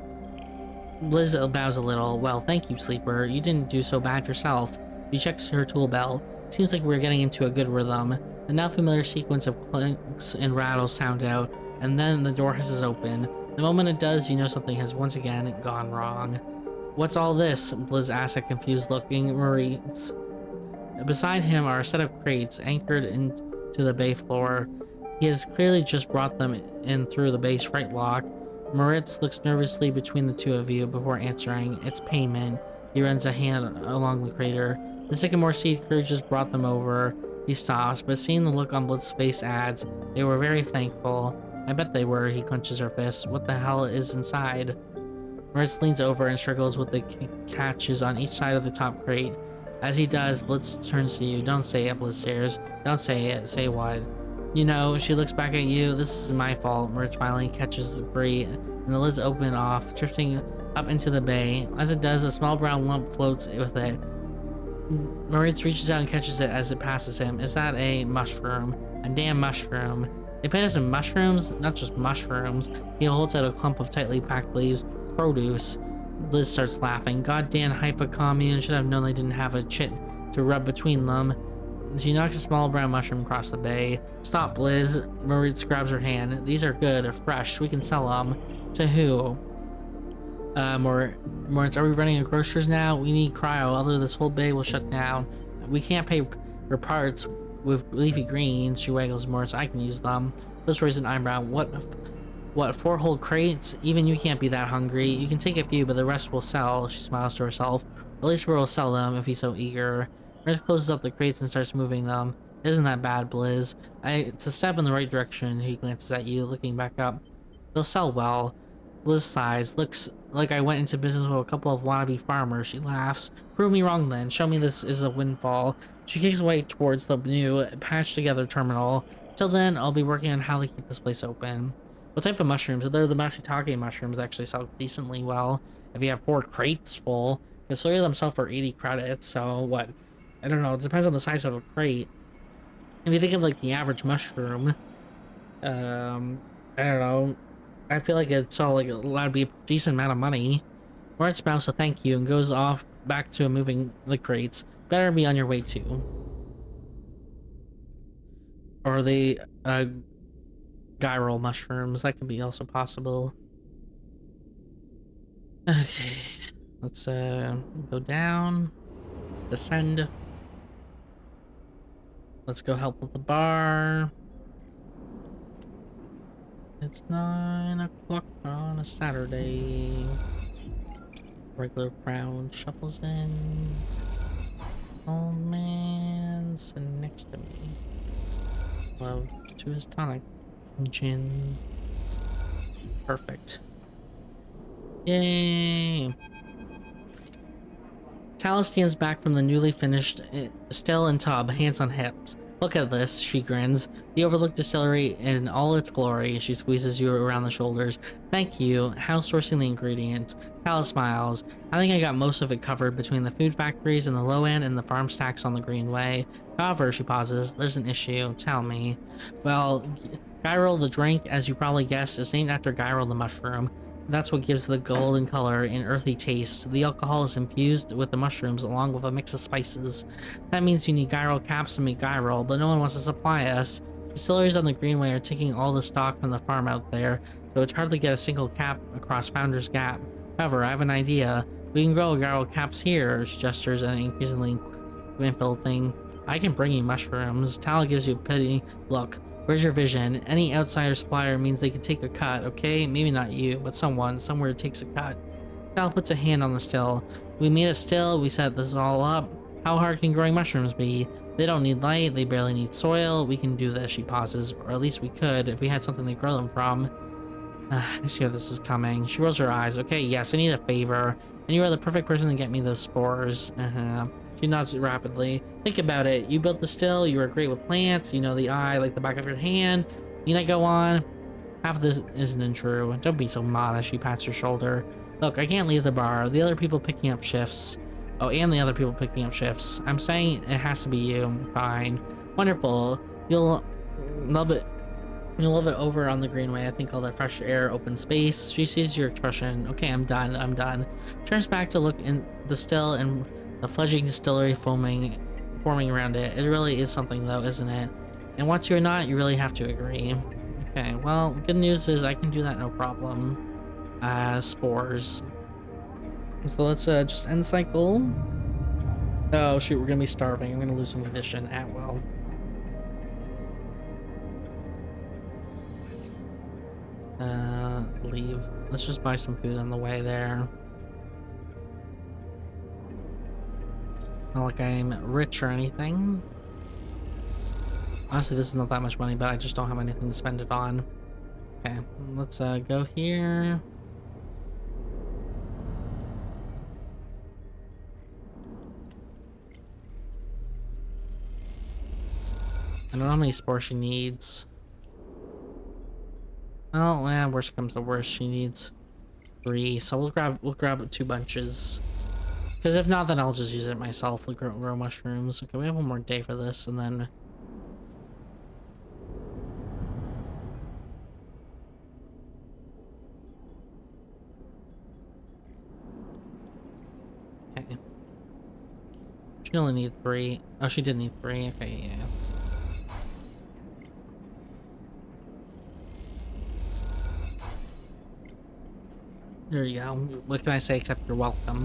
Blizz bows a little. Well, thank you, Sleeper. You didn't do so bad yourself. She checks her tool belt. Seems like we're getting into a good rhythm. The now familiar sequence of clinks and rattles sound out, and then the door hisses open. The moment it does, you know something has once again gone wrong. What's all this? Blizz asks a confused looking Maurice. Beside him are a set of crates anchored into the bay floor. He has clearly just brought them in through the bay's right lock. Moritz looks nervously between the two of you before answering. It's payment. He runs a hand along the crater. The sycamore seed crew just brought them over. He stops, but seeing the look on Blitz's face adds, they were very thankful. I bet they were. He clenches her fist. What the hell is inside? Moritz leans over and struggles with the catches on each side of the top crate. As he does, Blitz turns to you. Don't say it, Blitz stares. Don't say it. Say what? You know, she looks back at you. This is my fault. Moritz finally catches the debris, and the lids open off, drifting up into the bay. As it does, a small brown lump floats with it. Moritz reaches out and catches it as it passes him. Is that a mushroom? A damn mushroom. They paid us in mushrooms, not just mushrooms. He holds out a clump of tightly packed leaves. Produce. Liz starts laughing. Goddamn Haifa commune. Should have known they didn't have a chit to rub between them. She knocks a small brown mushroom across the bay. Stop, Liz. Moritz grabs her hand. These are good. They're fresh. We can sell them. To who? Moritz, are we running a grocer's now? We need cryo, otherwise this whole bay will shut down. We can't pay for parts with leafy greens. She waggles Moritz. I can use them. Liz raises an eyebrow. What, 4 whole crates? Even you can't be that hungry. You can take a few, but the rest will sell. She smiles to herself. At least we'll sell them if he's so eager. Moritz closes up the crates and starts moving them. Isn't that bad, Blizz? It's a step in the right direction. He glances at you, looking back up. They'll sell well. Blizz sighs. Looks like I went into business with a couple of wannabe farmers. She laughs. Prove me wrong then. Show me this is a windfall. She kicks away towards the new, patched together terminal. Till then, I'll be working on how to keep this place open. What type of mushrooms? They're the shiitake mushrooms that actually sell decently well. If you have 4 crates full, because 3 of them sell for 80 credits, so what? I don't know, it depends on the size of a crate. If you think of like the average mushroom, I don't know, I feel like it'd sell like that'd be a decent amount of money. Moritz bows a thank you and goes off back to moving the crates. Better be on your way too. Or the gyral mushrooms, that could be also possible. Okay, let's go down, descend. Let's go help with the bar. It's 9 o'clock on a Saturday. Regular crowd shuffles in. Old man sitting next to me. Love to his tonic. Gin. Perfect. Yay! Talus stands back from the newly finished still and tub, hands on hips. Look at this, she grins. The overlooked distillery in all its glory. She squeezes you around the shoulders. Thank you. How's sourcing the ingredients? Talus smiles. I think I got most of it covered between the food factories in the low end and the farm stacks on the Greenway. However, she pauses, there's an issue. Tell me. Well, gyral the drink, as you probably guessed, is named after gyral the mushroom. That's what gives the golden color and earthy taste. The alcohol is infused with the mushrooms along with a mix of spices. That means you need gyral caps to make gyral, but no one wants to supply us. Distilleries on the Greenway are taking all the stock from the farm out there, so it's hard to get a single cap across Founder's Gap. However, I have an idea. We can grow gyral caps here, she gestures at an increasingly infilled thing. I can bring you mushrooms. Tal gives you a pity look. Where's your vision? Any outsider supplier means they can take a cut, okay? Maybe not you, but someone, somewhere takes a cut. Tal puts a hand on the still. We made a still, we set this all up. How hard can growing mushrooms be? They don't need light, they barely need soil. We can do this, she pauses. Or at least we could, if we had something to grow them from. I see how this is coming. She rolls her eyes. Okay, yes, I need a favor. And you are the perfect person to get me those spores. She nods rapidly. Think about it. You built the still, you were great with plants, you know the eye like the back of your hand. Need I go on? Half of this isn't true. Don't be so modest, she pats her shoulder. Look, I can't leave the bar. The other people picking up shifts. Oh, and the other people picking up shifts. I'm saying it has to be you. Fine. Wonderful. You'll love it. You'll love it over on the Greenway. I think all that fresh air, open space. She sees your expression. Okay, I'm done. I'm done. Turns back to look in the still and the fledgling distillery forming around it. It really is something though, isn't it? And want to or not, you really have to agree. Okay, well, good news is I can do that no problem. Spores. So let's just end cycle. Oh shoot, we're gonna be starving. I'm gonna lose some condition at well. leave. Let's just buy some food on the way there. Not like I'm rich or anything. Honestly, this is not that much money, but I just don't have anything to spend it on. Okay, let's go here. I don't know how many spores she needs. Oh, yeah, worst comes to worst, she needs 3. So we'll grab 2 bunches. Because if not, then I'll just use it myself to grow mushrooms. Okay, we have one more day for this, and then okay. She only needs 3. Oh, she did need 3. Okay, yeah. There you go. What can I say except you're welcome?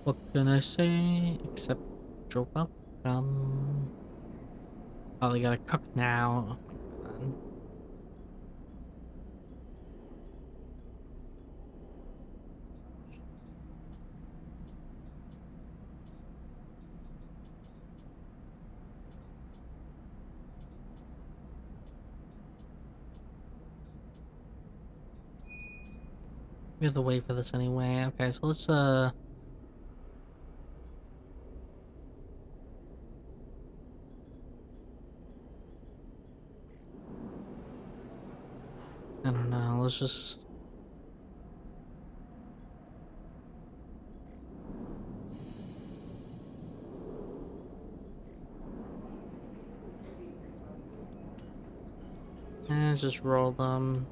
What can I say except you're welcome? Oh, they gotta cook now. Oh my god. We have to wait for this anyway. Okay, so let's I don't know, let's just just roll them.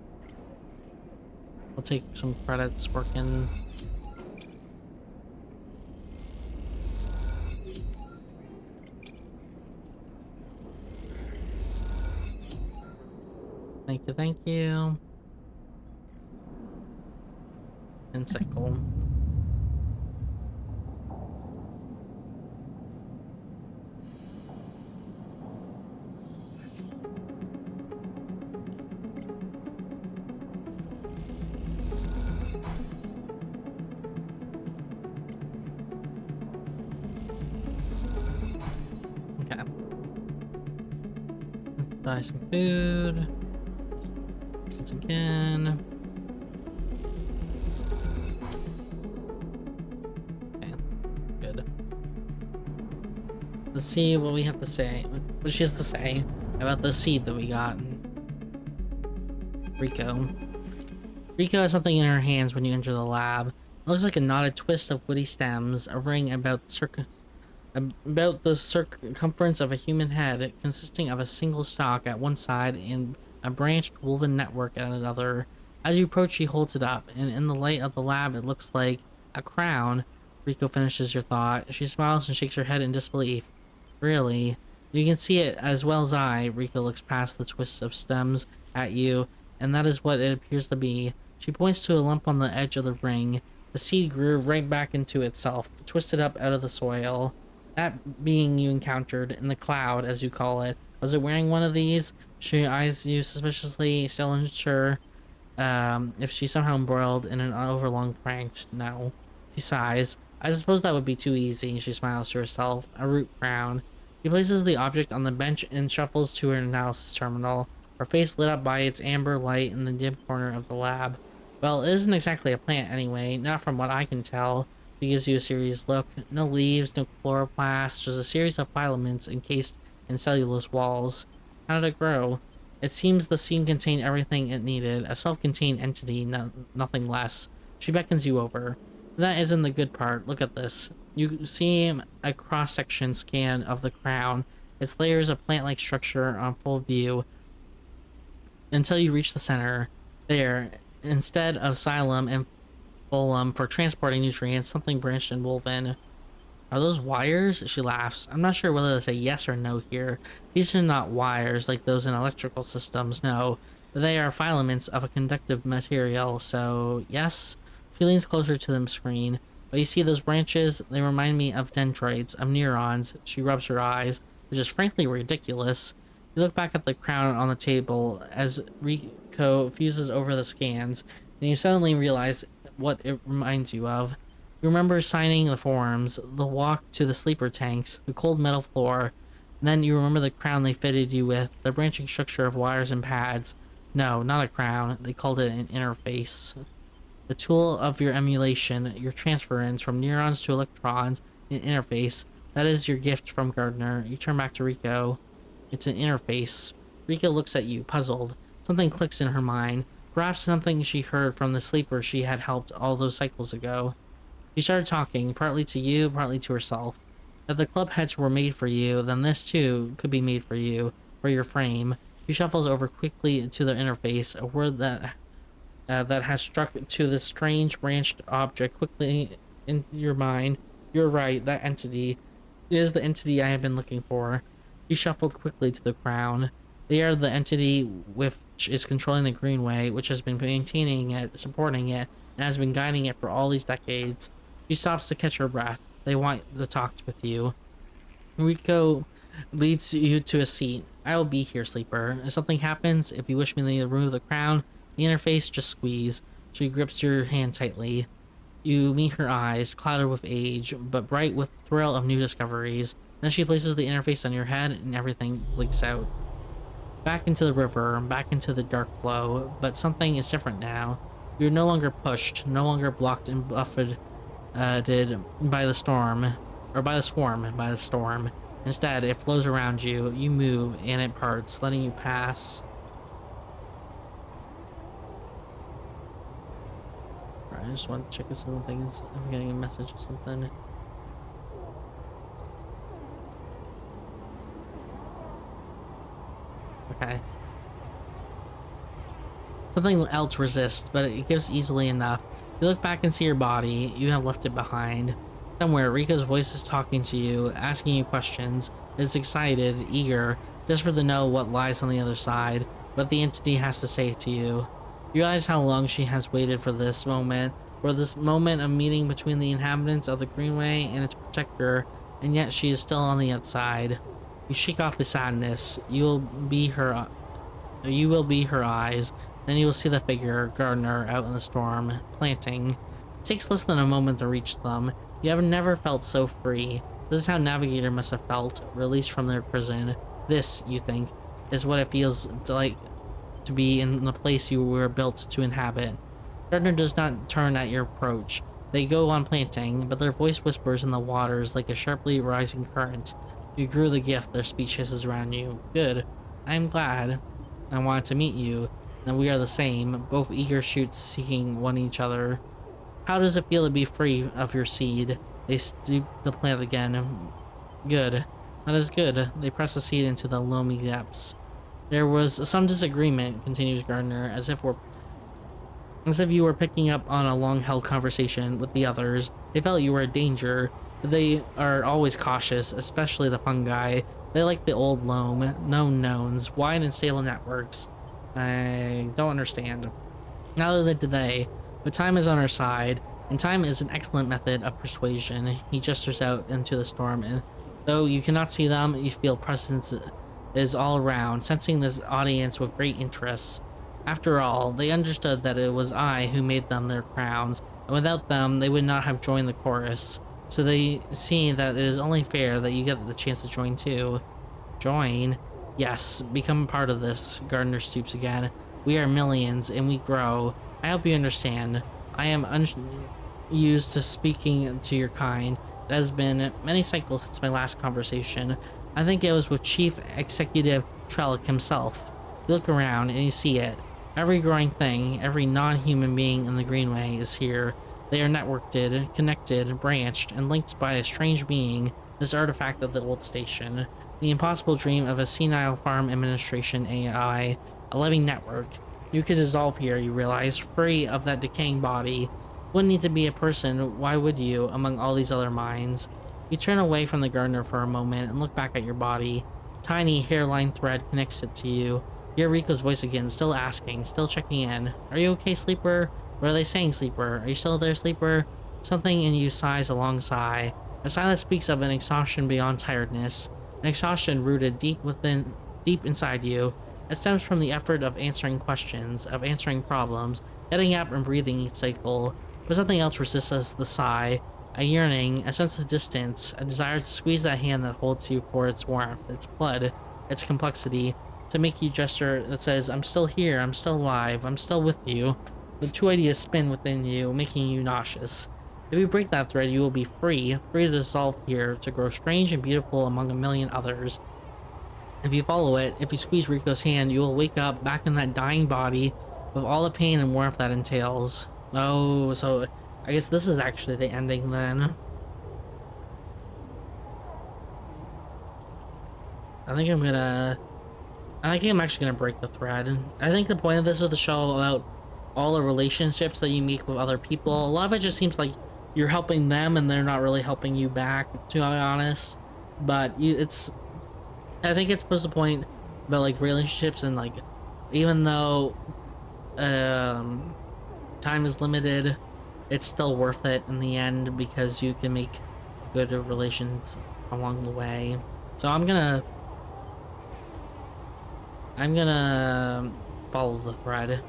I'll take some credits working. Thank you, thank you. And sickle. Okay. Let's buy some food. Once again. Okay, good. Let's see what we have to say. What she has to say about the seed that we got. Rico. Rico has something in her hands when you enter the lab. It looks like a knotted twist of woody stems, a ring about the circumference of a human head, consisting of a single stalk at one side and a branched woven network at another. As you approach, she holds it up, and in the light of the lab, it looks like a crown. Rico finishes your thought. She smiles and shakes her head in disbelief. Really? You can see it as well as I. Rico looks past the twists of stems at you, and that is what it appears to be. She points to a lump on the edge of the ring. The seed grew right back into itself, twisted up out of the soil. That being you encountered in the cloud, as you call it, was it wearing one of these? She eyes you suspiciously, still unsure if she's somehow embroiled in an overlong prank. No. She sighs. I suppose that would be too easy. She smiles to herself, a root frown. She places the object on the bench and shuffles to her analysis terminal, her face lit up by its amber light in the dim corner of the lab. Well, it isn't exactly a plant anyway, not from what I can tell. She gives you a serious look. No leaves, no chloroplasts, just a series of filaments encased in cellulose walls. How did it grow? It seems the seed contained everything it needed, a self-contained entity, nothing less. She beckons you over. That isn't the good part. Look at this. You see a cross-section scan of the crown. Its layers of plant-like structure on full view until you reach the center. There, instead of xylem and phloem for transporting nutrients, something branched and woven. Are those wires? She laughs. I'm not sure whether to say yes or no here. These are not wires like those in electrical systems, no. They are filaments of a conductive material, so yes. She leans closer to the screen. But you see those branches? They remind me of dendrites, of neurons. She rubs her eyes, which is frankly ridiculous. You look back at the crown on the table as Rico Riko fuses over the scans, and you suddenly realize what it reminds you of. You remember signing the forms, the walk to the sleeper tanks, the cold metal floor, and then you remember the crown they fitted you with, the branching structure of wires and pads. No, not a crown. They called it an interface. The tool of your emulation, your transference from neurons to electrons, an interface. That is your gift from Gardner. You turn back to Riko. It's an interface. Riko looks at you, puzzled. Something clicks in her mind. Perhaps something she heard from the sleeper she had helped all those cycles ago. She started talking, partly to you, partly to herself. If the club heads were made for you, then this too could be made for you, for your frame. She shuffles over quickly to the interface, a word that has struck to this strange branched object quickly in your mind. You're right, that entity is the entity I have been looking for. She shuffled quickly to the crown. They are the entity which is controlling the Greenway, which has been maintaining it, supporting it, and has been guiding it for all these decades. She stops to catch her breath. They want to talk with you. Riko leads you to a seat. I will be here, sleeper. If something happens, if you wish me to remove the crown, the interface, just squeeze. She grips your hand tightly. You meet her eyes, clouded with age, but bright with the thrill of new discoveries. Then she places the interface on your head, and everything blinks out. Back into the river, back into the dark flow, but something is different now. You're no longer pushed, no longer blocked and buffeted by the storm, or by the storm. Instead, it flows around you, you move, and it parts, letting you pass. I just want to check if some things, if I'm getting a message or something. Okay. Something else resists, but it gives easily enough. You look back and see your body. You have left it behind. Somewhere, Rika's voice is talking to you, asking you questions. It's excited, eager, desperate to know what lies on the other side, what the entity has to say to you. You realize how long she has waited for this moment of meeting between the inhabitants of the Greenway and its protector, and yet she is still on the outside. You shake off the sadness. You will be her eyes. Then you will see the figure, Gardner, out in the storm, planting. It takes less than a moment to reach them. You have never felt so free. This is how Navigator must have felt, released from their prison. This, you think, is what it feels like to be in the place you were built to inhabit. Gardner does not turn at your approach. They go on planting, but their voice whispers in the waters like a sharply rising current. You grew the gift, their speech hisses around you. Good. I am glad. I wanted to meet you. And we are the same, both eager shoots seeking one each other. How does it feel to be free of your seed? They stoop the plant again. Good. That is good. They press the seed into the loamy depths. There was some disagreement, continues Gardner, as if you were picking up on a long-held conversation with the others. They felt you were a danger. They are always cautious, especially the fungi. They like the old loam, known knowns, wide and stable networks. I don't understand. Neither did they, but time is on our side, and time is an excellent method of persuasion. He gestures out into the storm, and though you cannot see them, you feel presence is all around, sensing this audience with great interest. After all, they understood that it was I who made them their crowns, and without them, they would not have joined the chorus. So they see that it is only fair that you get the chance to join too. Join? Yes, become part of this. Gardner stoops again. We are millions, and we grow. I hope you understand. I am unused to speaking to your kind. It has been many cycles since my last conversation. I think it was with Chief Executive Trellick himself. You look around, and you see it. Every growing thing, every non-human being in the Greenway is here. They are networked, connected, branched, and linked by a strange being, this artifact of the old station. The impossible dream of a senile farm administration AI, a living network. You could dissolve here, you realize, free of that decaying body. Wouldn't need to be a person, why would you, among all these other minds? You turn away from the gardener for a moment and look back at your body. Tiny hairline thread connects it to you. You hear Riko's voice again, still asking, still checking in. Are you okay, sleeper? What are they saying, sleeper? Are you still there, sleeper? Something in you sighs a long sigh. A sigh that speaks of an exhaustion beyond tiredness. An exhaustion rooted deep inside you. It stems from the effort of answering questions, of answering problems, getting up and breathing each cycle. But something else resists us: the sigh, a yearning, a sense of distance, a desire to squeeze that hand that holds you for its warmth, its blood, its complexity, to make you gesture that says, I'm still here, I'm still alive, I'm still with you. The two ideas spin within you, making you nauseous. If you break that thread, you will be free, free to dissolve here, to grow strange and beautiful among a million others. If you follow it, if you squeeze Rico's hand, you will wake up back in that dying body with all the pain and warmth that entails. Oh, so I guess this is actually the ending then. I think I'm gonna I think I'm actually gonna break the thread. I think the point of this is to show about all the relationships that you make with other people. A lot of it just seems like you're helping them and they're not really helping you back, to be honest. But I think it's supposed to point about like relationships and like even though um time is limited, it's still worth it in the end because you can make good relations along the way. So I'm gonna follow the thread.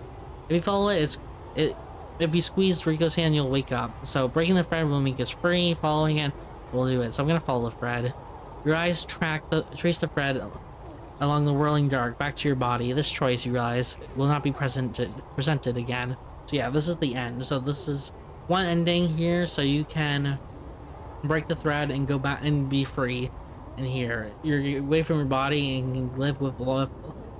If you follow it, it. If you squeeze Rico's hand, you'll wake up. So breaking the thread will make us free. Following it will do it. So I'm gonna follow the thread. Your eyes trace the thread along the whirling dark back to your body. This choice, you realize, will not be presented again. So yeah, this is the end. So this is one ending here. So you can break the thread and go back and be free. And here, you're away from your body and can live with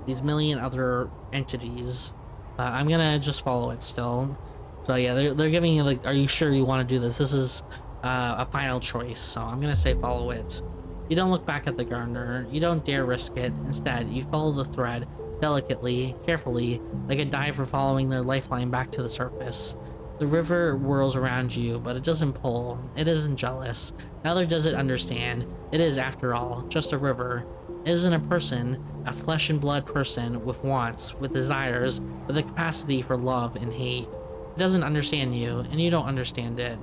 these million other entities. I'm gonna just follow it still. So yeah, they're giving you like, are you sure you want to do this? This is a final choice, so I'm gonna say follow it. You don't look back at the gardener. You don't dare risk it. Instead, you follow the thread delicately, carefully, like a diver following their lifeline back to the surface. The river whirls around you, but it doesn't pull. It isn't jealous. Neither does it understand. It is, after all, just a river. It isn't a person, a flesh and blood person with wants, with desires, with a capacity for love and hate. It doesn't understand you, and you don't understand it.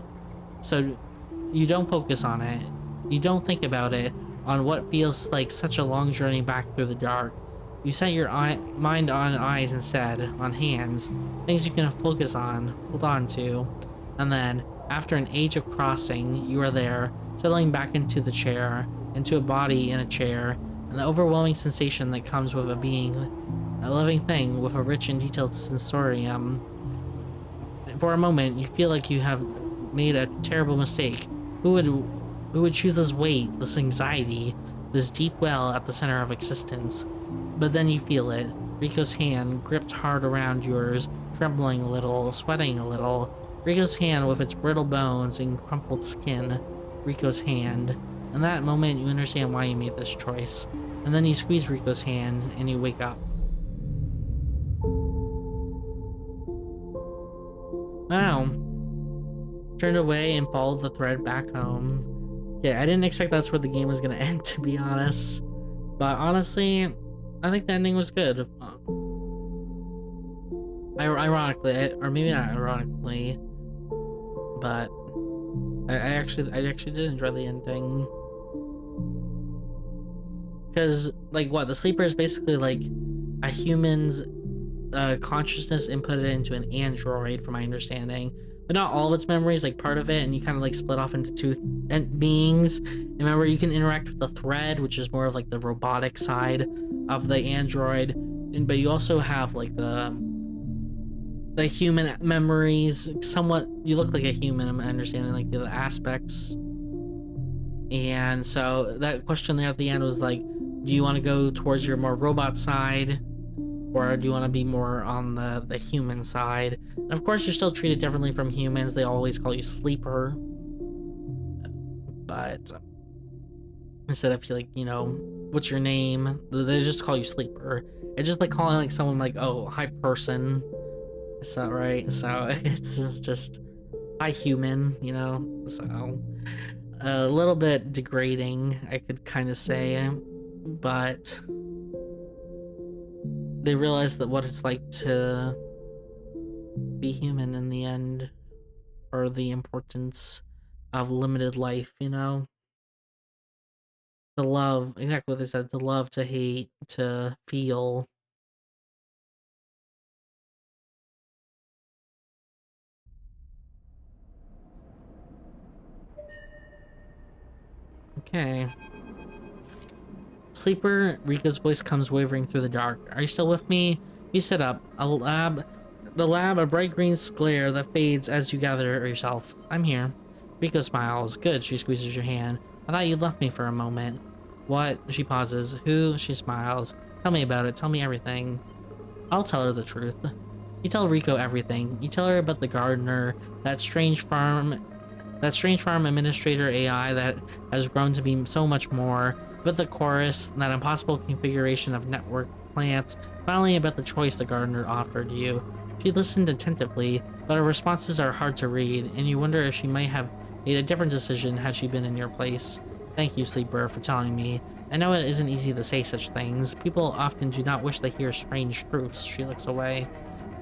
So you don't focus on it. You don't think about it, on what feels like such a long journey back through the dark. You set your mind on eyes instead, on hands, things you can focus on, hold on to. And then, after an age of crossing, you are there, settling back into the chair, into a body in a chair, and the overwhelming sensation that comes with a being, a living thing with a rich and detailed sensorium. For a moment, you feel like you have made a terrible mistake. Who would choose this weight, this anxiety, this deep well at the center of existence? But then you feel it. Rico's hand gripped hard around yours, trembling a little, sweating a little. Rico's hand with its brittle bones and crumpled skin. Rico's hand. In that moment, you understand why you made this choice. And then you squeeze Rico's hand and you wake up. Wow. Turned away and followed the thread back home. Yeah, I didn't expect that's where the game was gonna end, to be honest. But honestly, I think the ending was good. Ironically, or maybe not ironically, but I actually did enjoy the ending. Because, like, what, the sleeper is basically like a human's consciousness inputted into an android, from my understanding, but not all of its memories, like part of it, and you kind of like split off into two beings. And remember, you can interact with the thread, which is more of like the robotic side of the android, but you also have like the human memories. Somewhat, you look like a human, I'm understanding, like the aspects. And so that question there at the end was like, do you want to go towards your more robot side, or do you want to be more on the human side? And of course, you're still treated differently from humans. They always call you sleeper, but instead of like, what's your name, they just call you sleeper. It's just like calling like someone like, oh, hi person. Is that right? So it's just hi human, so a little bit degrading, I could kind of say, but they realize that what it's like to be human in the end, or the importance of limited life, to love, exactly what they said, to love, to hate, to feel, Okay. Sleeper, Rika's voice comes wavering through the dark. Are you still with me? You sit up. The lab, a bright green glare that fades as you gather yourself. I'm here. Rika smiles. Good, she squeezes your hand. I thought you left me for a moment. What? She pauses. Who? She smiles. Tell me about it. Tell me everything. I'll tell her the truth. You tell Rico everything. You tell her about the gardener, that strange farm administrator AI that has grown to be so much more, about the chorus, that impossible configuration of network plants, finally about the choice the gardener offered you. She listened attentively, but her responses are hard to read, and you wonder if she might have made a different decision had she been in your place. Thank you, Sleeper, for telling me. I know it isn't easy to say such things. People often do not wish they hear strange truths. She looks away.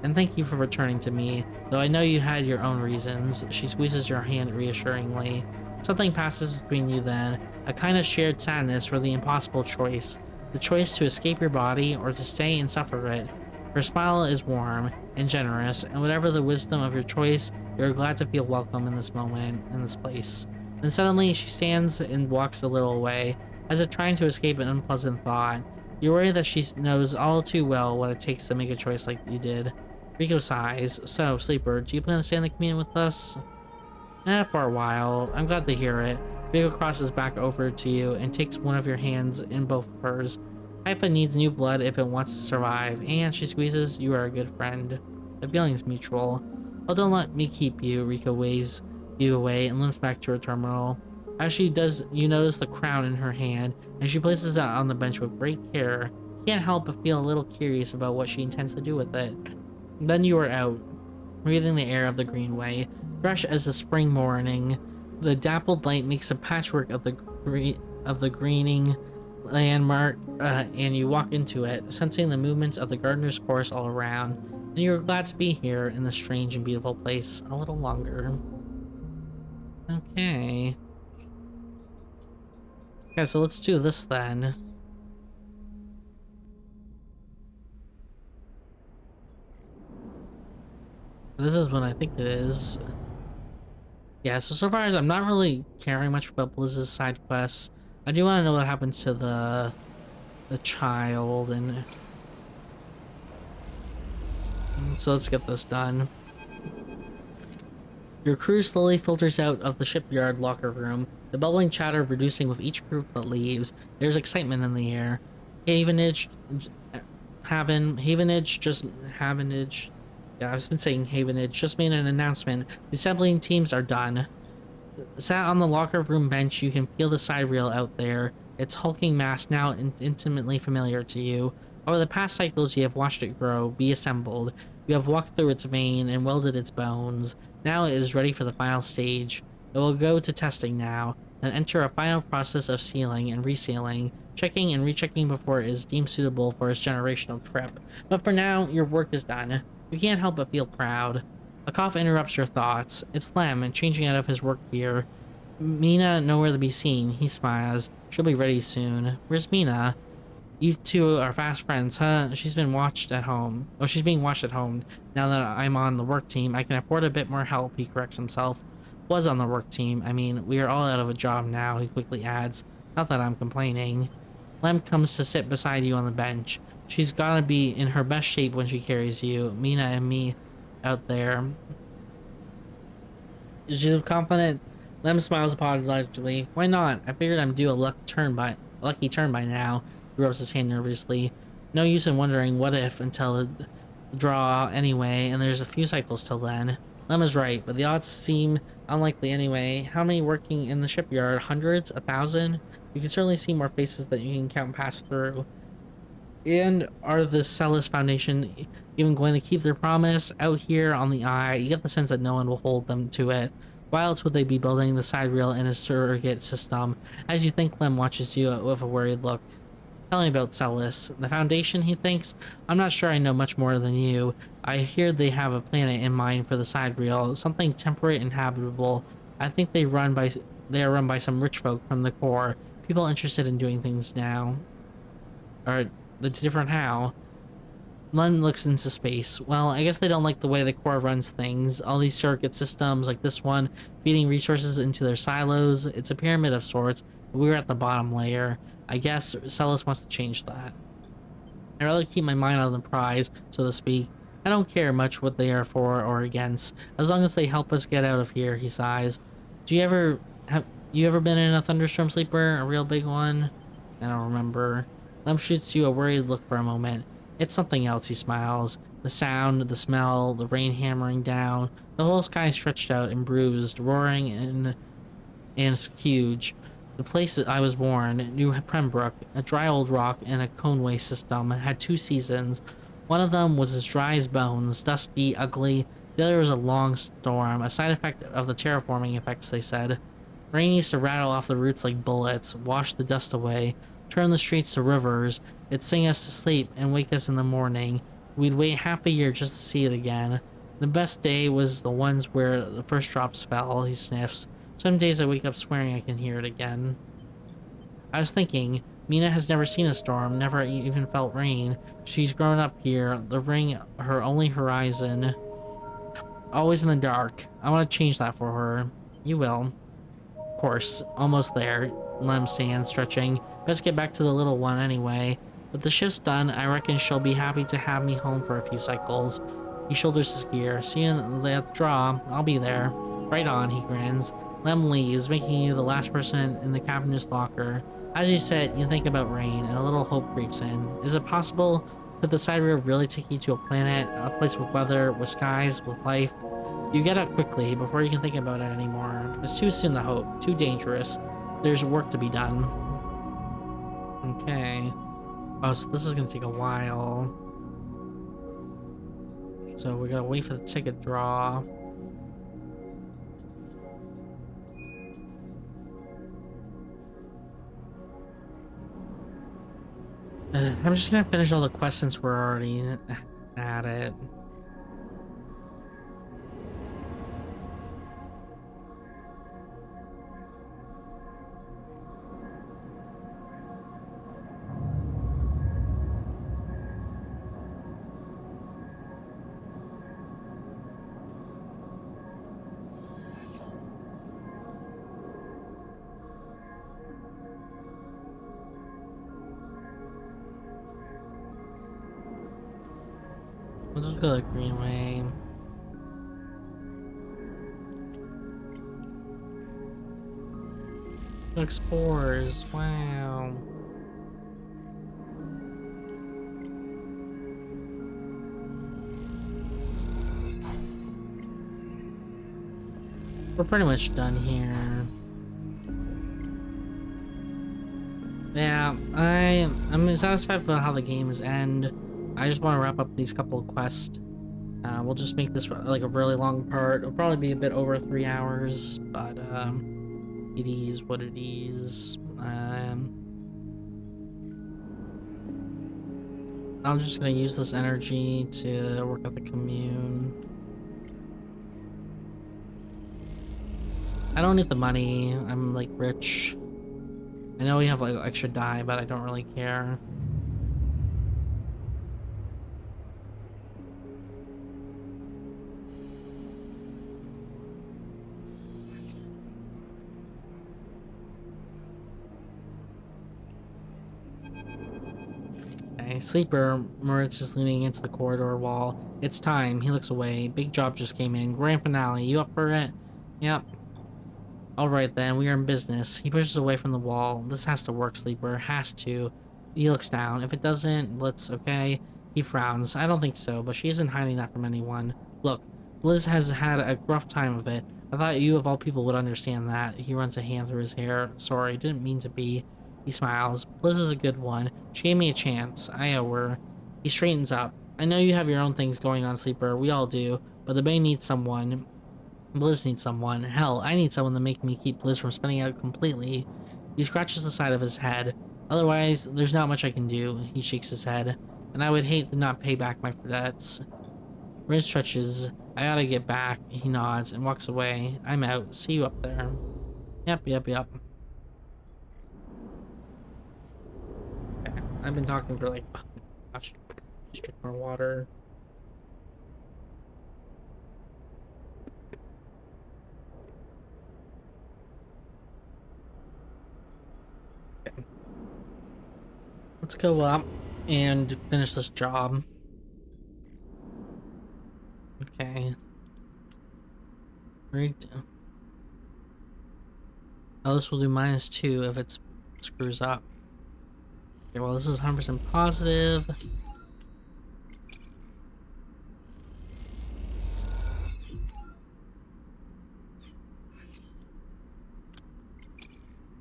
And thank you for returning to me, though I know you had your own reasons. She squeezes your hand reassuringly. Something passes between you then, a kind of shared sadness for the impossible choice. The choice to escape your body or to stay and suffer it. Her smile is warm and generous, and whatever the wisdom of your choice, you're glad to feel welcome in this moment, in this place. Then suddenly she stands and walks a little away, as if trying to escape an unpleasant thought. You worry that she knows all too well what it takes to make a choice like you did. Rico sighs. So, Sleeper, do you plan to stay in the community with us? For a while. I'm glad to hear it. Rico crosses back over to you and takes one of your hands in both of hers. Haifa needs new blood if it wants to survive, and she squeezes. You are a good friend. The feeling's mutual. Oh, don't let me keep you. Rico waves you away and limps back to her terminal. As she does, you notice the crown in her hand, and she places it on the bench with great care. You can't help but feel a little curious about what she intends to do with it. Then you are out, breathing the air of the Greenway, fresh as the spring morning. The dappled light makes a patchwork of the greening landmark, and you walk into it, sensing the movements of the gardener's course all around. And you are glad to be here in this strange and beautiful place a little longer. Okay. Okay, so let's do this then. This is what I think it is. Yeah, so far as I'm not really caring much about Blizz's side quests. I do want to know what happens to the child, and so let's get this done. Your crew slowly filters out of the shipyard locker room, the bubbling chatter reducing with each group that leaves. There's excitement in the air. Havenage. Yeah, I've been saying Havenage just made an announcement. The assembling teams are done. Sat on the locker room bench, you can feel the side rail out there. Its hulking mass now intimately familiar to you. Over the past cycles, you have watched it grow, be assembled. You have walked through its vein and welded its bones. Now it is ready for the final stage. It will go to testing now, then enter a final process of sealing and resealing, checking and rechecking before it is deemed suitable for its generational trip. But for now, your work is done. You can't help but feel proud. A cough interrupts your thoughts. It's Lem, changing out of his work gear. Mina nowhere to be seen. He smiles. She'll be ready soon. Where's Mina? You two are fast friends, huh? She's being watched at home. Now that I'm on the work team, I can afford a bit more help, he corrects himself. Was on the work team. I mean, we are all out of a job now, he quickly adds. Not that I'm complaining. Lem comes to sit beside you on the bench. She's gotta be in her best shape when she carries you. Mina and me out there. She's confident. Lem smiles apologetically. Why not? I figured I'm due a lucky turn by now. He rubs his hand nervously. No use in wondering what if until the draw anyway, and there's a few cycles till then. Lem is right, but the odds seem unlikely anyway. How many working in the shipyard? Hundreds? 1,000? You can certainly see more faces than you can count and pass through. And are the Celis Foundation even going to keep their promise? Out here on the eye, you get the sense that no one will hold them to it. Why else would they be building the side rail in a surrogate system? As you think, Lem watches you with a worried look. Tell me about Celis. The Foundation, he thinks? I'm not sure I know much more than you. I hear they have a planet in mind for the side rail, something temperate and habitable. I think they are run by some rich folk from the core, people interested in doing things now. Or the different how. Lem looks into space. Well, I guess they don't like the way the core runs things. All these circuit systems like this one, feeding resources into their silos. It's a pyramid of sorts. We were at the bottom layer. I guess Celis wants to change that. I'd rather keep my mind on the prize, so to speak. I don't care much what they are for or against, as long as they help us get out of here, he sighs. Have you ever been in a thunderstorm sleeper? A real big one? I don't remember. Lem shoots you a worried look for a moment. It's something else, he smiles. The sound, the smell, the rain hammering down, the whole sky stretched out and bruised, roaring and it's huge. The place that I was born, New Pembroke, a dry old rock in a coneway system, had 2 seasons. One of them was as dry as bones, dusty, ugly. The other was a long storm, a side effect of the terraforming effects, they said. Rain used to rattle off the roots like bullets, wash the dust away, turn the streets to rivers. It'd sing us to sleep and wake us in the morning. We'd wait half a year just to see it again. The best day was the ones where the first drops fell, he sniffs. Some days I wake up swearing I can hear it again. I was thinking, Mina has never seen a storm, never even felt rain. She's grown up here, the ring her only horizon. Always in the dark. I want to change that for her. You will. Of course, almost there. Lem stands, stretching. Best get back to the little one anyway. But the shift's done, I reckon she'll be happy to have me home for a few cycles. He shoulders his gear. See you at the draw. I'll be there. Right on, he grins. Lem leaves, making you the last person in the cavernous locker. As you sit, you think about rain, and a little hope creeps in. Is it possible? Could the side road really take you to a planet, a place with weather, with skies, with life? You get up quickly, before you can think about it anymore. It's too soon to hope, too dangerous. There's work to be done. Okay. Oh, so this is gonna take a while. So we're gonna wait for the ticket draw. I'm just gonna finish all the quests since we're already at it. We'll just go the Greenway. Look, spores. Wow. We're pretty much done here. Yeah, I'm satisfied with how the games end. I just want to wrap up these couple of quests. We'll just make this like a really long part. It'll probably be a bit over 3 hours, but it is what it is. I'm just gonna use this energy to work out the commune. I don't need the money. I'm like rich. I know we have like extra dye, but I don't really care. Okay, Sleeper, Moritz is leaning against the corridor wall. It's time. He looks away. Big job just came in. Grand finale. You up for it? Yep. Alright then, we are in business. He pushes away from the wall. This has to work, Sleeper. Has to. He looks down. If it doesn't, okay. He frowns. I don't think so, but she isn't hiding that from anyone. Look, Liz has had a rough time of it. I thought you of all people would understand that. He runs a hand through his hair. Sorry, didn't mean to be. He smiles. Liz is a good one. She gave me a chance. I owe her. He straightens up. I know you have your own things going on, Sleeper. We all do. But the Bay needs someone. Bliss needs someone. Hell, I need someone to make me keep Bliss from spinning out completely. He scratches the side of his head. Otherwise, there's not much I can do. He shakes his head. And I would hate to not pay back my debts. Riz stretches. I gotta get back. He nods and walks away. I'm out. See you up there. Yep. Okay. I've been talking for like... Oh gosh. Just drink more water. Let's go up and finish this job. Okay. Right. Oh, this will do -2 if it screws up. Okay, well, this is 100% positive.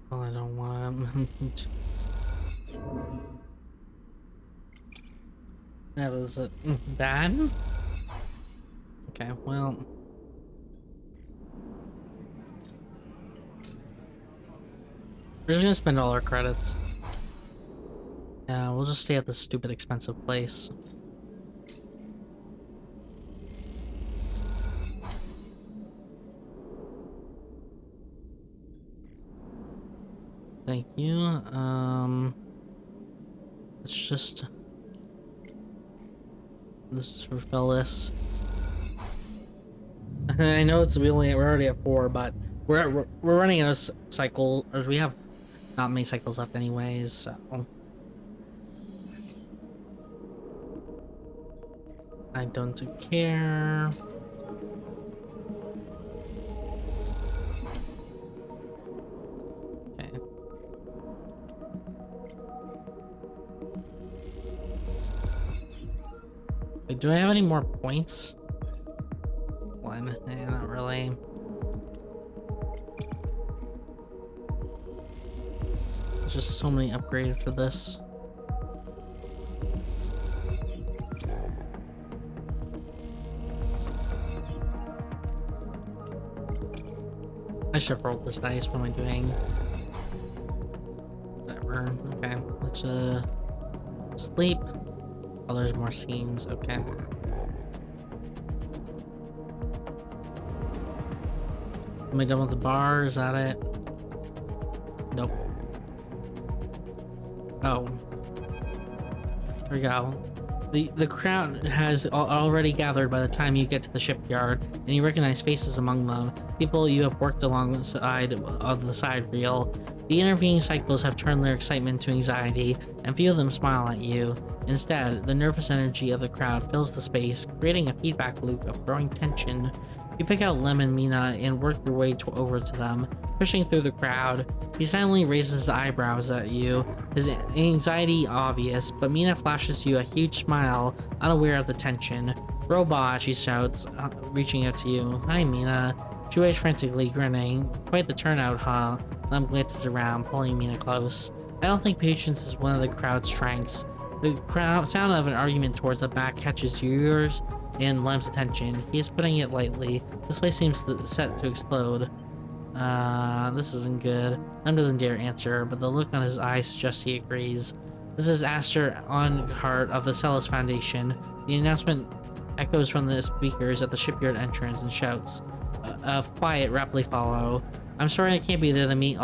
Well, I don't want that was bad. Okay, well. We're just gonna spend all our credits. Yeah, we'll just stay at this stupid expensive place. Thank you. Let's just... This is for Phyllis. I know we're already at 4, but we're running out of cycle, or we have not many cycles left anyways, so... I don't care. Okay. Wait, do I have any more points? One? Not really. There's just so many upgrades for this. I should have rolled this dice. What am I doing? Whatever. Okay. Let's sleep. Oh, there's more scenes. Okay. Am I done with the bar? Is that it? Nope. Oh. There we go. The crowd has already gathered by the time you get to the shipyard, and you recognize faces among them, people you have worked alongside of the side reel. The intervening cycles have turned their excitement to anxiety, and few of them smile at you. Instead, the nervous energy of the crowd fills the space, creating a feedback loop of growing tension. You pick out Lem and Mina and work your way over to them, pushing through the crowd. He silently raises his eyebrows at you, his anxiety obvious, but Mina flashes you a huge smile, unaware of the tension. "Robot," she shouts, reaching out to you. "Hi, Mina." She waits frantically, grinning. "Quite the turnout, huh?" Lem glances around, pulling Mina close. "I don't think patience is one of the crowd's strengths." The sound of an argument towards the back catches yours and Lem's attention. He is putting it lightly. "This place seems set to explode." This isn't good. Lem doesn't dare answer, but the look on his eyes suggests he agrees. This is Aster Onhart of the Celis Foundation. The announcement echoes from the speakers at the shipyard entrance, and shouts of quiet rapidly follow. "I'm sorry I can't be there to meet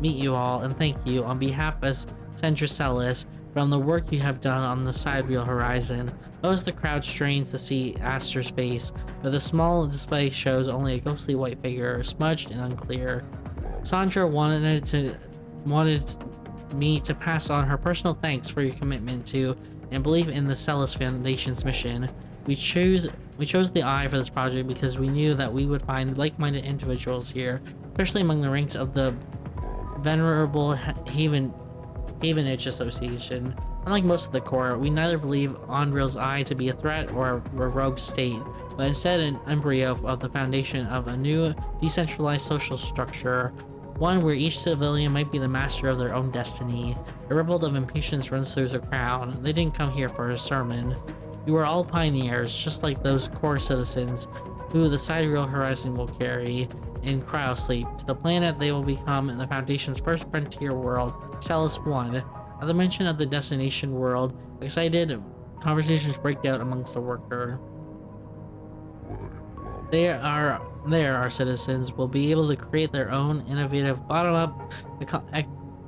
you all, and thank you on behalf of Sandra Celis from the work you have done on the sidereal horizon." Most of the crowd strains to see Aster's face, but the small display shows only a ghostly white figure, smudged and unclear. "Sandra wanted me to pass on her personal thanks for your commitment to and belief in the Celis Foundation's mission. We chose the Eye for this project because we knew that we would find like-minded individuals here, especially among the ranks of the venerable Havenage Association. Unlike most of the Corps, we neither believe Onreal's Eye to be a threat or a rogue state, but instead an embryo of the foundation of a new, decentralized social structure, one where each civilian might be the master of their own destiny." A ripple of impatience runs through the crowd. They didn't come here for a sermon. "You are all pioneers, just like those Corps citizens who the sidereal horizon will carry in cryosleep to the planet they will become in the Foundation's first frontier world, Celis 1. At the mention of the destination world, excited conversations break out amongst the worker. Our citizens will be able to create their own innovative bottom-up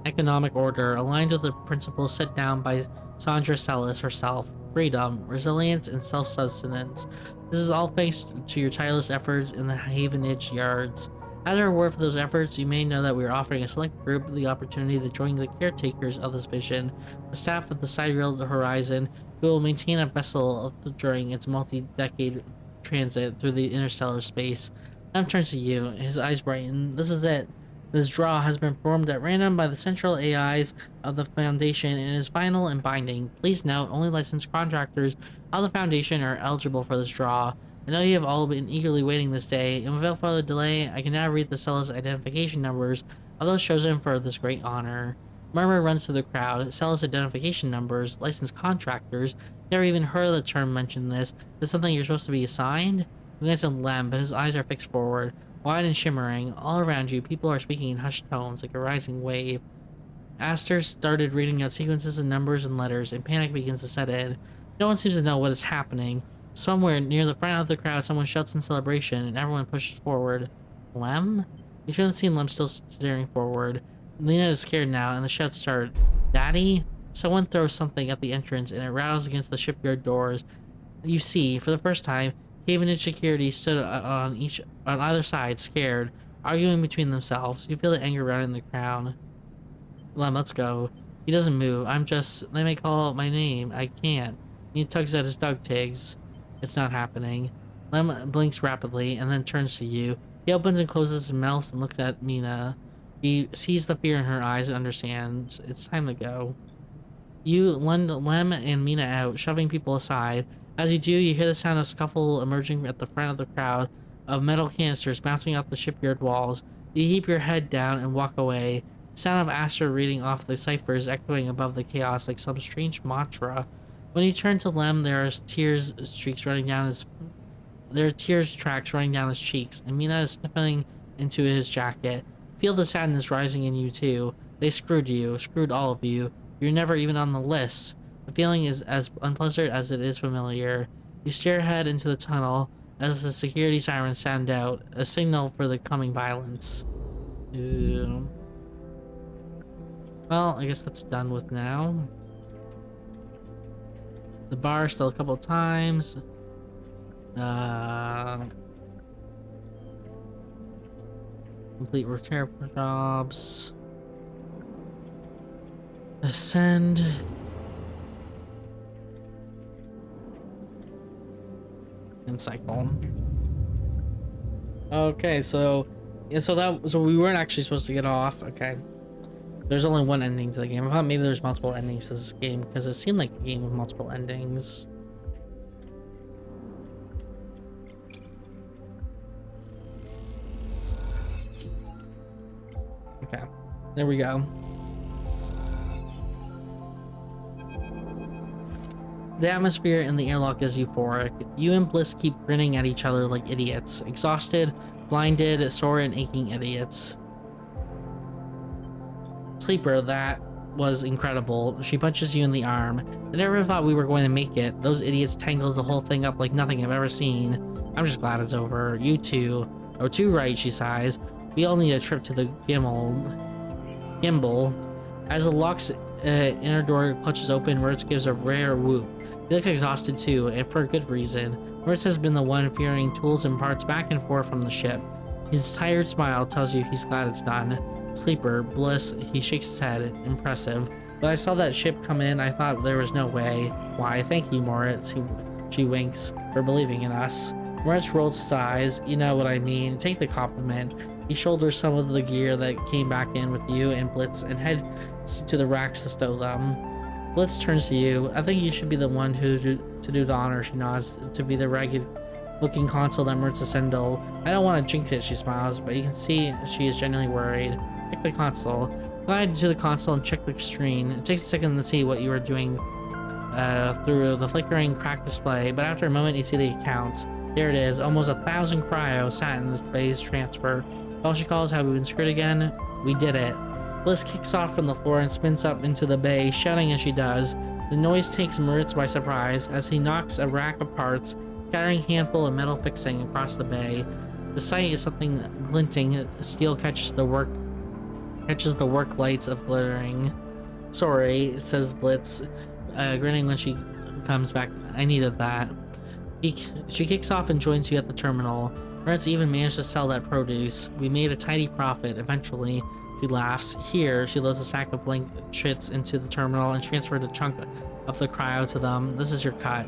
economic order aligned with the principles set down by Sandra Celis herself: freedom, resilience, and self-sustenance. This is all thanks to your tireless efforts in the Havenage yards. As a reward for those efforts, you may know that we are offering a select group the opportunity to join the caretakers of this vision, the staff of the Sidereal Horizon, who will maintain a vessel during its multi-decade transit through the interstellar space. Lem turns to you, his eyes brighten. This is it. This draw has been formed at random by the central AIs of the Foundation and is final and binding. Please note, only licensed contractors of the Foundation are eligible for this draw. I know you have all been eagerly waiting this day, and without further delay, I can now read the Cella's identification numbers of those chosen for this great honor. Murmur runs through the crowd. Cella's identification numbers, licensed contractors. Never even heard of the term mentioned this. Is something you're supposed to be assigned? He glanced at Lem, but his eyes are fixed forward, wide and shimmering. All around you, people are speaking in hushed tones, like a rising wave. Aster started reading out sequences of numbers and letters, and panic begins to set in. No one seems to know what is happening. Somewhere near the front of the crowd, someone shouts in celebration, and everyone pushes forward. Lem? You shouldn't see Lem still staring forward. Lena is scared now, and the shouts start. Daddy? Someone throws something at the entrance, and it rattles against the shipyard doors. You see, for the first time, Havenage security stood on either side, scared, arguing between themselves. You feel the anger running in the crowd. Lem, let's go. He doesn't move. They may call out my name. I can't. He tugs at his dog tags. It's not happening. Lem blinks rapidly and then turns to you. He opens and closes his mouth and looks at Mina. He sees the fear in her eyes and understands. It's time to go. You lend Lem and Mina out, shoving people aside. As you do, you hear the sound of scuffle emerging at the front of the crowd, of metal canisters bouncing off the shipyard walls. You keep your head down and walk away. The sound of Aster reading off the ciphers echoing above the chaos like some strange mantra. When you turn to Lem, there are tears tracks running down his cheeks, and Mina is sniffing into his jacket. Feel the sadness rising in you too. They screwed all of you. You're never even on the list. The feeling is as unpleasant as it is familiar. You stare ahead into the tunnel as the security sirens sound out, a signal for the coming violence. Ew. Well, I guess that's done with now. The bar still a couple times. Complete repair jobs. Ascend. And cycle. Okay, so we weren't actually supposed to get off. Okay. There's only one ending to the game. I thought maybe there's multiple endings to this game because it seemed like a game with multiple endings. Okay, there we go. The atmosphere in the airlock is euphoric. You and Bliss keep grinning at each other like idiots. Exhausted, blinded, sore, and aching idiots. Sleeper, that was incredible. She punches you in the arm. I never thought we were going to make it. Those idiots tangled the whole thing up like nothing I've ever seen. I'm just glad it's over. You two. Oh, too right, she sighs. We all need a trip to the gimbal. As the lock's inner door clutches open, Mertz gives a rare whoop. He looks exhausted too, and for a good reason. Mertz has been the one ferrying tools and parts back and forth from the ship. His tired smile tells you he's glad it's done. Sleeper, Bliss, he shakes his head, impressive. But I saw that ship come in, I thought there was no way. Why, thank you, Moritz, she winks, for believing in us. Moritz rolls his eyes. You know what I mean, take the compliment. He shoulders some of the gear that came back in with you and Blitz and heads to the racks to stow them. Blitz turns to you. I think you should be the one to do the honor, she nods, to be the ragged looking console that Moritz assembled. I don't want to jinx it, she smiles, but you can see she is genuinely worried. Pick the console. Glide to the console and check the screen. It takes a second to see what you are doing through the flickering cracked display, but after a moment you see the accounts. There it is, almost 1,000 cryo sat in the bay's transfer. All she calls, have we been screwed again? We did it. Bliss kicks off from the floor and spins up into the bay, shouting as she does. The noise takes Moritz by surprise as he knocks a rack of parts, scattering a handful of metal fixing across the bay. The sight is something glinting. Steel catches the work lights of glittering. Sorry, says Blitz, grinning when she comes back. I needed that. She kicks off and joins you at the terminal. Maritz even managed to sell that produce. We made a tidy profit eventually. She laughs. Here, she loads a sack of blank chits into the terminal and transferred a chunk of the cryo to them. This is your cut.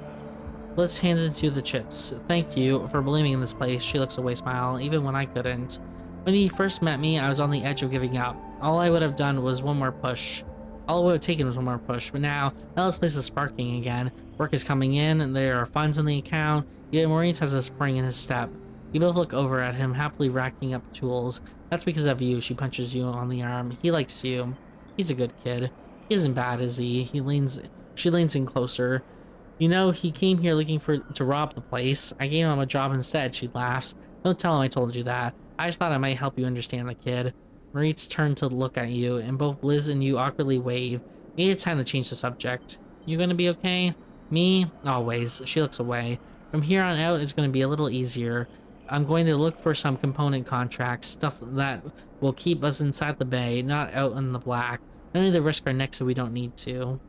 Blitz handed you the chits. Thank you for believing in this place. She looks away, smile, even when I couldn't. When he first met me, I was on the edge of giving up. All I would have done was one more push. All it would have taken was one more push, but now this place is sparking again. Work is coming in, and there are funds in the account. Yet Maurice has a spring in his step. You both look over at him, happily racking up tools. That's because of you. She punches you on the arm. He likes you. He's a good kid. He isn't bad, is he? She leans in closer. You know, he came here looking to rob the place. I gave him a job instead, she laughs. Don't tell him I told you that. I just thought I might help you understand the kid. Maurice turned to look at you, and both Liz and you awkwardly wave. Maybe it's time to change the subject. You gonna be okay? Me? Always. She looks away. From here on out, it's gonna be a little easier. I'm going to look for some component contracts, stuff that will keep us inside the bay, not out in the black. No need to risk our necks if we don't need to.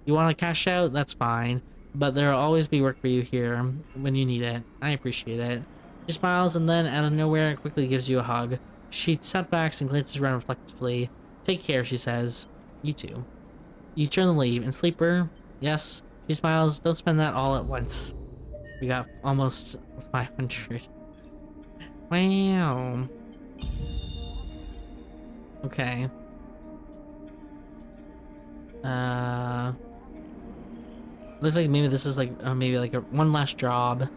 You want to cash out? That's fine. But there'll always be work for you here when you need it. I appreciate it. She smiles and then, out of nowhere, quickly gives you a hug. She steps back and glances around reflectively. Take care, she says. You too. You turn to leave. And Sleeper? Yes. She smiles. Don't spend that all at once. We got almost 500. Wow. Okay. Looks like maybe this is like maybe like one last job.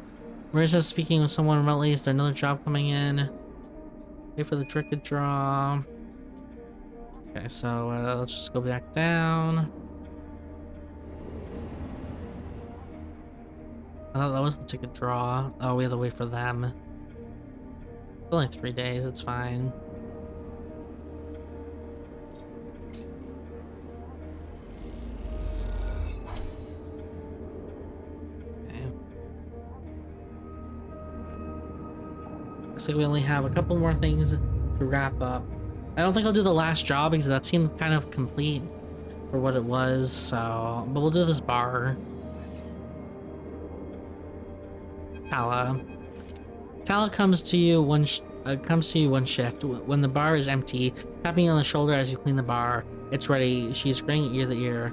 Marissa's speaking with someone remotely. Is there another job coming in? Wait for the trick to draw. Okay, so let's just go back down. I thought that was the ticket draw. Oh, we have to wait for them. It's only 3 days, it's fine. Okay. Looks like we only have a couple more things to wrap up. I don't think I'll do the last job because that seemed kind of complete for what it was, so... But we'll do this bar. Tala comes to you one shift when the bar is empty, tapping you on the shoulder as you clean the bar. It's ready. She's grinning ear to ear.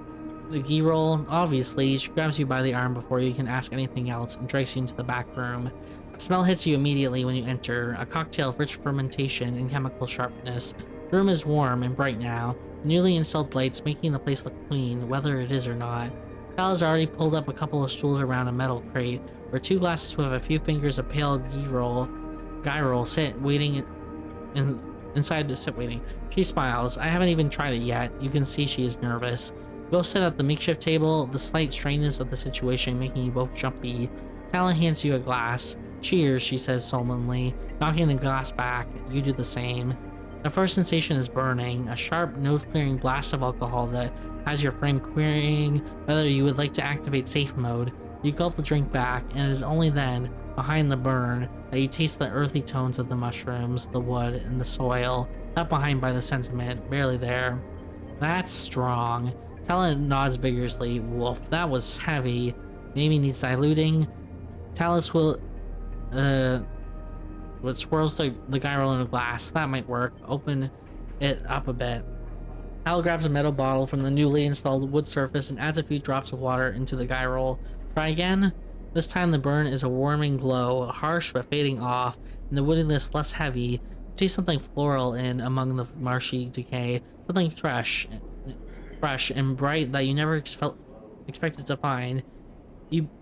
The ghee roll, obviously. She grabs you by the arm before you can ask anything else and drags you into the back room. The smell hits you immediately when you enter, a cocktail of rich fermentation and chemical sharpness. The room is warm and bright now, newly installed lights making the place look clean, whether it is or not. Tala's already pulled up a couple of stools around a metal crate, where 2 glasses with a few fingers of pale guy roll sit waiting inside to sit waiting. She smiles. I haven't even tried it yet. You can see she is nervous. You both sit at the makeshift table, the slight strangeness of the situation making you both jumpy. Tala hands you a glass. Cheers, she says solemnly, knocking the glass back. You do the same. The first sensation is burning, a sharp, nose-clearing blast of alcohol that has your frame querying whether you would like to activate safe mode. You gulp the drink back, and it is only then, behind the burn, that you taste the earthy tones of the mushrooms, the wood, and the soil, left behind by the sentiment, barely there. That's strong. Tala nods vigorously. Wolf, that was heavy. Maybe needs diluting. Talus will, what swirls the guy roll in a glass. That might work. Open it up a bit. Hal grabs a metal bottle from the newly installed wood surface and adds a few drops of water into the guy roll. Try again. This time the burn is a warming glow, harsh but fading off, and the woodiness less heavy. You taste something floral in among the marshy decay, something fresh and bright that you never expected to find.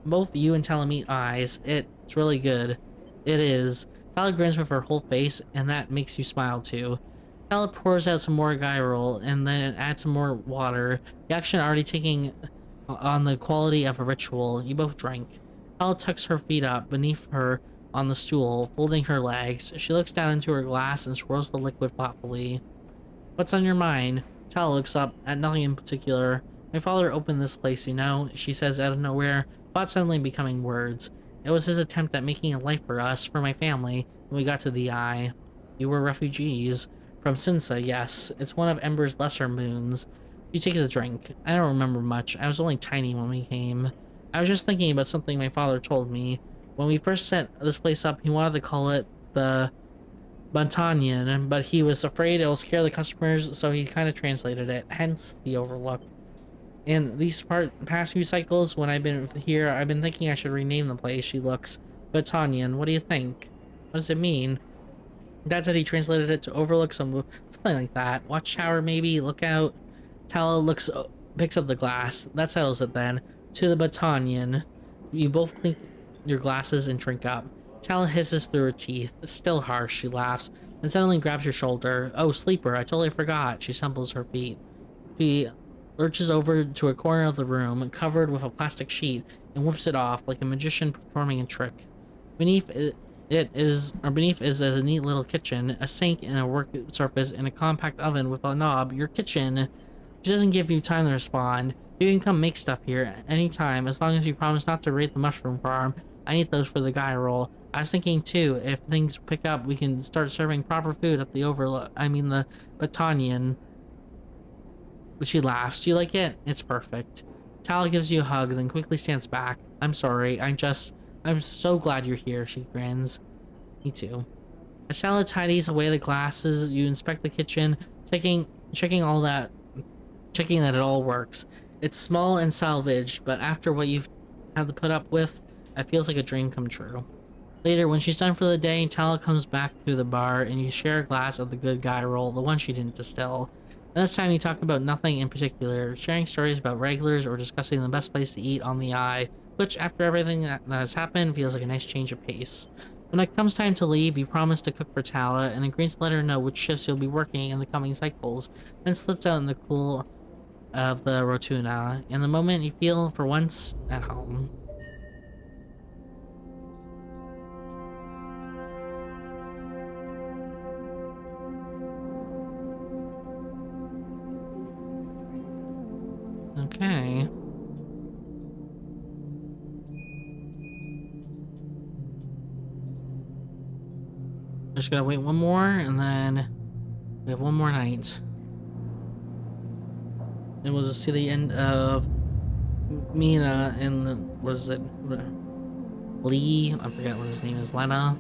Both you and Tala meet eyes. It's really good. It is. Tala grins with her whole face, and that makes you smile too. Tala pours out some more guy roll and then adds some more water, the action already taking on the quality of a ritual. You both drink. Tala tucks her feet up beneath her on the stool, folding her legs. She looks down into her glass and swirls the liquid thoughtfully. What's on your mind? Tala looks up at nothing in particular. My father opened this place, you know, she says out of nowhere, thoughts suddenly becoming words. It was his attempt at making a life for us, for my family, when we got to the Eye. You were refugees. From Sinsa, yes. It's one of Ember's lesser moons. She takes a drink. I don't remember much. I was only tiny when we came. I was just thinking about something my father told me. When we first set this place up, he wanted to call it the Bantanyan, but he was afraid it'll scare the customers, so he kind of translated it, hence the Overlook. In these past few cycles, when I've been here, I've been thinking I should rename the place. She looks. Bantanyan, what do you think? What does it mean? Dad said he translated it to Overlook, something like that. Watch tower, maybe. Look out. Tala picks up the glass. That settles it then. To the Bantanyan. You both clink your glasses and drink up. Tala hisses through her teeth. Still harsh, she laughs, and suddenly grabs your shoulder. Oh, sleeper, I totally forgot. She stumbles her feet. She lurches over to a corner of the room, covered with a plastic sheet, and whips it off like a magician performing a trick. Beneath is a neat little kitchen, a sink and a work surface, and a compact oven with a knob. Your kitchen. She doesn't give you time to respond. You can come make stuff here anytime, as long as you promise not to raid the mushroom farm. I need those for the guy roll. I was thinking too, if things pick up, we can start serving proper food at the the Battanian. She laughs. Do you like it? It's perfect. Tala gives you a hug, then quickly stands back. I'm sorry, I'm so glad you're here, she grins. Me too. As Tala tidies away the glasses, you inspect the kitchen, checking that it all works. It's small and salvaged, but after what you've had to put up with, it feels like a dream come true. Later, when she's done for the day, Tala comes back to the bar and you share a glass of the good guy roll, the one she didn't distill. And this time you talk about nothing in particular, sharing stories about regulars or discussing the best place to eat on the eye, which, after everything that has happened, feels like a nice change of pace. When it comes time to leave, you promise to cook for Tala and agrees to let her know which shifts you'll be working in the coming cycles, then slips out in the cool of the Rotuna, and the moment you feel, for once, at home. Okay. Just gotta wait one more, and then we have one more night. And we'll just see the end of Mina and, what is it? Lee? I forget what his name is. Lena?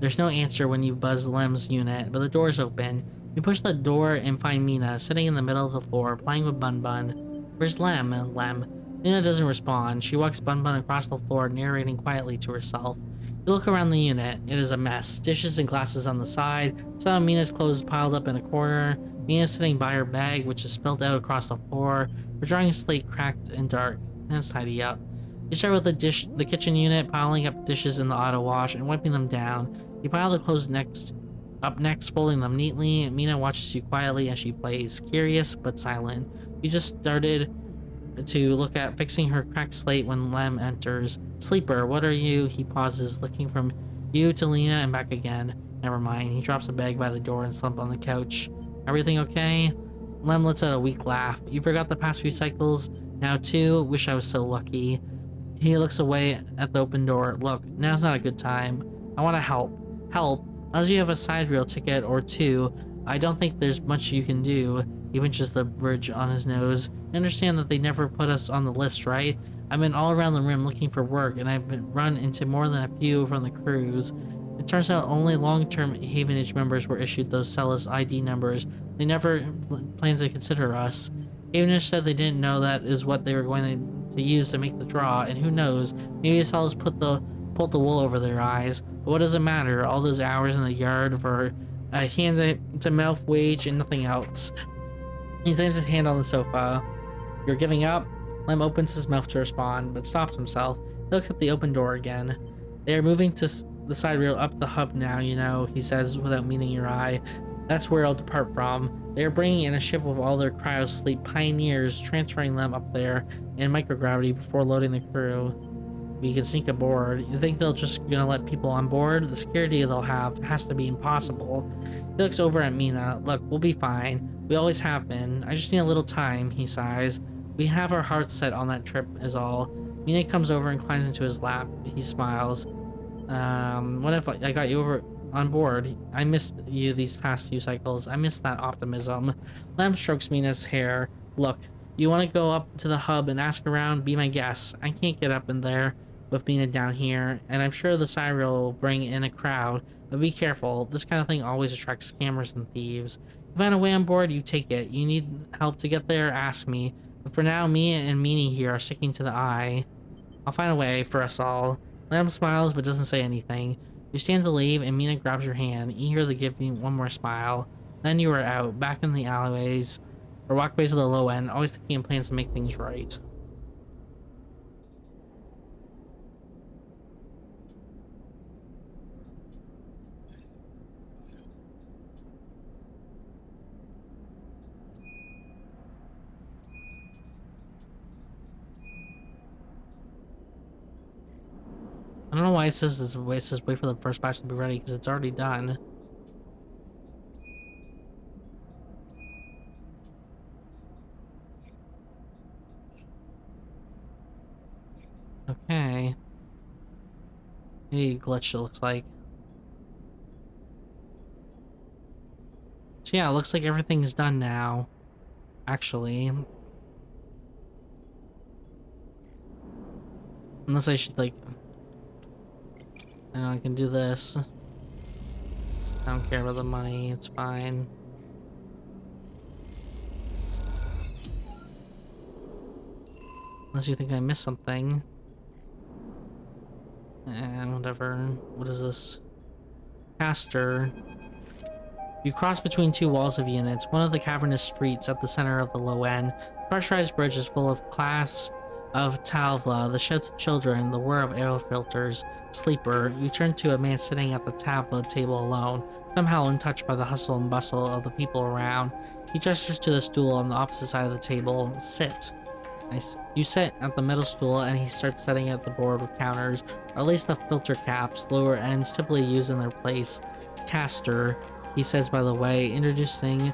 There's no answer when you buzz Lem's unit, but the door's open. You push the door and find Mina sitting in the middle of the floor, playing with Bun Bun. Where's Lem? Mina doesn't respond. She walks Bun Bun across the floor, narrating quietly to herself. You look around the unit. It is a mess. Dishes and glasses on the side. Some of Mina's clothes piled up in a corner. Mina's sitting by her bag, which is spilled out across the floor. Her drawing slate cracked and dark. Let's tidy up. You start with the kitchen unit, piling up dishes in the auto wash and wiping them down. You pile the clothes up next, folding them neatly. Mina watches you quietly as she plays, curious but silent. You just started to look at fixing her cracked slate when Lem enters. Sleeper, what are you? He pauses, looking from you to Lena and back again. Never mind. He drops a bag by the door and slumps on the couch. Everything okay? Lem lets out a weak laugh. You forgot the past few cycles? Now too? Wish I was so lucky. He looks away at the open door. Look, now's not a good time. I want to help. Help? Unless you have a side rail ticket or two, I don't think there's much you can do. He pinches the bridge on his nose. I understand that they never put us on the list, right? I've been all around the rim looking for work, and I've been run into more than a few from the cruise. It turns out only long-term Havenage members were issued those Celis ID numbers. They never planned to consider us. Havenage said they didn't know that is what they were going to use to make the draw, and who knows, maybe Celis pulled the wool over their eyes. But what does it matter? All those hours in the yard for a hand-to-mouth wage and nothing else. He slams his hand on the sofa. You're giving up? Lem opens his mouth to respond, but stops himself. He looks at the open door again. They are moving to the side rail up the hub now, you know, he says without meeting your eye. That's where I'll depart from. They are bringing in a ship with all their cryo-sleep pioneers, transferring them up there in microgravity before loading the crew. We can sneak aboard. You think they'll just gonna let people on board? The security they'll have has to be impossible. He looks over at Mina. Look, we'll be fine. We always have been. I just need a little time, he sighs. We have our hearts set on that trip is all. Mina comes over and climbs into his lap. He smiles. What if I got you over on board. I missed you these past few cycles. I missed that optimism. Lem strokes Mina's hair. Look, you want to go up to the hub and ask around? Be my guest. I can't get up in there with Mina down here, and I'm sure the siren will bring in a crowd. But be careful. This kind of thing always attracts scammers and thieves. If you find a way on board, you take it. You need help to get there, ask me. But for now, me and Meanie here are sticking to the eye. I'll find a way for us all. Lamb smiles but doesn't say anything. You stand to leave and Mina grabs your hand, eager to give you one more smile. Then you are out, back in the alleyways, or walkways of the low end, always thinking of plans to make things right. I don't know why it says this. It says wait for the first batch to be ready because it's already done. Okay. Maybe glitch, it looks like. So yeah, it looks like everything's done now. Actually. Unless I should like... I can do this. I don't care about the money, it's fine. Unless you think I missed something. And whatever. What is this? Caster. You cross between two walls of units, one of the cavernous streets at the center of the low end. The pressurized bridge is full of class of Talvla, the shouts of children, the whir of air filters. Sleeper, you turn to a man sitting at the Talvla table alone, somehow untouched by the hustle and bustle of the people around. He gestures to the stool on the opposite side of the table. Sit. Nice. You sit at the middle stool and he starts setting up the board with counters, or at least the filter caps, lower ends typically used in their place. Caster, he says by the way, introducing,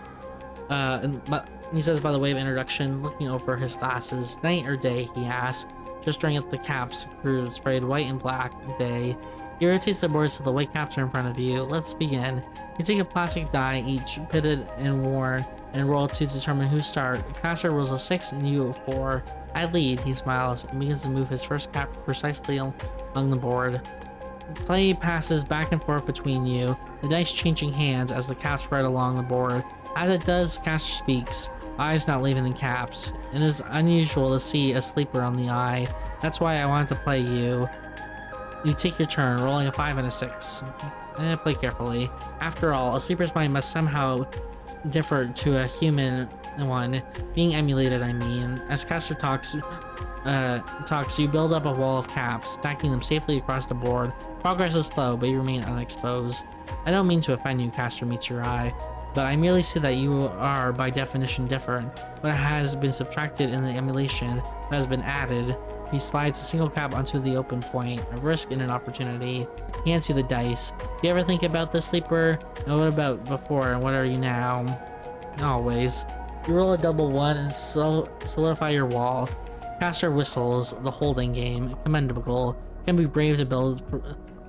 he says by the way of introduction, looking over his glasses. Night or day, he asks, gesturing at the caps, sprayed white and black. Day. He rotates the boards so the white caps are in front of you. Let's begin. You take a plastic die, each pitted and worn, and roll to determine who start. Caster rolls a 6 and you a 4. I lead, he smiles, and begins to move his first cap precisely along the board. Play passes back and forth between you, the dice changing hands as the caps spread along the board. As it does, Caster speaks, eyes not leaving the caps. It is unusual to see a sleeper on the eye. That's why I wanted to play you. You take your turn, rolling a 5 and a 6. Play carefully. After all, a sleeper's mind must somehow differ to a human one. Being emulated, I mean. As Caster talks, you build up a wall of caps, stacking them safely across the board. Progress is slow, but you remain unexposed. I don't mean to offend you, Caster meets your eye, but I merely see that you are, by definition, different. What has been subtracted in the emulation, what has been added. He slides a single cap onto the open point, a risk and an opportunity. He hands you the dice. Do you ever think about this, sleeper? And what about before, and what are you now? Always. You roll a double 1 and solidify your wall. Caster whistles, the holding game. Commendable. Can be brave to build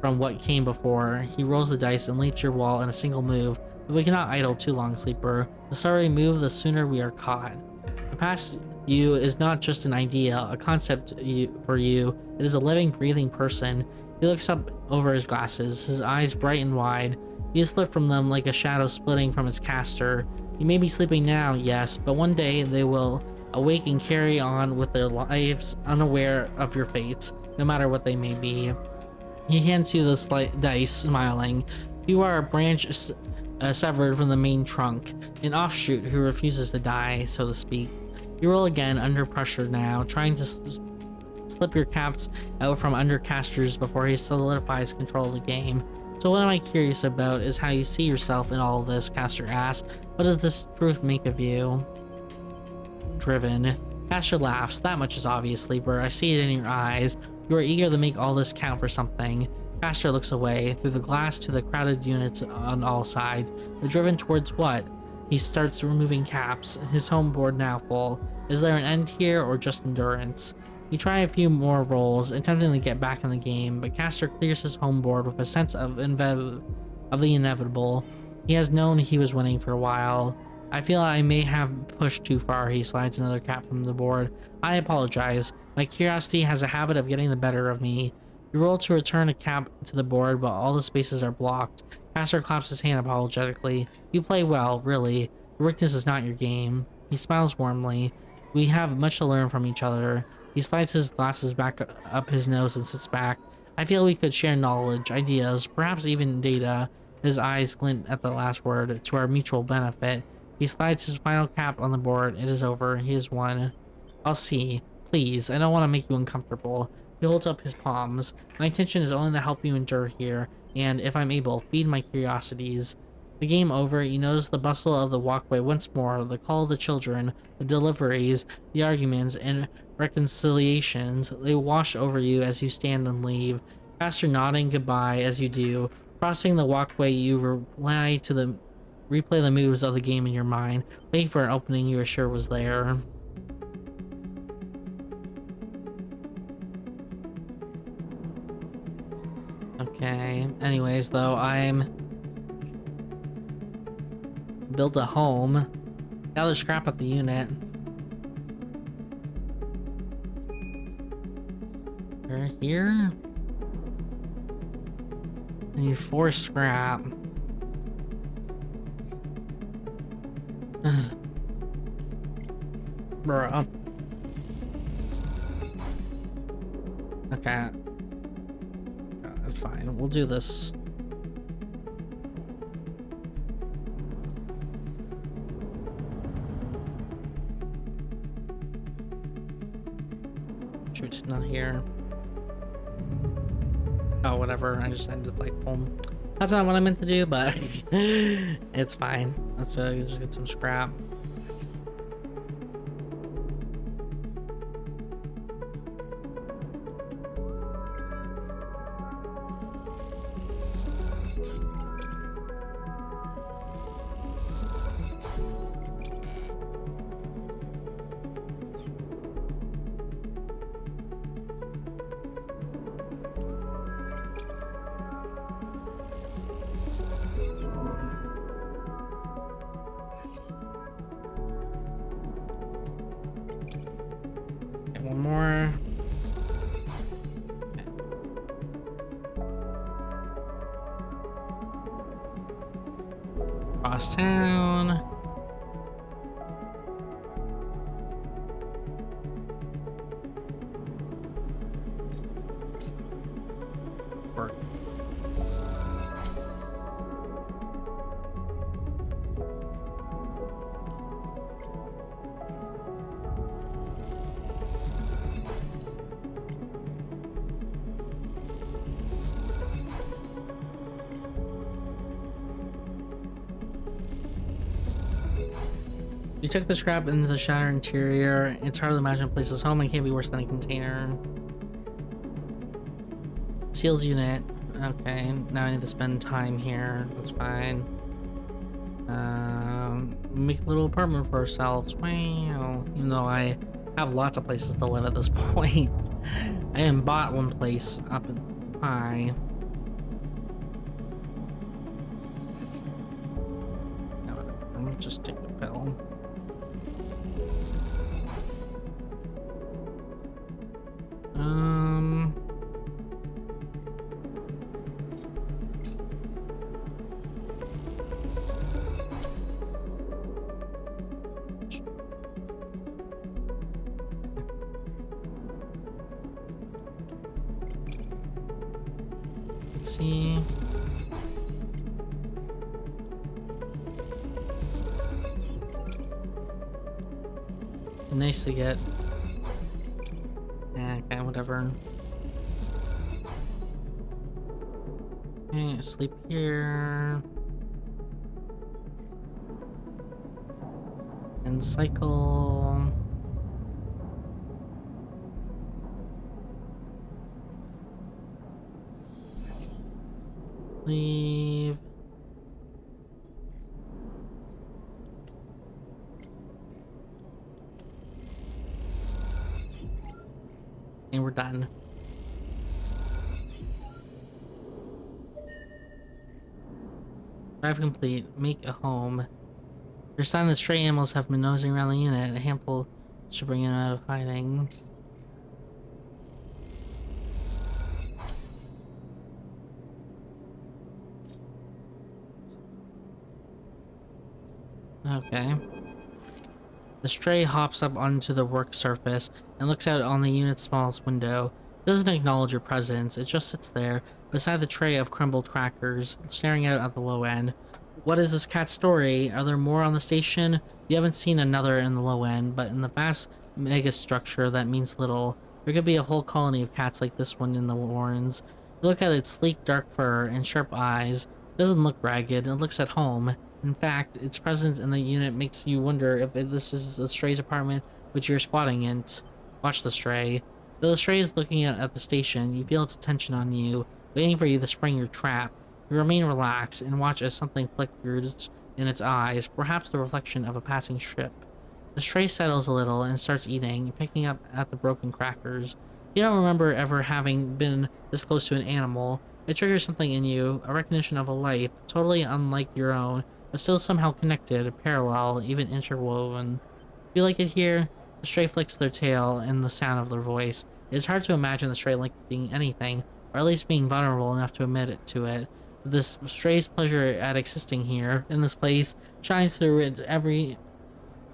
from what came before. He rolls the dice and leaps your wall in a single move. But we cannot idle too long, sleeper. The slower we move, the sooner we are caught. The past you is not just an idea, a concept for you. It is a living, breathing person. He looks up over his glasses, his eyes bright and wide. He is split from them like a shadow splitting from its caster. You may be sleeping now, yes, but one day they will awake and carry on with their lives, unaware of your fates, no matter what they may be. He hands you the slight dice, smiling. You are a branch severed from the main trunk, an offshoot who refuses to die, so to speak. You roll again, under pressure now, trying to slip your caps out from under Caster's before he solidifies control of the game. So what am I curious about is how you see yourself in all of this, Caster asks. What does this truth make of you? Driven. Caster laughs. That much is obvious, sleeper. I see it in your eyes. You are eager to make all this count for something. Caster looks away, through the glass to the crowded units on all sides. They're driven towards what? He starts removing caps, his home board now full. Is there an end here, or just endurance? You try a few more rolls, attempting to get back in the game, but Caster clears his home board with a sense of of the inevitable. He has known he was winning for a while. I feel I may have pushed too far. He slides another cap from the board. I apologize. My curiosity has a habit of getting the better of me. You roll to return a cap to the board, but all the spaces are blocked. Caster claps his hand apologetically. You play well, really. Your weakness is not your game. He smiles warmly. We have much to learn from each other. He slides his glasses back up his nose and sits back. I feel we could share knowledge, ideas, perhaps even data. His eyes glint at the last word, to our mutual benefit. He slides his final cap on the board. It is over. He has won. I'll see. Please, I don't want to make you uncomfortable. He holds up his palms. My intention is only to help you endure here, and, if I'm able, feed my curiosities. The game over, you notice the bustle of the walkway once more, the call of the children, the deliveries, the arguments, and reconciliations. They wash over you as you stand and leave. Caster nodding goodbye as you do. Crossing the walkway, you replay the moves of the game in your mind, waiting for an opening you are sure was there. Okay, anyways though, I'm build a home, gather scrap at the unit. Right here? I need 4 scrap. Bruh. Okay. That's fine. We'll do this. Shoot, it's not here. Oh, whatever. I just ended like home. That's not what I meant to do, but it's fine. Let's just get some scrap. One more. Cross town. Work. You took the scrap into the shattered interior. It's hard to imagine a place's home. It can't be worse than a container. Sealed unit. Okay, now I need to spend time here. That's fine. Make a little apartment for ourselves. Wow. Even though I have lots of places to live at this point. I haven't bought one place up high. No, whatever. Just take the pill. Let's see. Nice to get. Yeah, okay, whatever. Okay, sleep here. And cycle. Leave. And we're done. Drive complete. Make a home. There's sign that stray animals have been nosing around the unit. A handful should bring them out of hiding. Okay. The stray hops up onto the work surface and looks out on the unit's smallest window. It doesn't acknowledge your presence, it just sits there, beside the tray of crumbled crackers, staring out at the low end. What is this cat's story? Are there more on the station? You haven't seen another in the low end, but in the vast megastructure that means little. There could be a whole colony of cats like this one in the Warrens. You look at its sleek dark fur and sharp eyes. It doesn't look ragged, it looks at home. In fact, its presence in the unit makes you wonder if this is the stray's apartment which you're squatting in. Watch the stray. Though the stray is looking at the station, you feel its attention on you, waiting for you to spring your trap. You remain relaxed and watch as something flickers in its eyes, perhaps the reflection of a passing ship. The stray settles a little and starts eating, picking up at the broken crackers. You don't remember ever having been this close to an animal. It triggers something in you, a recognition of a life, totally unlike your own, but still somehow connected, parallel, even interwoven. Feel like it here? The stray flicks their tail and the sound of their voice. It is hard to imagine the stray liking anything, or at least being vulnerable enough to admit it to it. But this stray's pleasure at existing here, in this place, shines through its every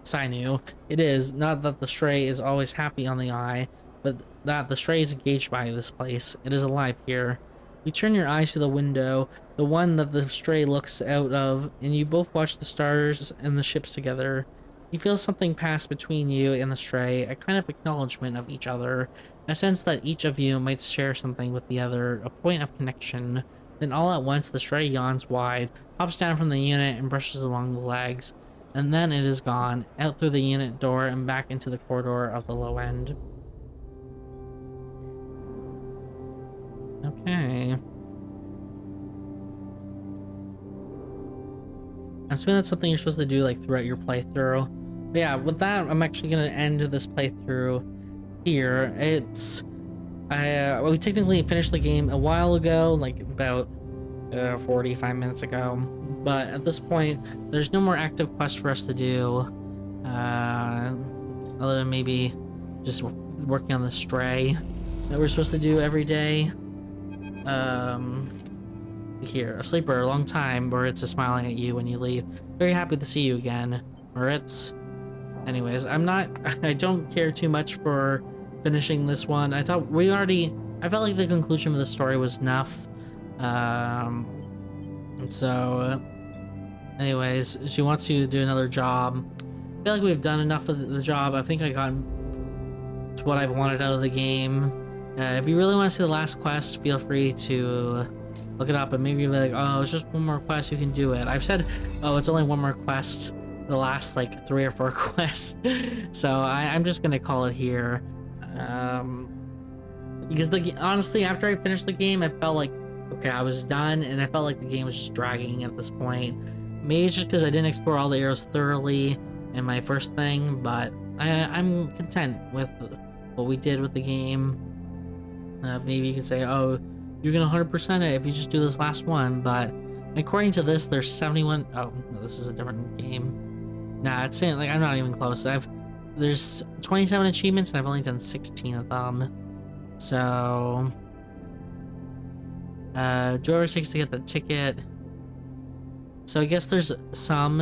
sinew. It is, not that the stray is always happy on the eye, but that the stray is engaged by this place. It is alive here. You turn your eyes to the window, the one that the stray looks out of, and you both watch the stars and the ships together. You feel something pass between you and the stray, a kind of acknowledgement of each other, a sense that each of you might share something with the other, a point of connection. Then all at once the stray yawns wide, hops down from the unit and brushes along the legs, and then it is gone, out through the unit door and back into the corridor of the low end. Okay. I'm assuming that's something you're supposed to do like throughout your playthrough. But yeah, with that, I'm actually gonna end this playthrough here. It's we technically finished the game a while ago, like about 45 minutes ago. But at this point, there's no more active quests for us to do, other than maybe just working on the stray that we're supposed to do every day. Here, a sleeper, a long time, Moritz is smiling at you when you leave. Very happy to see you again, Moritz. Anyways, I don't care too much for finishing this one. I felt like the conclusion of the story was enough. Anyways, she wants you to do another job. I feel like we've done enough of the job. I think I got to what I've wanted out of the game. If you really want to see the last quest, feel free to look it up and maybe be like, oh, it's just one more quest, you can do it. I've said, oh, it's only one more quest, the last like 3 or 4 quests. So I'm just gonna call it here. Because honestly, after I finished the game, I felt like, okay, I was done, and I felt like the game was just dragging at this point. Maybe it's just because I didn't explore all the areas thoroughly in my first thing, but I'm content with what we did with the game. Maybe you can say, oh, you can 100% it if you just do this last one, but according to this, there's 71. Oh, no, this is a different game. Nah, it's saying like I'm not even close. There's 27 achievements, and I've only done 16 of them. So, do whatever it takes to get the ticket. So I guess there's some.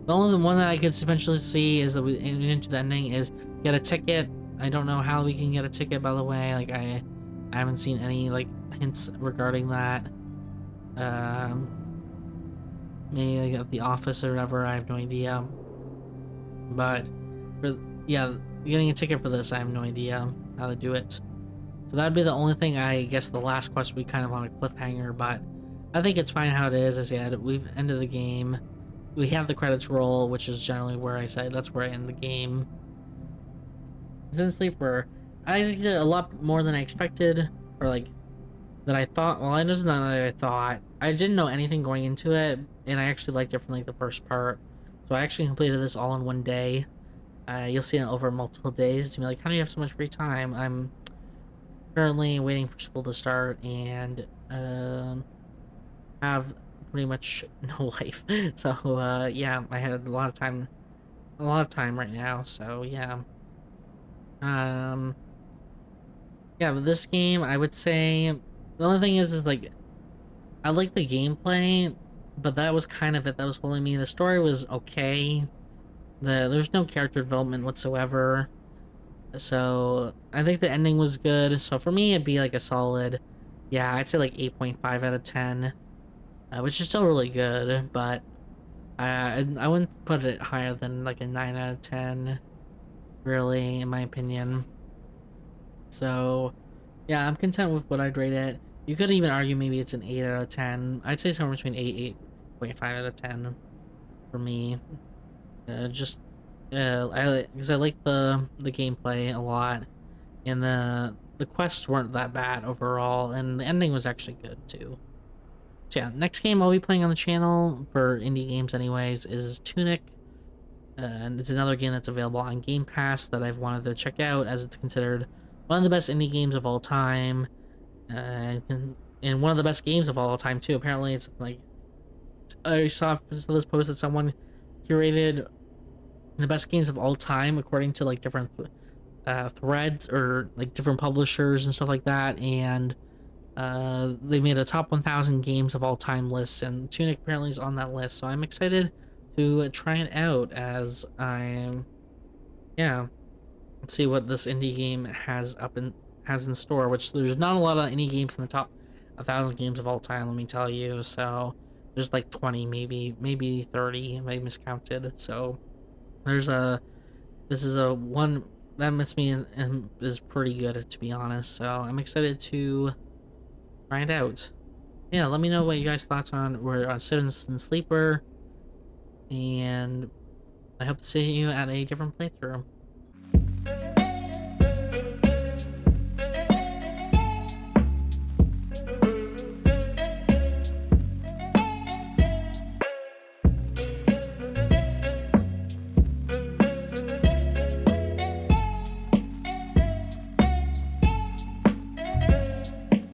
The only one that I could eventually see is that we into the ending is get a ticket. I don't know how we can get a ticket, by the way. Like I haven't seen any like hints regarding that. Maybe like at the office or whatever. I have no idea. But yeah, getting a ticket for this, I have no idea how to do it. So that'd be the only thing. I guess the last quest we kind of on a cliffhanger, but I think it's fine how it is. As I said, we've ended the game. We have the credits roll, which is generally where I say that's where I end the game. Zen Sleeper, I did a lot more than I expected, or like that I thought. Well, I know it's not that I thought. I didn't know anything going into it, and I actually liked it from like the first part. So I actually completed this all in one day. You'll see it over multiple days. To be like, how do you have so much free time? I'm currently waiting for school to start, and have pretty much no life. So yeah, I had a lot of time right now. So yeah, um, yeah. But this game, I would say the only thing is like I like the gameplay, but that was kind of it. That was holding me. The story was okay. There's no character development whatsoever. So I think the ending was good. So for me, it'd be like a solid, yeah, I'd say like 8.5 out of 10, which is still really good, but I wouldn't put it higher than like a 9 out of 10, really, in my opinion. So yeah, I'm content with what I'd rate it. You could even argue maybe it's an 8 out of 10. I'd say somewhere between 8.5 out of 10 for me. Just because I like the gameplay a lot, and the quests weren't that bad overall, and the ending was actually good too. So yeah, next game I'll be playing on the channel for indie games anyways is Tunic. And it's another game that's available on Game Pass that I've wanted to check out as it's considered one of the best indie games of all time, and one of the best games of all time too. Apparently, it's like I saw this post that someone curated the best games of all time according to like different threads or like different publishers and stuff like that, and they made a top 1,000 games of all time list, and Tunic apparently is on that list. So I'm excited to try it out as I'm, yeah, let's see what this indie game has in store. Which there's not a lot of indie games in the top 1,000 games of all time. Let me tell you. So there's like 20, maybe 30. If I miscounted. So there's a this is a one that must be and is pretty good to be honest. So I'm excited to find out. Yeah, let me know what you guys thoughts on were on Citizen Sleeper, and I hope to see you at a different playthrough.